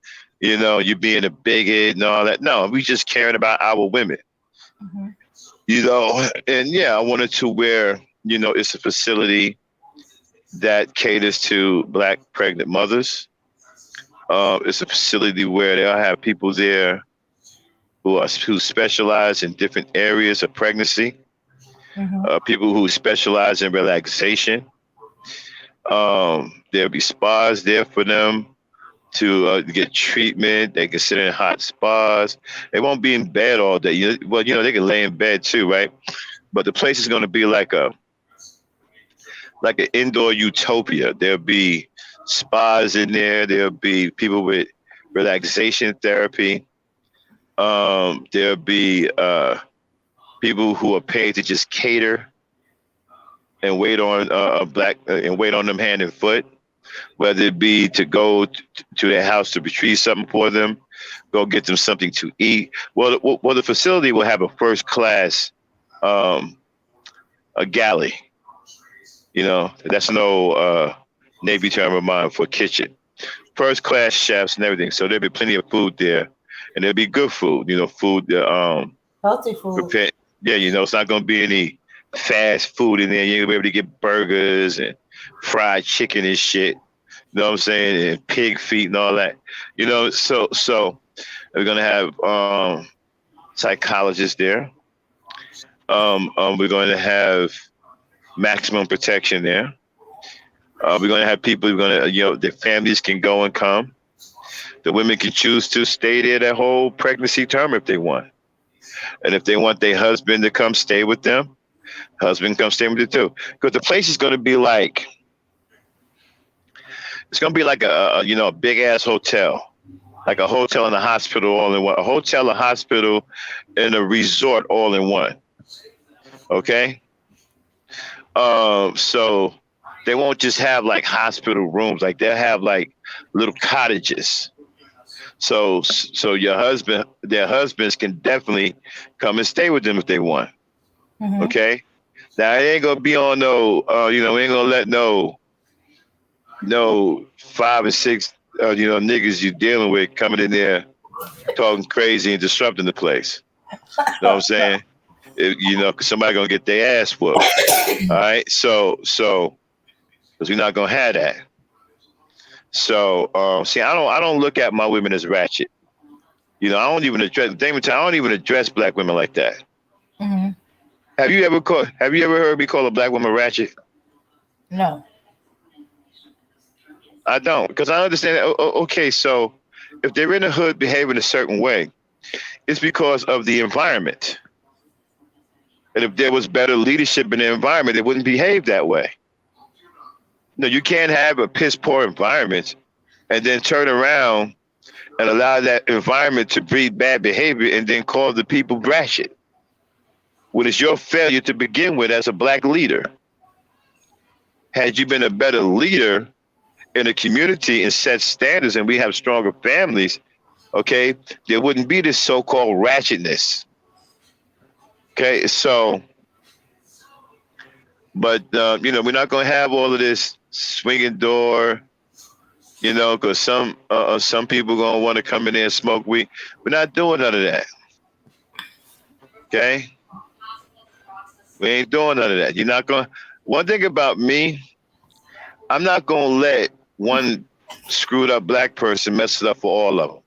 you being a bigot and all that. No, we just caring about our women. hmm And yeah, I wanted to where it's a facility that caters to black pregnant mothers. It's a facility where they'll have people there who specialize in different areas of pregnancy. hmm People who specialize in relaxation. There'll be spas there for them to get treatment. They can sit in hot spas. They won't be in bed all day. They can lay in bed too, right? But the place is going to be like an indoor utopia. There'll be spas in there. There'll be people with relaxation therapy. There'll be people who are paid to just cater and wait on and wait on them hand and foot, whether it be to go to their house to retrieve something for them, go get them something to eat. Well, the facility will have a first class a galley. That's no Navy term of mine for kitchen. First class chefs and everything. So there'll be plenty of food there, and there'll be good food. Food Healthy food. prepared. Yeah, it's not going to be any fast food in there. You're going to be able to get burgers and fried chicken and shit. You know what I'm saying? And pig feet and all that. So we're going to have psychologists there. We're going to have maximum protection there. We're going to have people who are going to, their families can go and come. The women can choose to stay there that whole pregnancy term if they want. And if they want their husband to come stay with them, husband come stay with them too. Because the place is going to be like, it's going to be like a big ass hotel. Like a hotel and a hospital all in one. A hotel, a hospital, and a resort all in one. Okay? So they won't just have like hospital rooms. Like they'll have like little cottages. So their husbands can definitely come and stay with them if they want. hmm Okay? Now it ain't gonna be on we ain't gonna let no 5 and 6 niggas you dealing with coming in there talking crazy and disrupting the place. You know what I'm saying? Cause somebody gonna get their ass whooped. All right, so because we're not gonna have that. So I don't look at my women as ratchet. I don't even address black women like that. hmm Have you ever heard me call a black woman ratchet? No. I don't, because I understand. Okay, so if they're in the hood behaving a certain way, it's because of the environment. And if there was better leadership in the environment, they wouldn't behave that way. No, you can't have a piss poor environment and then turn around and allow that environment to breed bad behavior and then call the people ratchet. When it's your failure to begin with as a black leader. Had you been a better leader in a community and set standards and we have stronger families, okay, there wouldn't be this so-called ratchetness. Okay, so, but, we're not going to have all of this swinging door, because some people going to want to come in there and smoke weed. We're not doing none of that. Okay? We ain't doing none of that. You're not going to. One thing about me, I'm not going to let one screwed up black person mess it up for all of them.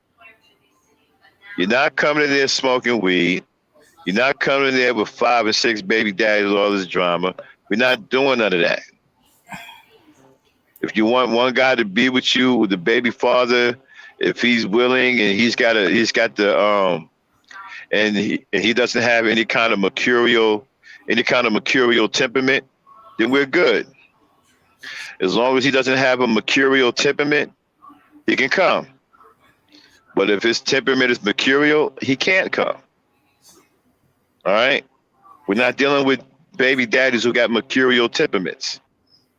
You're not coming in there smoking weed. You're not coming in there with 5 or 6 baby daddies, all this drama. We're not doing none of that. If you want one guy to be with you, with the baby father, if he's willing and he doesn't have any kind of mercurial temperament, then we're good. As long as he doesn't have a mercurial temperament, he can come. But if his temperament is mercurial, he can't come. All right? We're not dealing with baby daddies who got mercurial temperaments.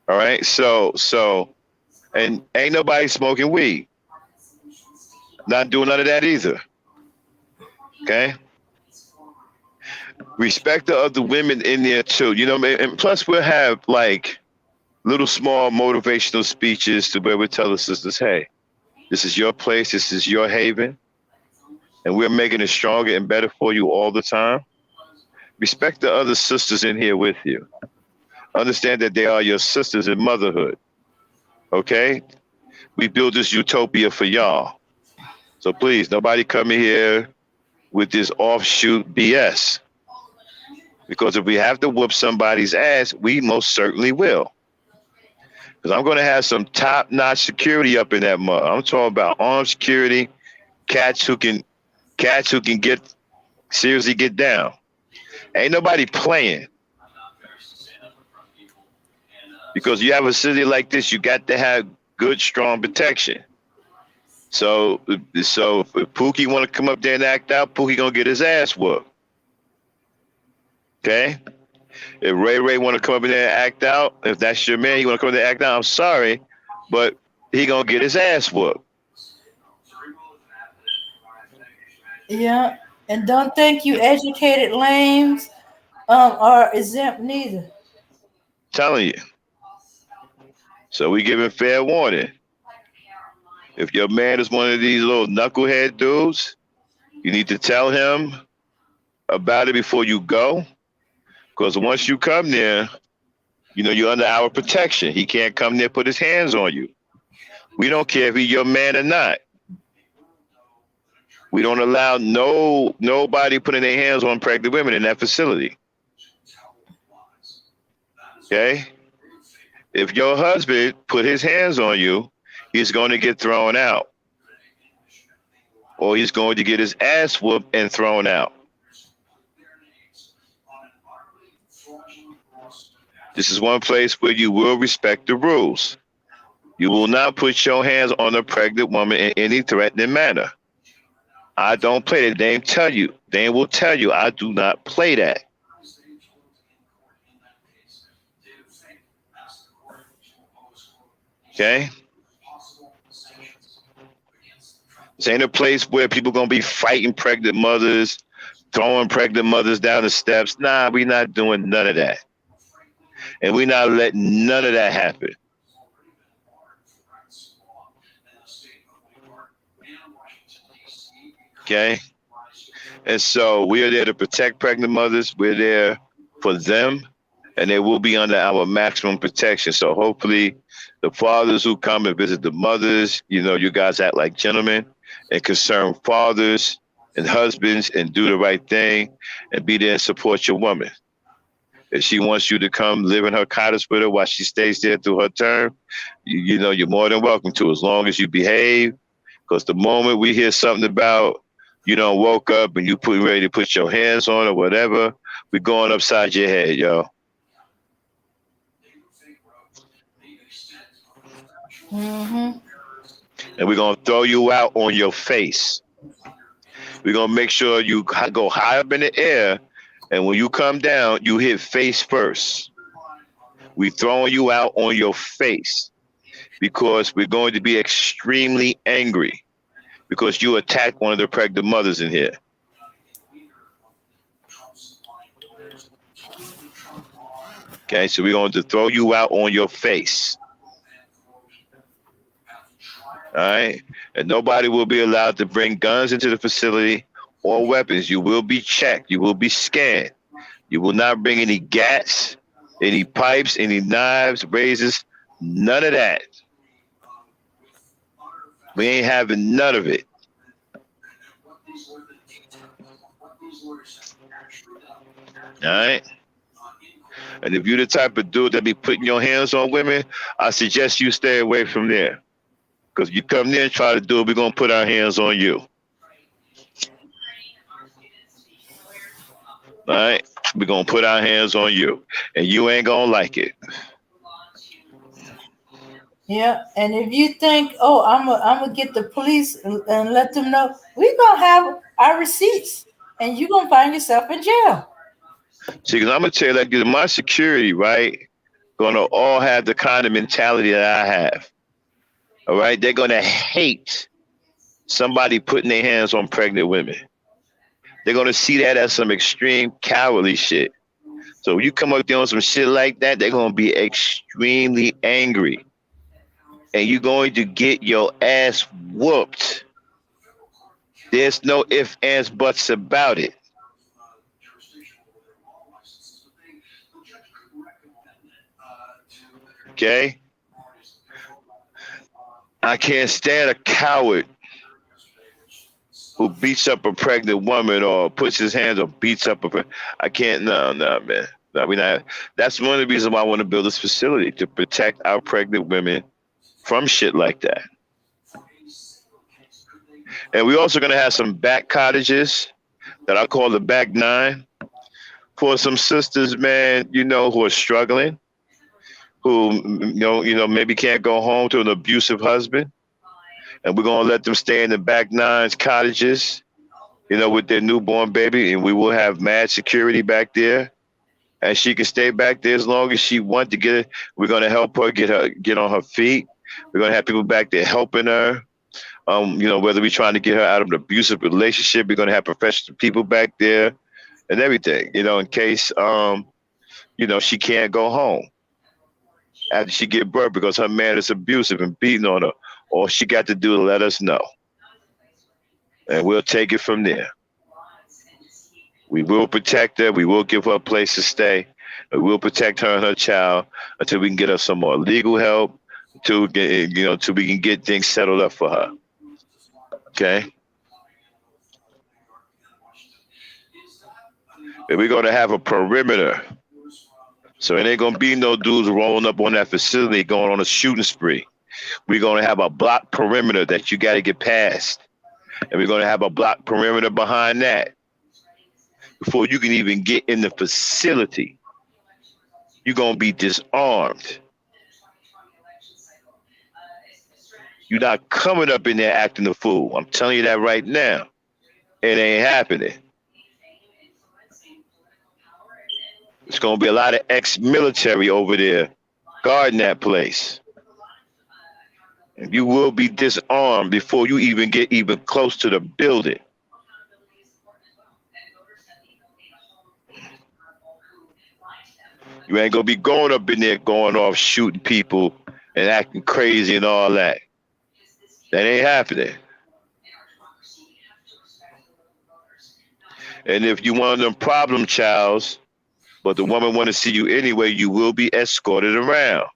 All right? So, and ain't nobody smoking weed. Not doing none of that either. Okay? Respect the other women in there too. And plus we'll have like little small motivational speeches to where we tell the sisters, hey, this is your place, this is your haven, and we're making it stronger and better for you all the time. Respect the other sisters in here with you. Understand that they are your sisters in motherhood. Okay? We build this utopia for y'all. So please, nobody come in here with this offshoot BS. Because if we have to whoop somebody's ass, we most certainly will. Because I'm going to have some top-notch security up in that mud. I'm talking about armed security, cats who can seriously get down. Ain't nobody playing. Because you have a city like this, you got to have good, strong protection. So if Pookie want to come up there and act out, Pookie going to get his ass whooped. Okay? If Ray want to come up in there and act out, if that's your man, he want to come in there and act out, I'm sorry, but he going to get his ass whooped. Yeah, and don't think you educated lames are exempt neither. Telling you. So we giving fair warning. If your man is one of these little knucklehead dudes, you need to tell him about it before you go. Because once you come there, you're under our protection. He can't come there, put his hands on you. We don't care if he's your man or not. We don't allow nobody putting their hands on pregnant women in that facility. Okay? If your husband put his hands on you, he's going to get thrown out. Or he's going to get his ass whooped and thrown out. This is one place where you will respect the rules. You will not put your hands on a pregnant woman in any threatening manner. I don't play that. They will tell you I do not play that. Okay? This ain't a place where people going to be fighting pregnant mothers, throwing pregnant mothers down the steps. Nah, we're not doing none of that. And we're not letting none of that happen. Okay? And so we are there to protect pregnant mothers. We're there for them. And they will be under our maximum protection. So hopefully the fathers who come and visit the mothers, you guys act like gentlemen and concerned fathers and husbands and do the right thing and be there and support your woman. If she wants you to come live in her cottage with her while she stays there through her term, you know, you're more than welcome to, as long as you behave. Because the moment we hear something about you don't woke up and you put ready to put your hands on or whatever, we're going upside your head, yo. Mm-hmm. And we're gonna throw you out on your face. We're gonna make sure you go high up in the air, and when you come down, you hit face first. We throwing you out on your face because we're going to be extremely angry because you attacked one of the pregnant mothers in here. Okay, so we're going to throw you out on your face. All right, and nobody will be allowed to bring guns into the facility or weapons. You will be checked. You will be scanned. You will not bring any gats, any pipes, any knives, razors, none of that. We ain't having none of it. All right. And if you're the type of dude that be putting your hands on women, I suggest you stay away from there. Because you come there and try to do it, we're gonna put our hands on you. All right. We're gonna put our hands on you. And you ain't gonna like it. Yeah, and if you think, oh, I'm gonna get the police and let them know, we gonna have our receipts, and you gonna find yourself in jail. See, because I'm gonna tell you like this, my security, right, gonna all have the kind of mentality that I have. All right. They're gonna hate somebody putting their hands on pregnant women. They're gonna see that as some extreme cowardly shit. So when you come up there on some shit like that, they're gonna be extremely angry. And you're going to get your ass whooped. There's no ifs, ands, buts about it. Okay? I can't stand a coward who beats up a pregnant woman or puts his hands or beats up I can't, no, man. No, we not. That's one of the reasons why I want to build this facility, to protect our pregnant women from shit like that. And we're also going to have some back cottages that I call the back nine for some sisters, man, you know, who are struggling, who, maybe can't go home to an abusive husband. And we're going to let them stay in the back nines cottages, with their newborn baby. And we will have mad security back there. And she can stay back there as long as she wants to get it. We're going to help her get on her feet. We're going to have people back there helping her. Whether we're trying to get her out of an abusive relationship, we're going to have professional people back there and everything, in case, she can't go home after she get birth because her man is abusive and beating on her. All she got to do is let us know. And we'll take it from there. We will protect her. We will give her a place to stay. We will protect her and her child until we can get her some more legal help, until we can get things settled up for her. Okay? And we're going to have a perimeter. So it ain't going to be no dudes rolling up on that facility going on a shooting spree. We're going to have a block perimeter that you got to get past. And we're going to have a block perimeter behind that. Before you can even get in the facility, you're going to be disarmed. You're not coming up in there acting a fool. I'm telling you that right now. It ain't happening. There's going to be a lot of ex-military over there guarding that place. And you will be disarmed before you even get even close to the building. You ain't going to be going up in there, going off, shooting people and acting crazy and all that. That ain't happening. And if you one of them problem childs, but the woman want to see you anyway, you will be escorted around.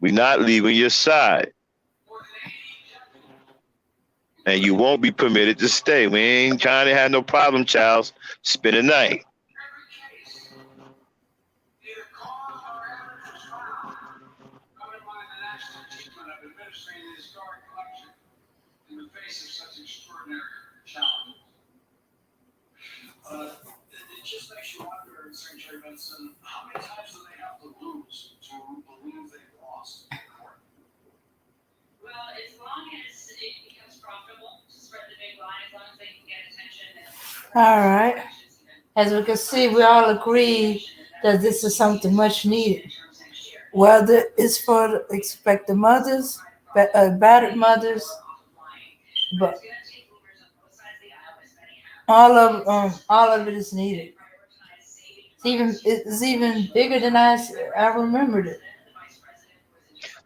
We're not leaving your side. And you won't be permitted to stay. We ain't trying to have no problem childs spend a night. All right. As we can see, we all agree that this is something much needed. Whether it's for the expected mothers, battered mothers, but all of it is needed. It's even bigger than I remembered it.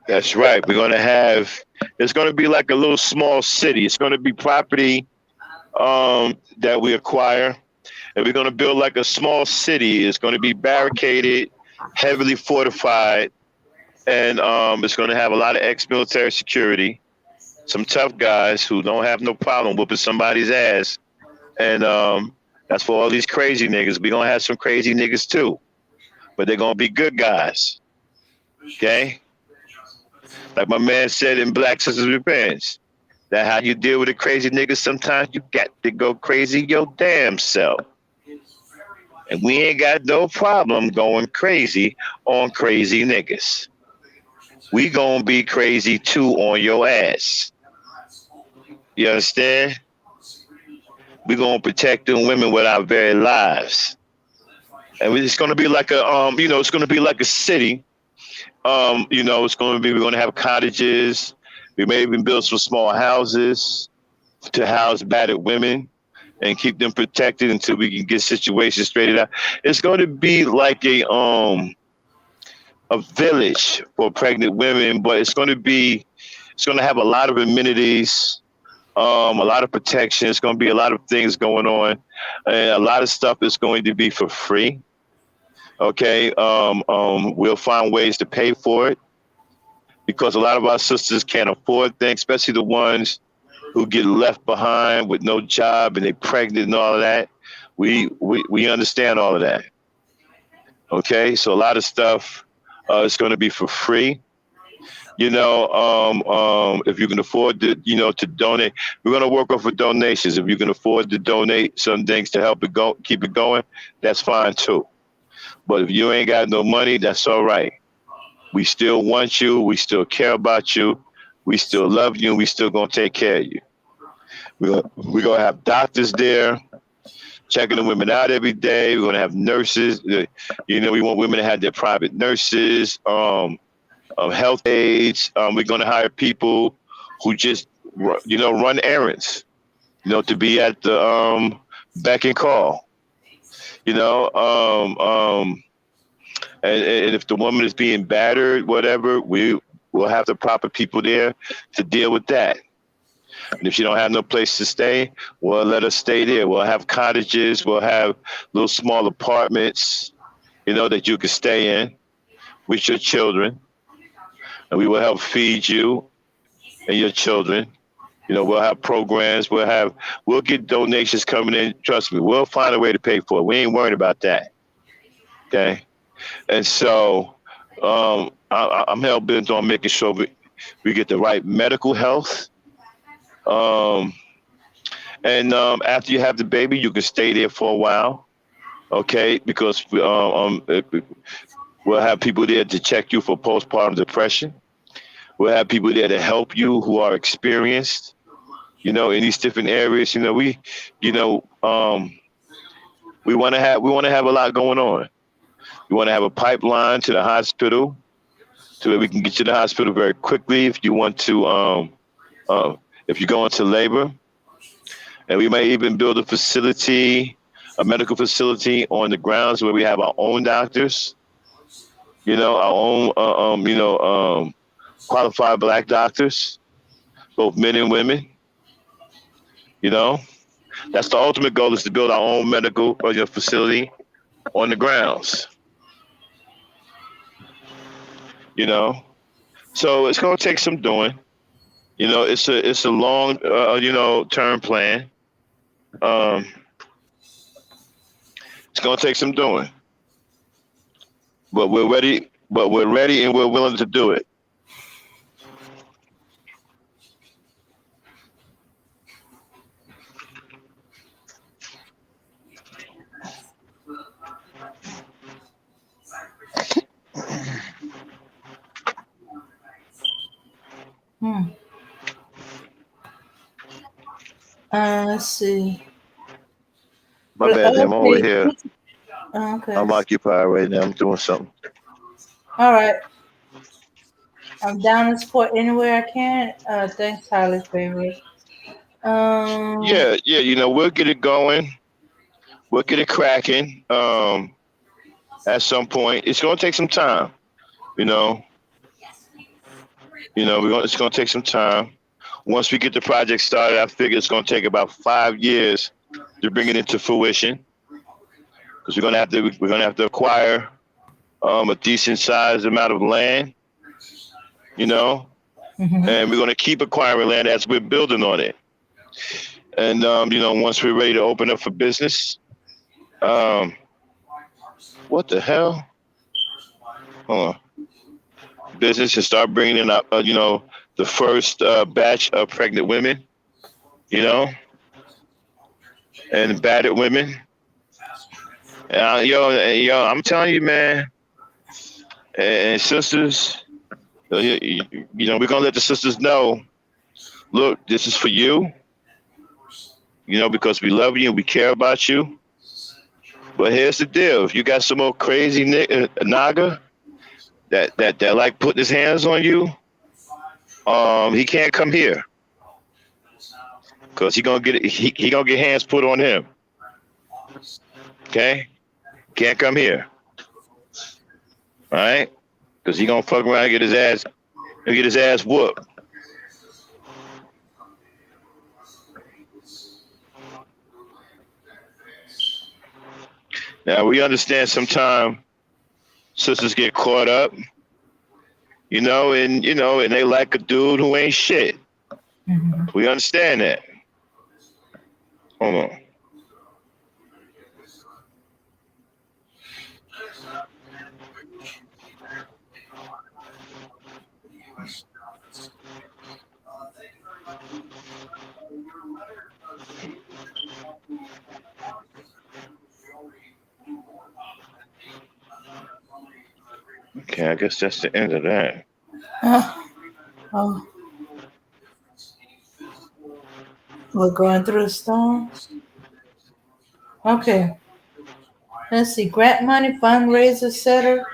That's right. It's going to be like a little small city. It's going to be property that we acquire, and we're going to build like a small city. It's going to be barricaded, heavily fortified, and it's going to have a lot of ex-military security, some tough guys who don't have no problem whooping somebody's ass, and that's for all these crazy niggas. We're going to have some crazy niggas too, but they're going to be good guys. Okay, like my man said in Black Sisters Revenge. That how you deal with a crazy nigga. Sometimes you got to go crazy your damn self. And we ain't got no problem going crazy on crazy niggas. We gonna be crazy too on your ass. You understand? We gonna protect them women with our very lives. And it's gonna be like it's gonna be like a city. We're gonna have cottages. We may even build some small houses to house battered women and keep them protected until we can get situations straightened out. It's going to be like a village for pregnant women, but it's going to have a lot of amenities, a lot of protection. It's going to be a lot of things going on, and a lot of stuff is going to be for free. Okay, we'll find ways to pay for it because a lot of our sisters can't afford things, especially the ones who get left behind with no job and they're pregnant and all of that. We understand all of that. Okay, so a lot of stuff is going to be for free. If you can afford to donate, we're going to work off of donations. If you can afford to donate some things to help it go, keep it going, that's fine too. But if you ain't got no money, that's all right. We still want you. We still care about you. We still love you. And we still going to take care of you. We're going to have doctors there checking the women out every day. We're going to have nurses. We want women to have their private nurses, health aides. We're going to hire people who just, run errands, to be at the beck and call, and if the woman is being battered, whatever, we will have the proper people there to deal with that. And if she don't have no place to stay, we'll let her stay there. We'll have cottages. We'll have little small apartments, that you can stay in with your children. And we will help feed you and your children. We'll have programs. We'll get donations coming in. Trust me, we'll find a way to pay for it. We ain't worried about that. Okay. And so I'm hell bent on making sure we get the right medical health. And after you have the baby, you can stay there for a while, okay? Because we'll have people there to check you for postpartum depression. We'll have people there to help you who are experienced, in these different areas. We want to have a lot going on. We want to have a pipeline to the hospital, so that we can get you to the hospital very quickly if you want to. If you go into labor, and we may even build a medical facility on the grounds where we have our own doctors, our own, qualified Black doctors, both men and women. That's the ultimate goal, is to build our own medical facility on the grounds. So it's going to take some doing. It's a long, term plan. It's going to take some doing, but we're ready. but we're ready and we're willing to do it. Hmm. Let's see. My bad, then I'm over Okay. here. Okay. I'm occupied right now. I'm doing something. All right. I'm down to support anywhere I can. Thanks, highly favored. Um. Yeah, yeah. We'll get it going. We'll get it cracking. At some point, it's gonna take some time. You know, it's gonna take some time. Once we get the project started, I figure it's gonna take about 5 years to bring it into fruition because we're gonna have to acquire a decent sized amount of land. You know, Mhm. and we're gonna keep acquiring land as we're building on it. And once we're ready to open up for business, um, what the hell? Hold on. Business and start bringing in, the first batch of pregnant women, you know, and battered women. I'm telling you, man, and sisters, we're gonna let the sisters know. Look, this is for you, because we love you and we care about you. But here's the deal: if you got some old crazy naga that like putting his hands on you, he can't come here because he gonna get hands put on him. Okay, can't come here. All right, because he gonna fuck around and get his ass whooped. Now we understand sometimes sisters get caught up, and they like a dude who ain't shit. Mhm. We understand that. Hold on. Okay, I guess that's the end of that. Oh, we're going through a storm. Okay. Let's see. Grant money, fundraiser, etc.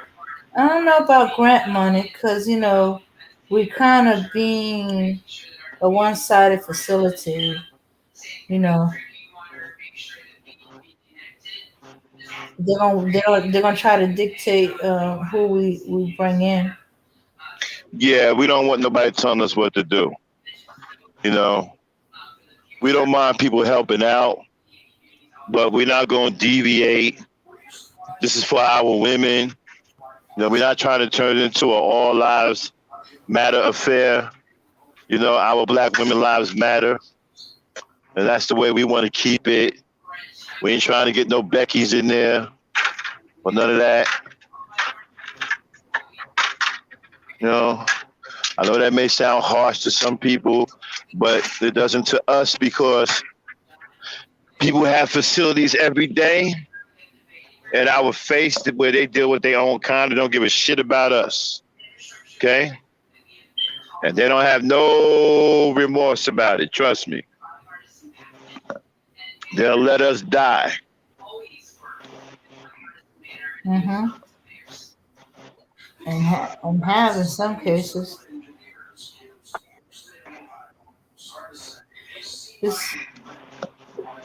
I don't know about grant money because we kind of being a one-sided facility. You know, they're gonna try to dictate who we bring in. Yeah, we don't want nobody telling us what to do. You know, we don't mind people helping out, but we're not going to deviate. This is for our women. We're not trying to turn it into an all lives matter affair. Our black women lives matter, and that's the way we want to keep it. We ain't trying to get no Becky's in there or none of that. You know, I know that may sound harsh to some people, but it doesn't to us because people have facilities every day in our face where they deal with their own kind and don't give a shit about us. Okay? And they don't have no remorse about it. Trust me. They'll let us die. Mm-hmm. And have in some cases. It's,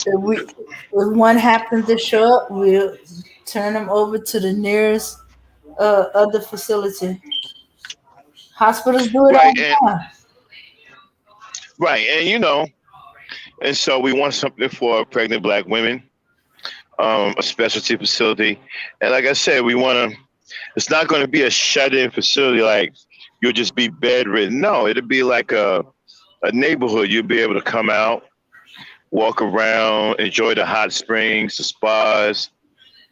if one happens to show up, we'll turn them over to the nearest other facility. Hospitals do it all Right. the And time. right. And and so we want something for pregnant black women, a specialty facility. And like I said, we want to, it's not going to be a shut in facility like you'll just be bedridden. No, it'll be like a neighborhood. You'll be able to come out, walk around, enjoy the hot springs, the spas,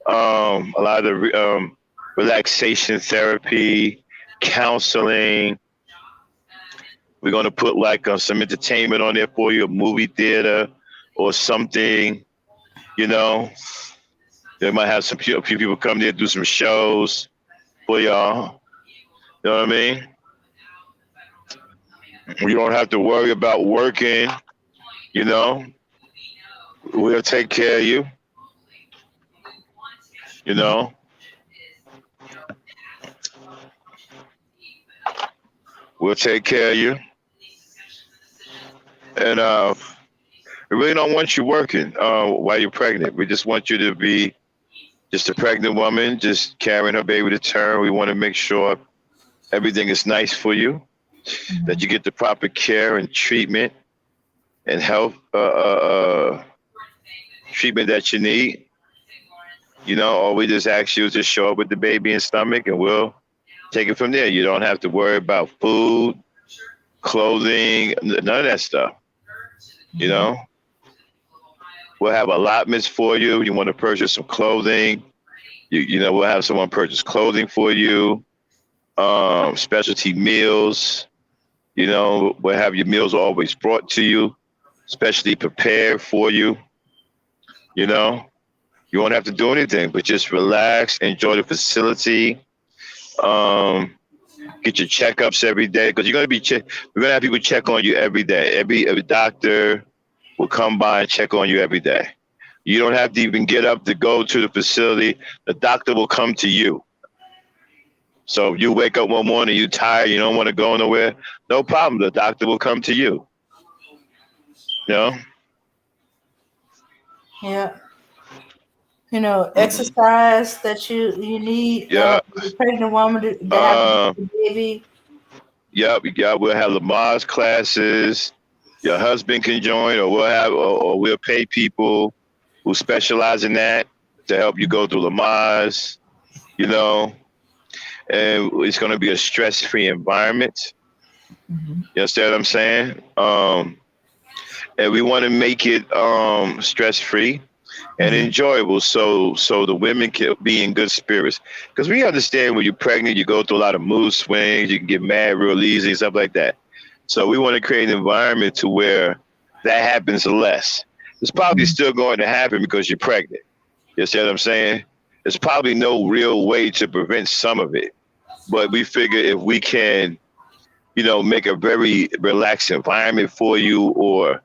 a lot of the relaxation therapy, counseling. We're going to put like some entertainment on there for you, a movie theater or something. You know, they might have a few people come there do some shows for y'all. You know what I mean? You don't have to worry about working. You know, we'll take care of you. You know, we'll take care of you. And we really don't want you working while you're pregnant. We just want you to be just a pregnant woman, just carrying her baby to term. We want to make sure everything is nice for you, that you get the proper care and treatment and health treatment that you need. You know, all we just ask you is to show up with the baby in stomach and we'll take it from there. You don't have to worry about food, clothing, none of that stuff. You know, we'll have allotments for you. You want to purchase some clothing. You know, we'll have someone purchase clothing for you, specialty meals. You know, we'll have your meals always brought to you, specially prepared for you. You know, you won't have to do anything, but just relax, enjoy the facility, get your checkups every day, because you're going to be we're going to have people check on you every day. Every doctor will come by and check on you every day. You don't have to even get up to go to the facility. The doctor will come to you. So if you wake up one morning, you're tired, you don't want to go nowhere, no problem. The doctor will come to you. You know? Yeah. You know, exercise that you need Yeah. the pregnant woman to have a baby. Yep. We'll have Lamar's classes. Your husband can join, or we'll pay people who specialize in that to help you go through Lamar's. You know, and it's going to be a stress-free environment. Mm-hmm. You understand what I'm saying? And we want to make it stress-free and enjoyable, so the women can be in good spirits. Because we understand when you're pregnant, you go through a lot of mood swings, you can get mad real easy, stuff like that. So we want to create an environment to where that happens less. It's probably still going to happen because you're pregnant. You see what I'm saying? There's probably no real way to prevent some of it. But we figure if we can, you know, make a very relaxed environment for you, or,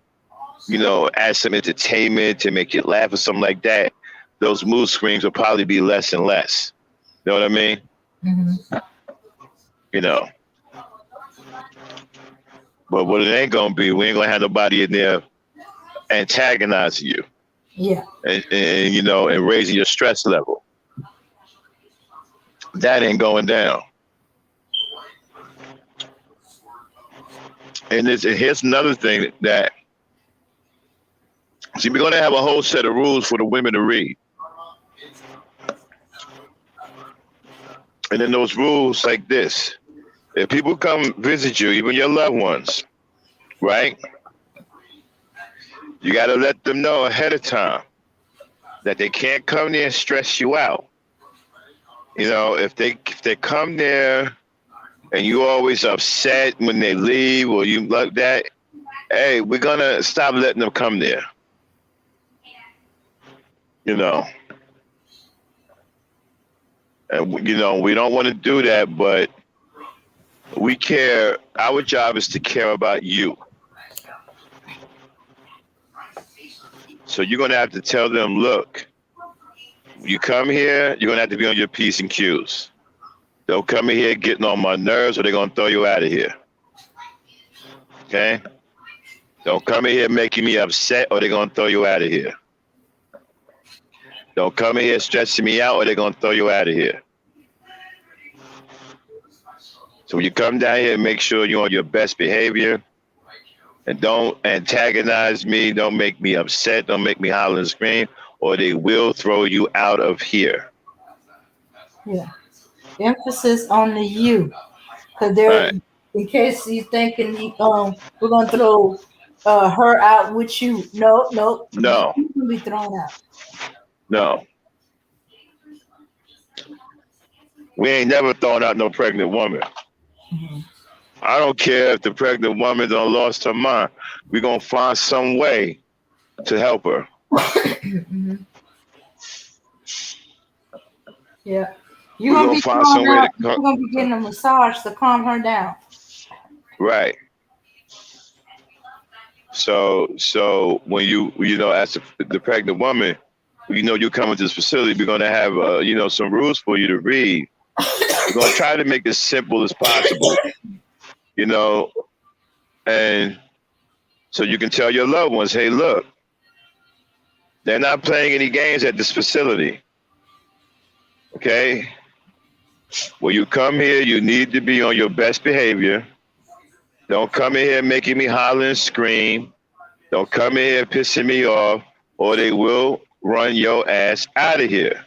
you know, add some entertainment to make you laugh or something like that, those mood swings will probably be less and less. You know what I mean? Mm-hmm. You know. But what it ain't gonna be, we ain't gonna have nobody in there antagonizing you. Yeah. And you know, and raising your stress level. That ain't going down. And here's another thing that, see, we're going to have a whole set of rules for the women to read. And then those rules like this: if people come visit you, even your loved ones, right? You got to let them know ahead of time that they can't come there and stress you out. You know, if they come there and you always upset when they leave or you like that, hey, we're going to stop letting them come there. You know. And, you know, we don't want to do that, but we care. Our job is to care about you. So you're going to have to tell them, look, you come here, you're going to have to be on your P's and Q's. Don't come in here getting on my nerves or they're going to throw you out of here. Okay? Don't come in here making me upset or they're going to throw you out of here. Don't come in here stressing me out or they're going to throw you out of here. So when you come down here, make sure you're on your best behavior and don't antagonize me. Don't make me upset. Don't make me holler and scream, or they will throw you out of here. Yeah. Emphasis on the you. Because they're, right, in case you're thinking we're going to throw her out with you. No. No. You can be thrown out. No. We ain't never thrown out no pregnant woman. Mhm. I don't care if the pregnant woman done lost her mind. We're gonna find some way to help her. Mhm. Yeah. You're We're gonna gonna be find going some way out. to You're gonna be getting a massage to calm her down. right. So when you know, as the pregnant woman, you come into this facility, we're gonna have some rules for you to read. We're gonna try to make it as simple as possible, you know, and so you can tell your loved ones, hey, look, they're not playing any games at this facility. Okay, when you come here, you need to be on your best behavior. Don't come in here making me holler and scream. Don't come in here pissing me off, or they will run your ass out of here.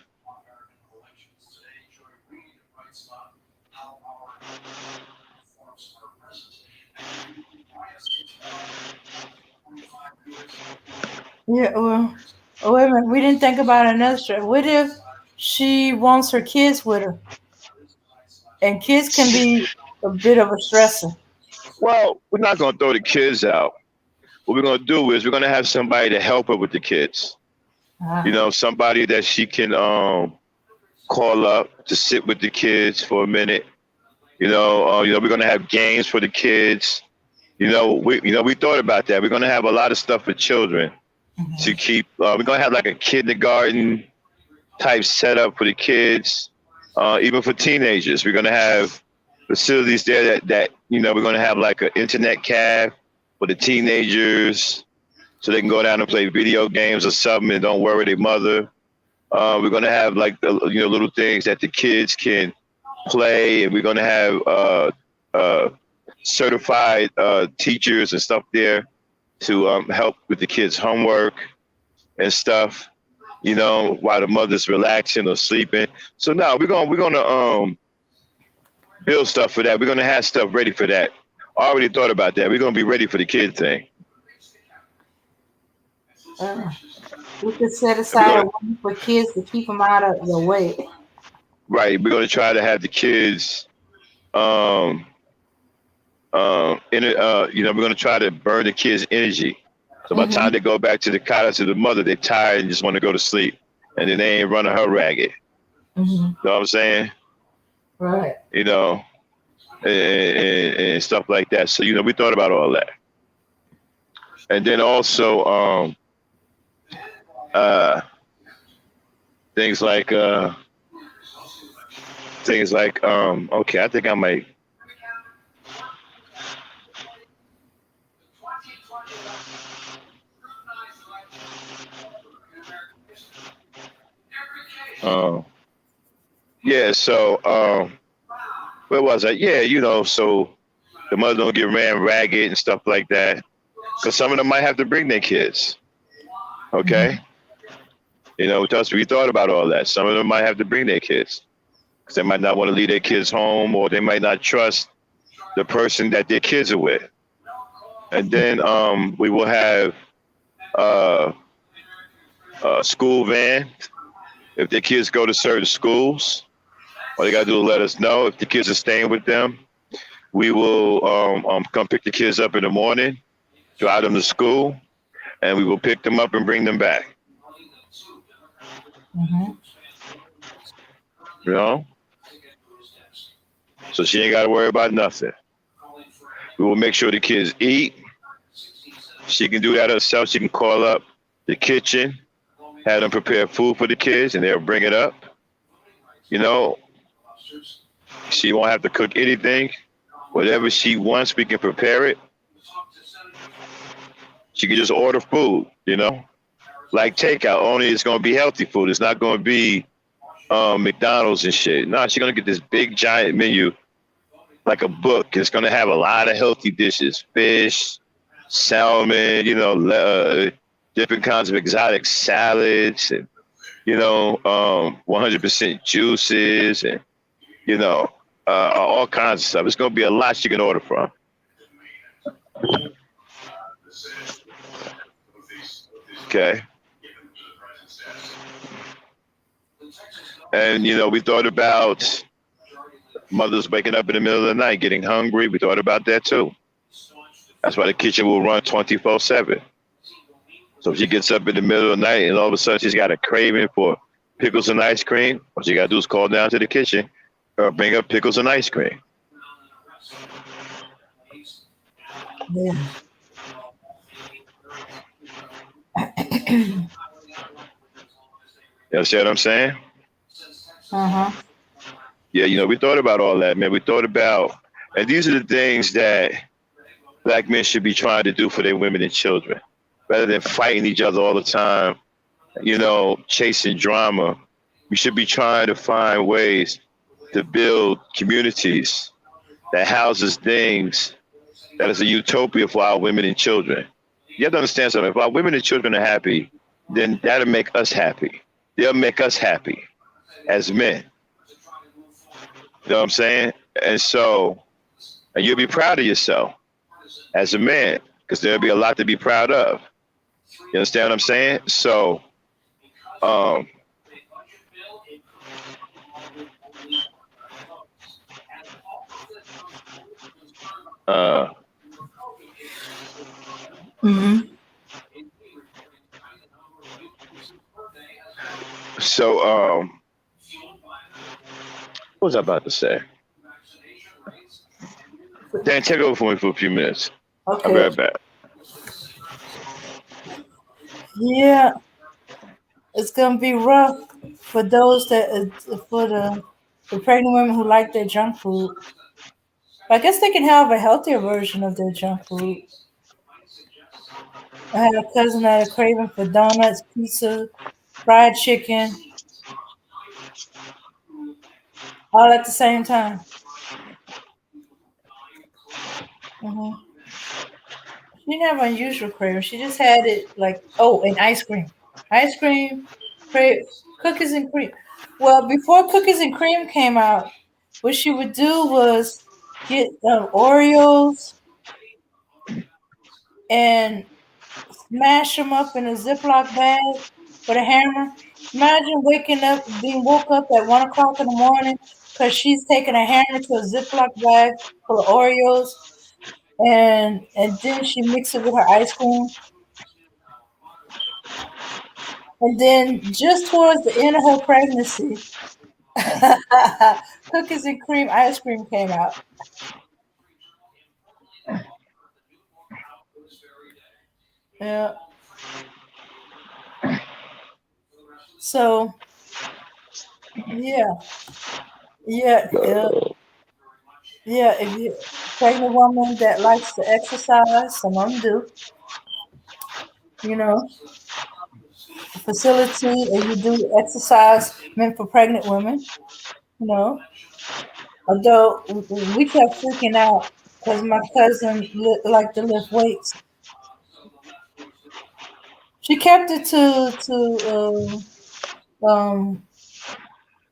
Yeah. Well, oh, wait a minute. We didn't think about another stress. What if she wants her kids with her, and kids can be a bit of a stressor. Well, we're not going to throw the kids out. What we're going to do is we're going to have somebody to help her with the kids. Ah. Somebody that she can call up to sit with the kids for a minute. We're going to have games for the kids. We thought about that. We're going to have a lot of stuff for children to Mhm. keep. We're going to have like a kindergarten type setup for the kids, even for teenagers. We're going to have facilities there that we're going to have like an internet caf for the teenagers so they can go down and play video games or something and don't worry their mother. We're going to have like little things that the kids can play, and we're going to have certified teachers and stuff there to help with the kids' homework and stuff. While the mother's relaxing or sleeping. So now we're gonna build stuff for that. We're gonna have stuff ready for that. I already thought about that. We're gonna be ready for the kid thing. Uh, we could set We're aside a gonna way for kids to keep them out of the way. right. We're gonna try to have the kids. Um, we're gonna try to burn the kids' energy. So by the time Hmm. they go back to the cottage to the mother, they're tired and just want to go to sleep, and then they ain't running her ragged. Hmm. You know what I'm saying? Right. You know, and stuff like that. So we thought about all that, and then also uh, things like okay, I think I might. Um, yeah. So where was I? Yeah, so the mother don't get ran ragged and stuff like that. Because some of them might have to bring their kids. Okay. Hmm. We thought about all that. Some of them might have to bring their kids because they might not want to leave their kids home, or they might not trust the person that their kids are with. And then we will have uh, a school van if their kids go to certain schools. All they gotta do is let us know if the kids are staying with them. We will come pick the kids up in the morning, drive them to school, and we will pick them up and bring them back. Hmm. You know, so she ain't got to worry about nothing. We will make sure the kids eat. She can do that herself. She can call up the kitchen, have them prepare food for the kids, and they'll bring it up. You know, she won't have to cook anything. Whatever she wants, we can prepare it. She can just order food. Like takeout. Only it's gonna be healthy food. It's not gonna be McDonald's and shit. No, she's gonna get this big giant menu, like a book. It's gonna have a lot of healthy dishes: fish, salmon. Different kinds of exotic salads, and 100% juices, and all kinds of stuff. It's gonna be a lot she can order from. Okay, and we thought about Mothers waking up in the middle of the night getting hungry. We thought about that too. That's why the kitchen will run 24/7. So if she gets up in the middle of the night and all of a sudden she's got a craving for pickles and ice cream, what you got to do is call down to the kitchen or bring up pickles and ice cream. Yeah. You understand what I'm saying? Uh-huh. Yeah, we thought about all that, man. We thought about, and these are the things that black men should be trying to do for their women and children, rather than fighting each other all the time, chasing drama. We should be trying to find ways to build communities that houses things that is a utopia for our women and children. You have to understand something. If our women and children are happy, then that'll make us happy. They'll make us happy as men. You know what I'm saying? And you'll be proud of yourself as a man, because there'll be a lot to be proud of. You understand what I'm saying? So, um, uh, Mm-hmm. so, what was I about to say? Dan, take over for me for a few minutes. I'll be Okay. right back. Yeah, it's gonna be rough for those that for the pregnant women who like their junk food. I guess they can have a healthier version of their junk food. I had a cousin that had a craving for donuts, pizza, fried chicken, all at the same time. Hmm. She didn't have unusual craving. She just had it like, and ice cream, cookies and cream. Well, before cookies and cream came out, what she would do was get Oreos and smash them up in a Ziploc bag with a hammer. Imagine being woke up at 1 o'clock in the morning because she's taking a hammer to a Ziploc bag full of Oreos, and then she mixed it with her ice cream. And then just towards the end of her pregnancy, cookies and cream ice cream came out. Yeah. So yeah, yeah, yeah. If you pregnant woman that likes to exercise, some of them do. You know, facility, and you do exercise meant for pregnant women. You know, although we kept freaking out because my cousin liked to lift weights. She kept it to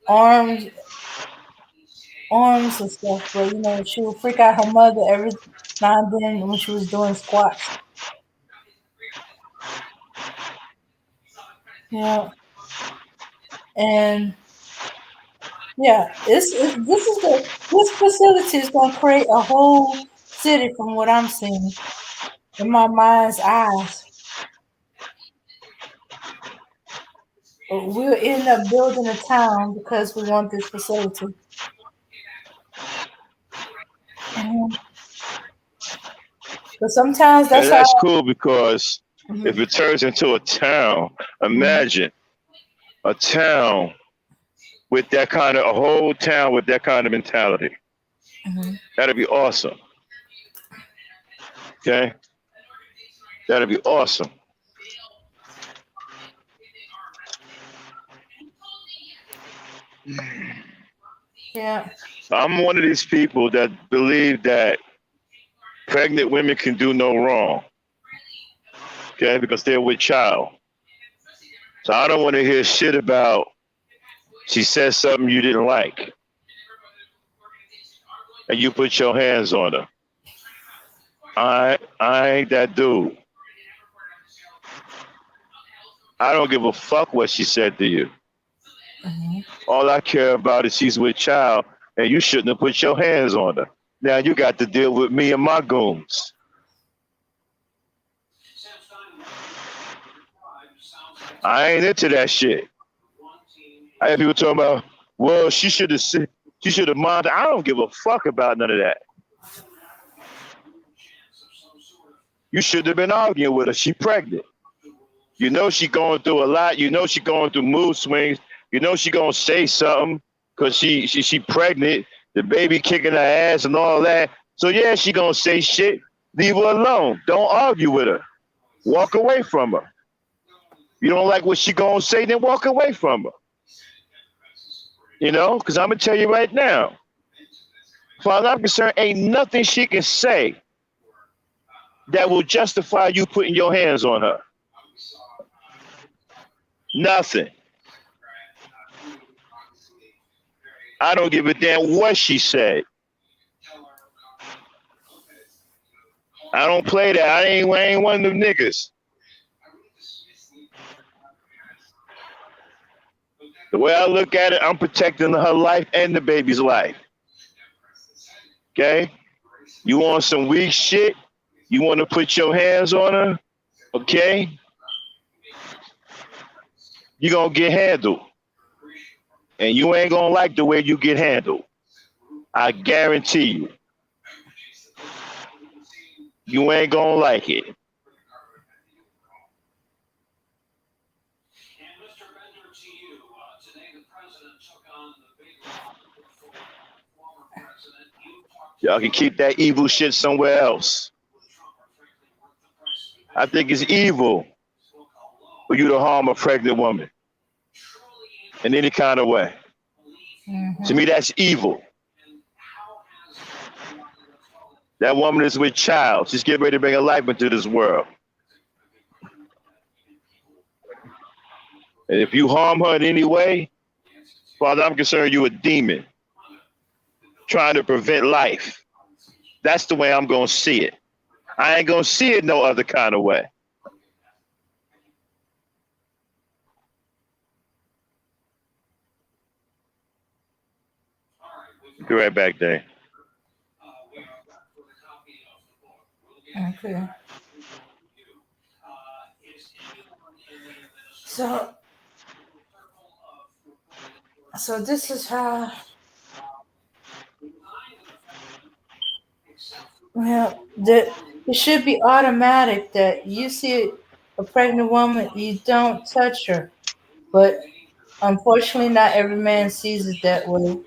arms arms and stuff, but she would freak out her mother every now and then when she was doing squats. Yeah, and yeah, this facility is gonna create a whole city from what I'm seeing in my mind's eyes. We'll end up building a town because we want this facility. Mhm. But sometimes And that's how. that's cool because if Mhm, it turns into a town, mhm, imagine a town with that kind of, a whole town with that kind of mentality. mhm. That'd be awesome. Okay? That'd be awesome. Yeah. I'm one of these people that believe that pregnant women can do no wrong. Okay? Because they're with child. So I don't want to hear shit about she said something you didn't like and you put your hands on her. I ain't that dude. I don't give a fuck what she said to you. Mhm. All I care about is she's with child. and you shouldn't have put your hands on her. Now you got to deal with me and my goons. I ain't into that shit. I have people talking about, well, she should have minded. I don't give a fuck about none of that. You should have been arguing with her. She pregnant. You know she going through a lot. You know she going through mood swings. You know she gonna say something because she pregnant. The baby kicking her ass and all that. So yeah, she gonna say shit. Leave her alone. Don't argue with her. Walk away from her. You don't like what she gonna say, then walk away from her. You know, because I'm gonna tell you right now, as far as I'm concerned, ain't nothing she can say that will justify you putting your hands on her. Nothing. I don't give a damn what she said. I don't play that. I ain't one of them niggas. The way I look at it, I'm protecting her life and the baby's life. Okay? You want some weak shit? You want to put your hands on her? Okay? You're going to get handled. And you ain't going to like the way you get handled. I guarantee you. You ain't going to like it. Y'all can keep that evil shit somewhere else. I think it's evil for you to harm a pregnant woman in any kind of way. Mm-hmm. To me, that's evil. That woman is with child. She's getting ready to bring a life into this world. And if you harm her in any way, as far as I'm concerned, you're a demon trying to prevent life. That's the way I'm going to see it. I ain't going to see it no other kind of way. Be right back, Dave. Okay. So this is how. Well, it should be automatic that you see a pregnant woman, you don't touch her. But unfortunately, not every man sees it that way.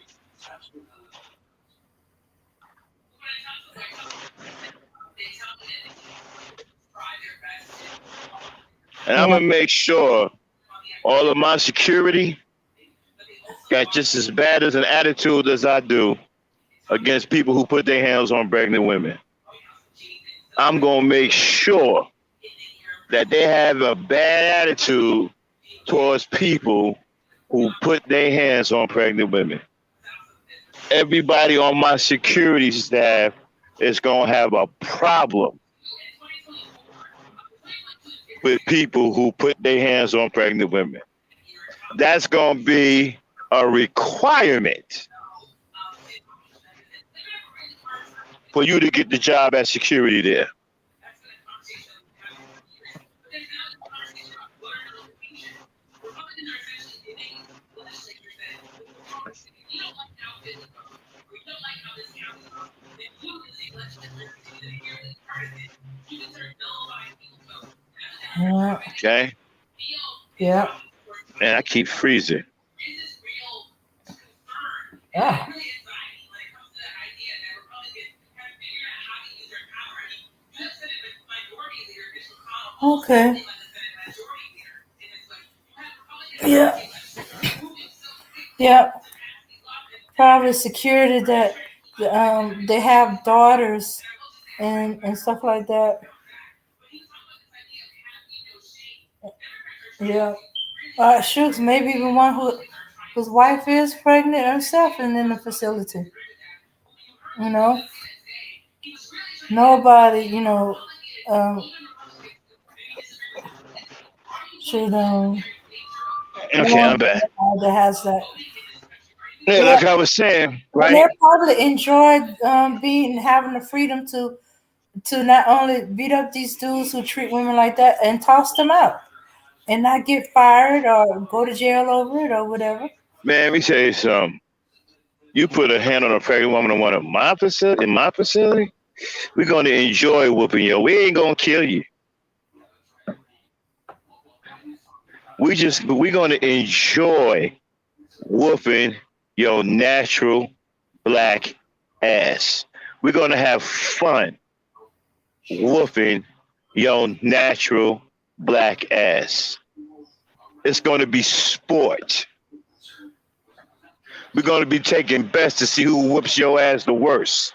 And I'm going to make sure all of my security got just as bad as an attitude as I do against people who put their hands on pregnant women. I'm going to make sure that they have a bad attitude towards people who put their hands on pregnant women. Everybody on my security staff is going to have a problem with people who put their hands on pregnant women. That's going to be a requirement for you to get the job as security there. Okay. Yeah. And I keep freezing. Yeah. Okay. Yeah. Yeah. Probably security that they have daughters and stuff like that. Yeah. Shooks, maybe even one whose wife is pregnant herself and in the facility. You know, nobody, should Okay, I'm back. that has that. Yeah, Yeah, like I was saying, and they right? probably enjoyed being having the freedom to not only beat up these dudes who treat women like that and toss them out and not get fired or go to jail over it or whatever. Man, let me tell you something. You put a hand on a pregnant woman in one of my facility, in my facility, we're gonna enjoy whooping you. We ain't gonna kill you. We're gonna enjoy whooping your natural black ass. We're gonna have fun whooping your natural black ass. It's gonna be sport. We're gonna be taking best to see who whoops your ass the worst.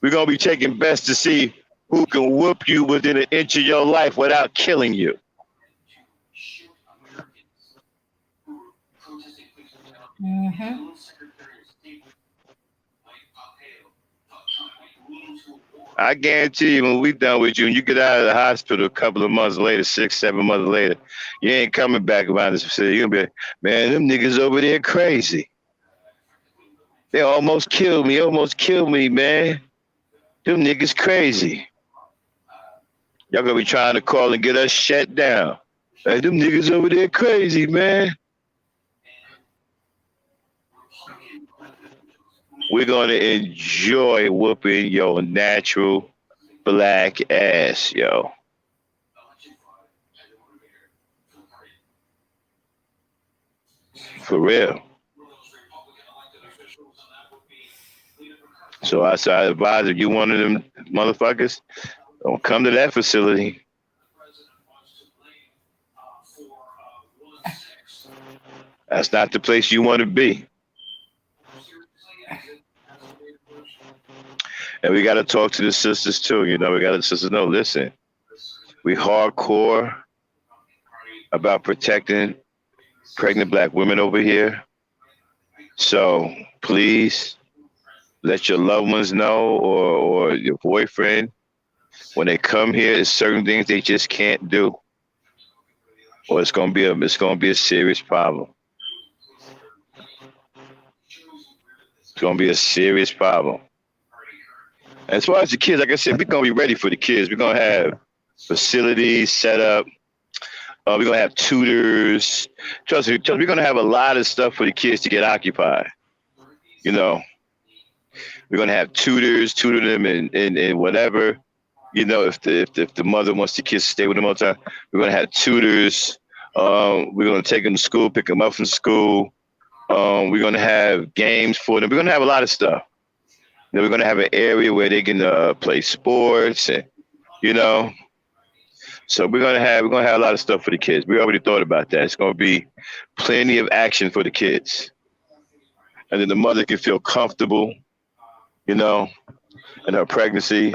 We're gonna be taking best to see who can whoop you within an inch of your life without killing you. Hmm. I guarantee you, when we done with you and you get out of the hospital a couple of months later, 6, 7 months later, you ain't coming back around this facility. You're gonna be like, man, them niggas over there crazy. They almost killed me, man. Them niggas crazy. Y'all gonna be trying to call and get us shut down. Hey, them niggas over there crazy, man. We're gonna enjoy whooping your natural black ass, yo. For real. So I advise if you one of them motherfuckers, don't come to that facility. That's not the place you want to be. And we got to talk to the sisters too. You know, we got to sisters know. Listen, we hardcore about protecting pregnant black women over here. So please let your loved ones know, or your boyfriend, when they come here, there's certain things they just can't do, or it's gonna be a serious problem. It's gonna be a serious problem. As far as the kids, like I said, we're gonna be ready for the kids. We're gonna have facilities set up. We're gonna have tutors. Trust me, we're gonna have a lot of stuff for the kids to get occupied. You know, we're gonna have tutors, tutor them in whatever. You know, if the mother wants the kids to stay with them all the time, we're gonna have tutors. We're gonna take them to school, pick them up from school. We're gonna have games for them. We're gonna have a lot of stuff. We're gonna have an area where they can play sports, and you know, so we're gonna have a lot of stuff for the kids. We already thought about that. It's gonna be plenty of action for the kids, and then the mother can feel comfortable, you know, in her pregnancy.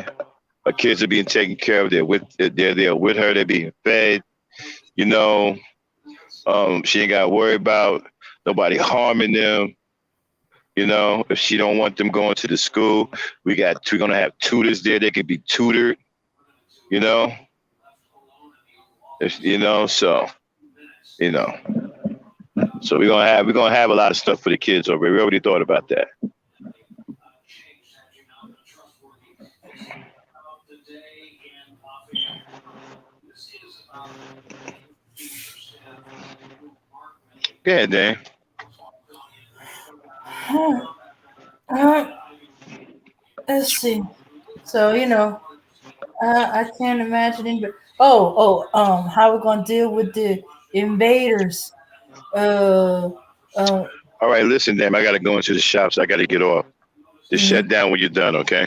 Her kids are being taken care of. They're there with her. They're being fed. You know, she ain't got to worry about nobody harming them. You know, if she don't want them going to the school, we're gonna have tutors there. They can be tutored. You know, so you know, so we're gonna have a lot of stuff for the kids over here. We already thought about that. Yeah, Dan. Uh, let's see. So I can't imagine it. How we're gonna deal with the invaders? Uh, uh, All right, listen, Dan. I gotta go into the shops. I gotta get off. Just shut mhm. down when you're done, okay?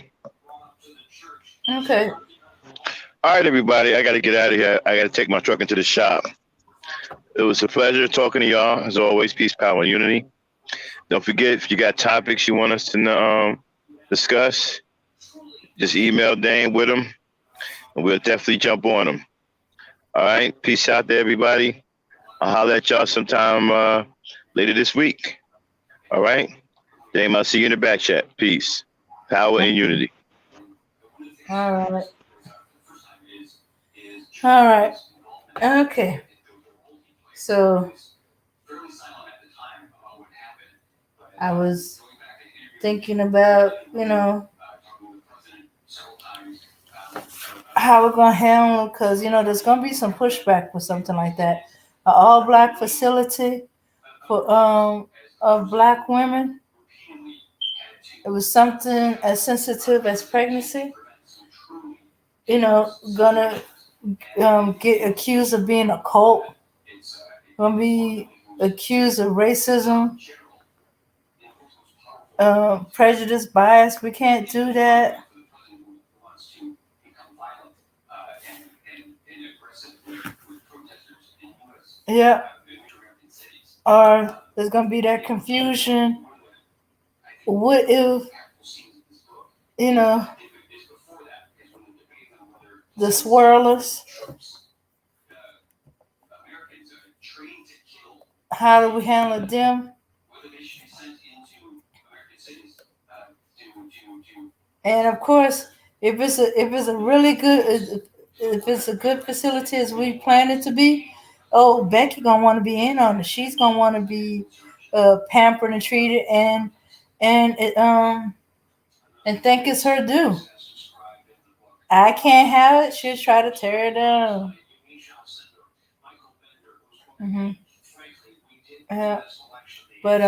Okay. All right, everybody. I gotta get out of here. I gotta take my truck into the shop. It was a pleasure talking to y'all. As always, peace, power, and unity. Don't forget, if you got topics you want us to discuss, just email Dane with them, and we'll definitely jump on them. All right, peace out there, everybody. I'll holler at y'all sometime later this week. All right, Dame, I'll see you in the back chat. Peace, power, and unity. All right. All right. Okay. So I was thinking about, how we're gonna handle, because there's gonna be some pushback for something like that. An all black facility for of black women. It was something as sensitive as pregnancy. Gonna get accused of being a cult. Gonna be accused of racism, prejudice, bias. We can't do that. Yeah. Or there's gonna be that confusion. What if you know the swirlers? How do we handle them? And of course, if it's a really good if it's a good facility as we plan it to be, oh, Becky gonna want to be in on it. She's gonna want to be pampered and treated, and think it's her due. I can't have it. She'll try to tear it down. Hmm. Yeah, but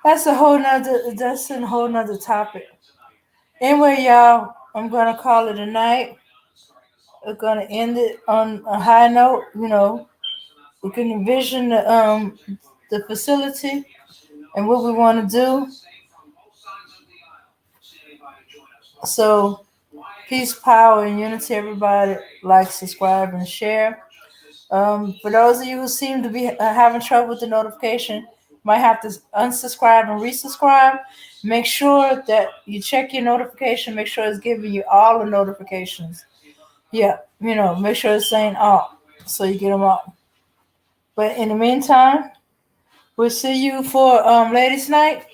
that's a whole nother topic. Anyway, y'all, I'm gonna call it a night. We're gonna end it on a high note. We can envision the facility and what we want to do. So peace, power, and unity. Everybody, like, subscribe, and share. For those of you who seem to be having trouble with the notification, might have to unsubscribe and resubscribe. Make sure that you check your notification. Make sure it's giving you all the notifications. Yeah, make sure it's saying all, so you get them all. But in the meantime, we'll see you for ladies' night,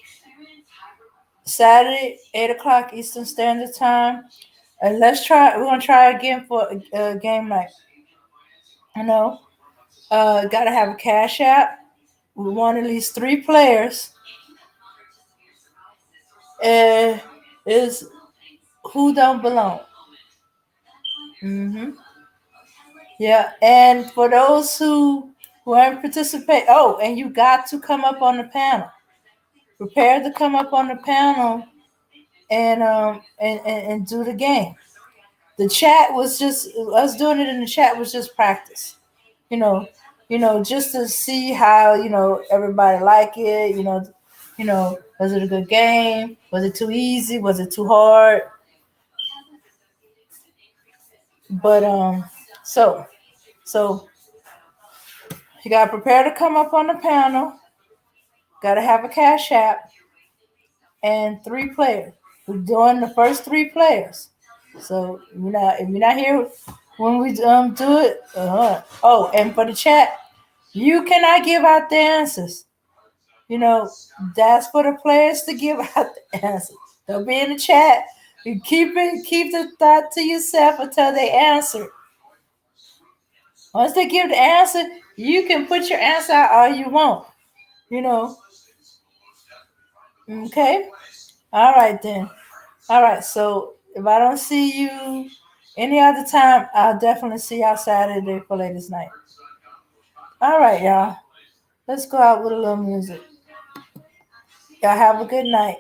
Saturday, 8 o'clock Eastern Standard Time. And let's try. We're gonna try again for game night. You know, gotta have a cash app. We want at least 3 players. And is who don't belong. Hmm. Yeah, and for those who aren't participate, oh, and you got to come up on the panel. Prepare to come up on the panel and do the game. The chat was just us doing it in the chat was just practice. You know, just to see how everybody like it. Was it a good game? Was it too easy? Was it too hard? But so you gotta prepare to come up on the panel. Gotta have a cash app and 3 players. We're doing the first 3 players. So if you're not here when we do it, oh, and for the chat, you cannot give out the answers. You know, that's for the players to give out the answers. Don't be in the chat. You keep the thought to yourself until they answer. Once they give the answer, you can put your answer out all you want. You know. Okay? All right then. All right. So if I don't see you any other time, I'll definitely see y'all Saturday for ladies' night. All right, y'all. Let's go out with a little music. Y'all have a good night.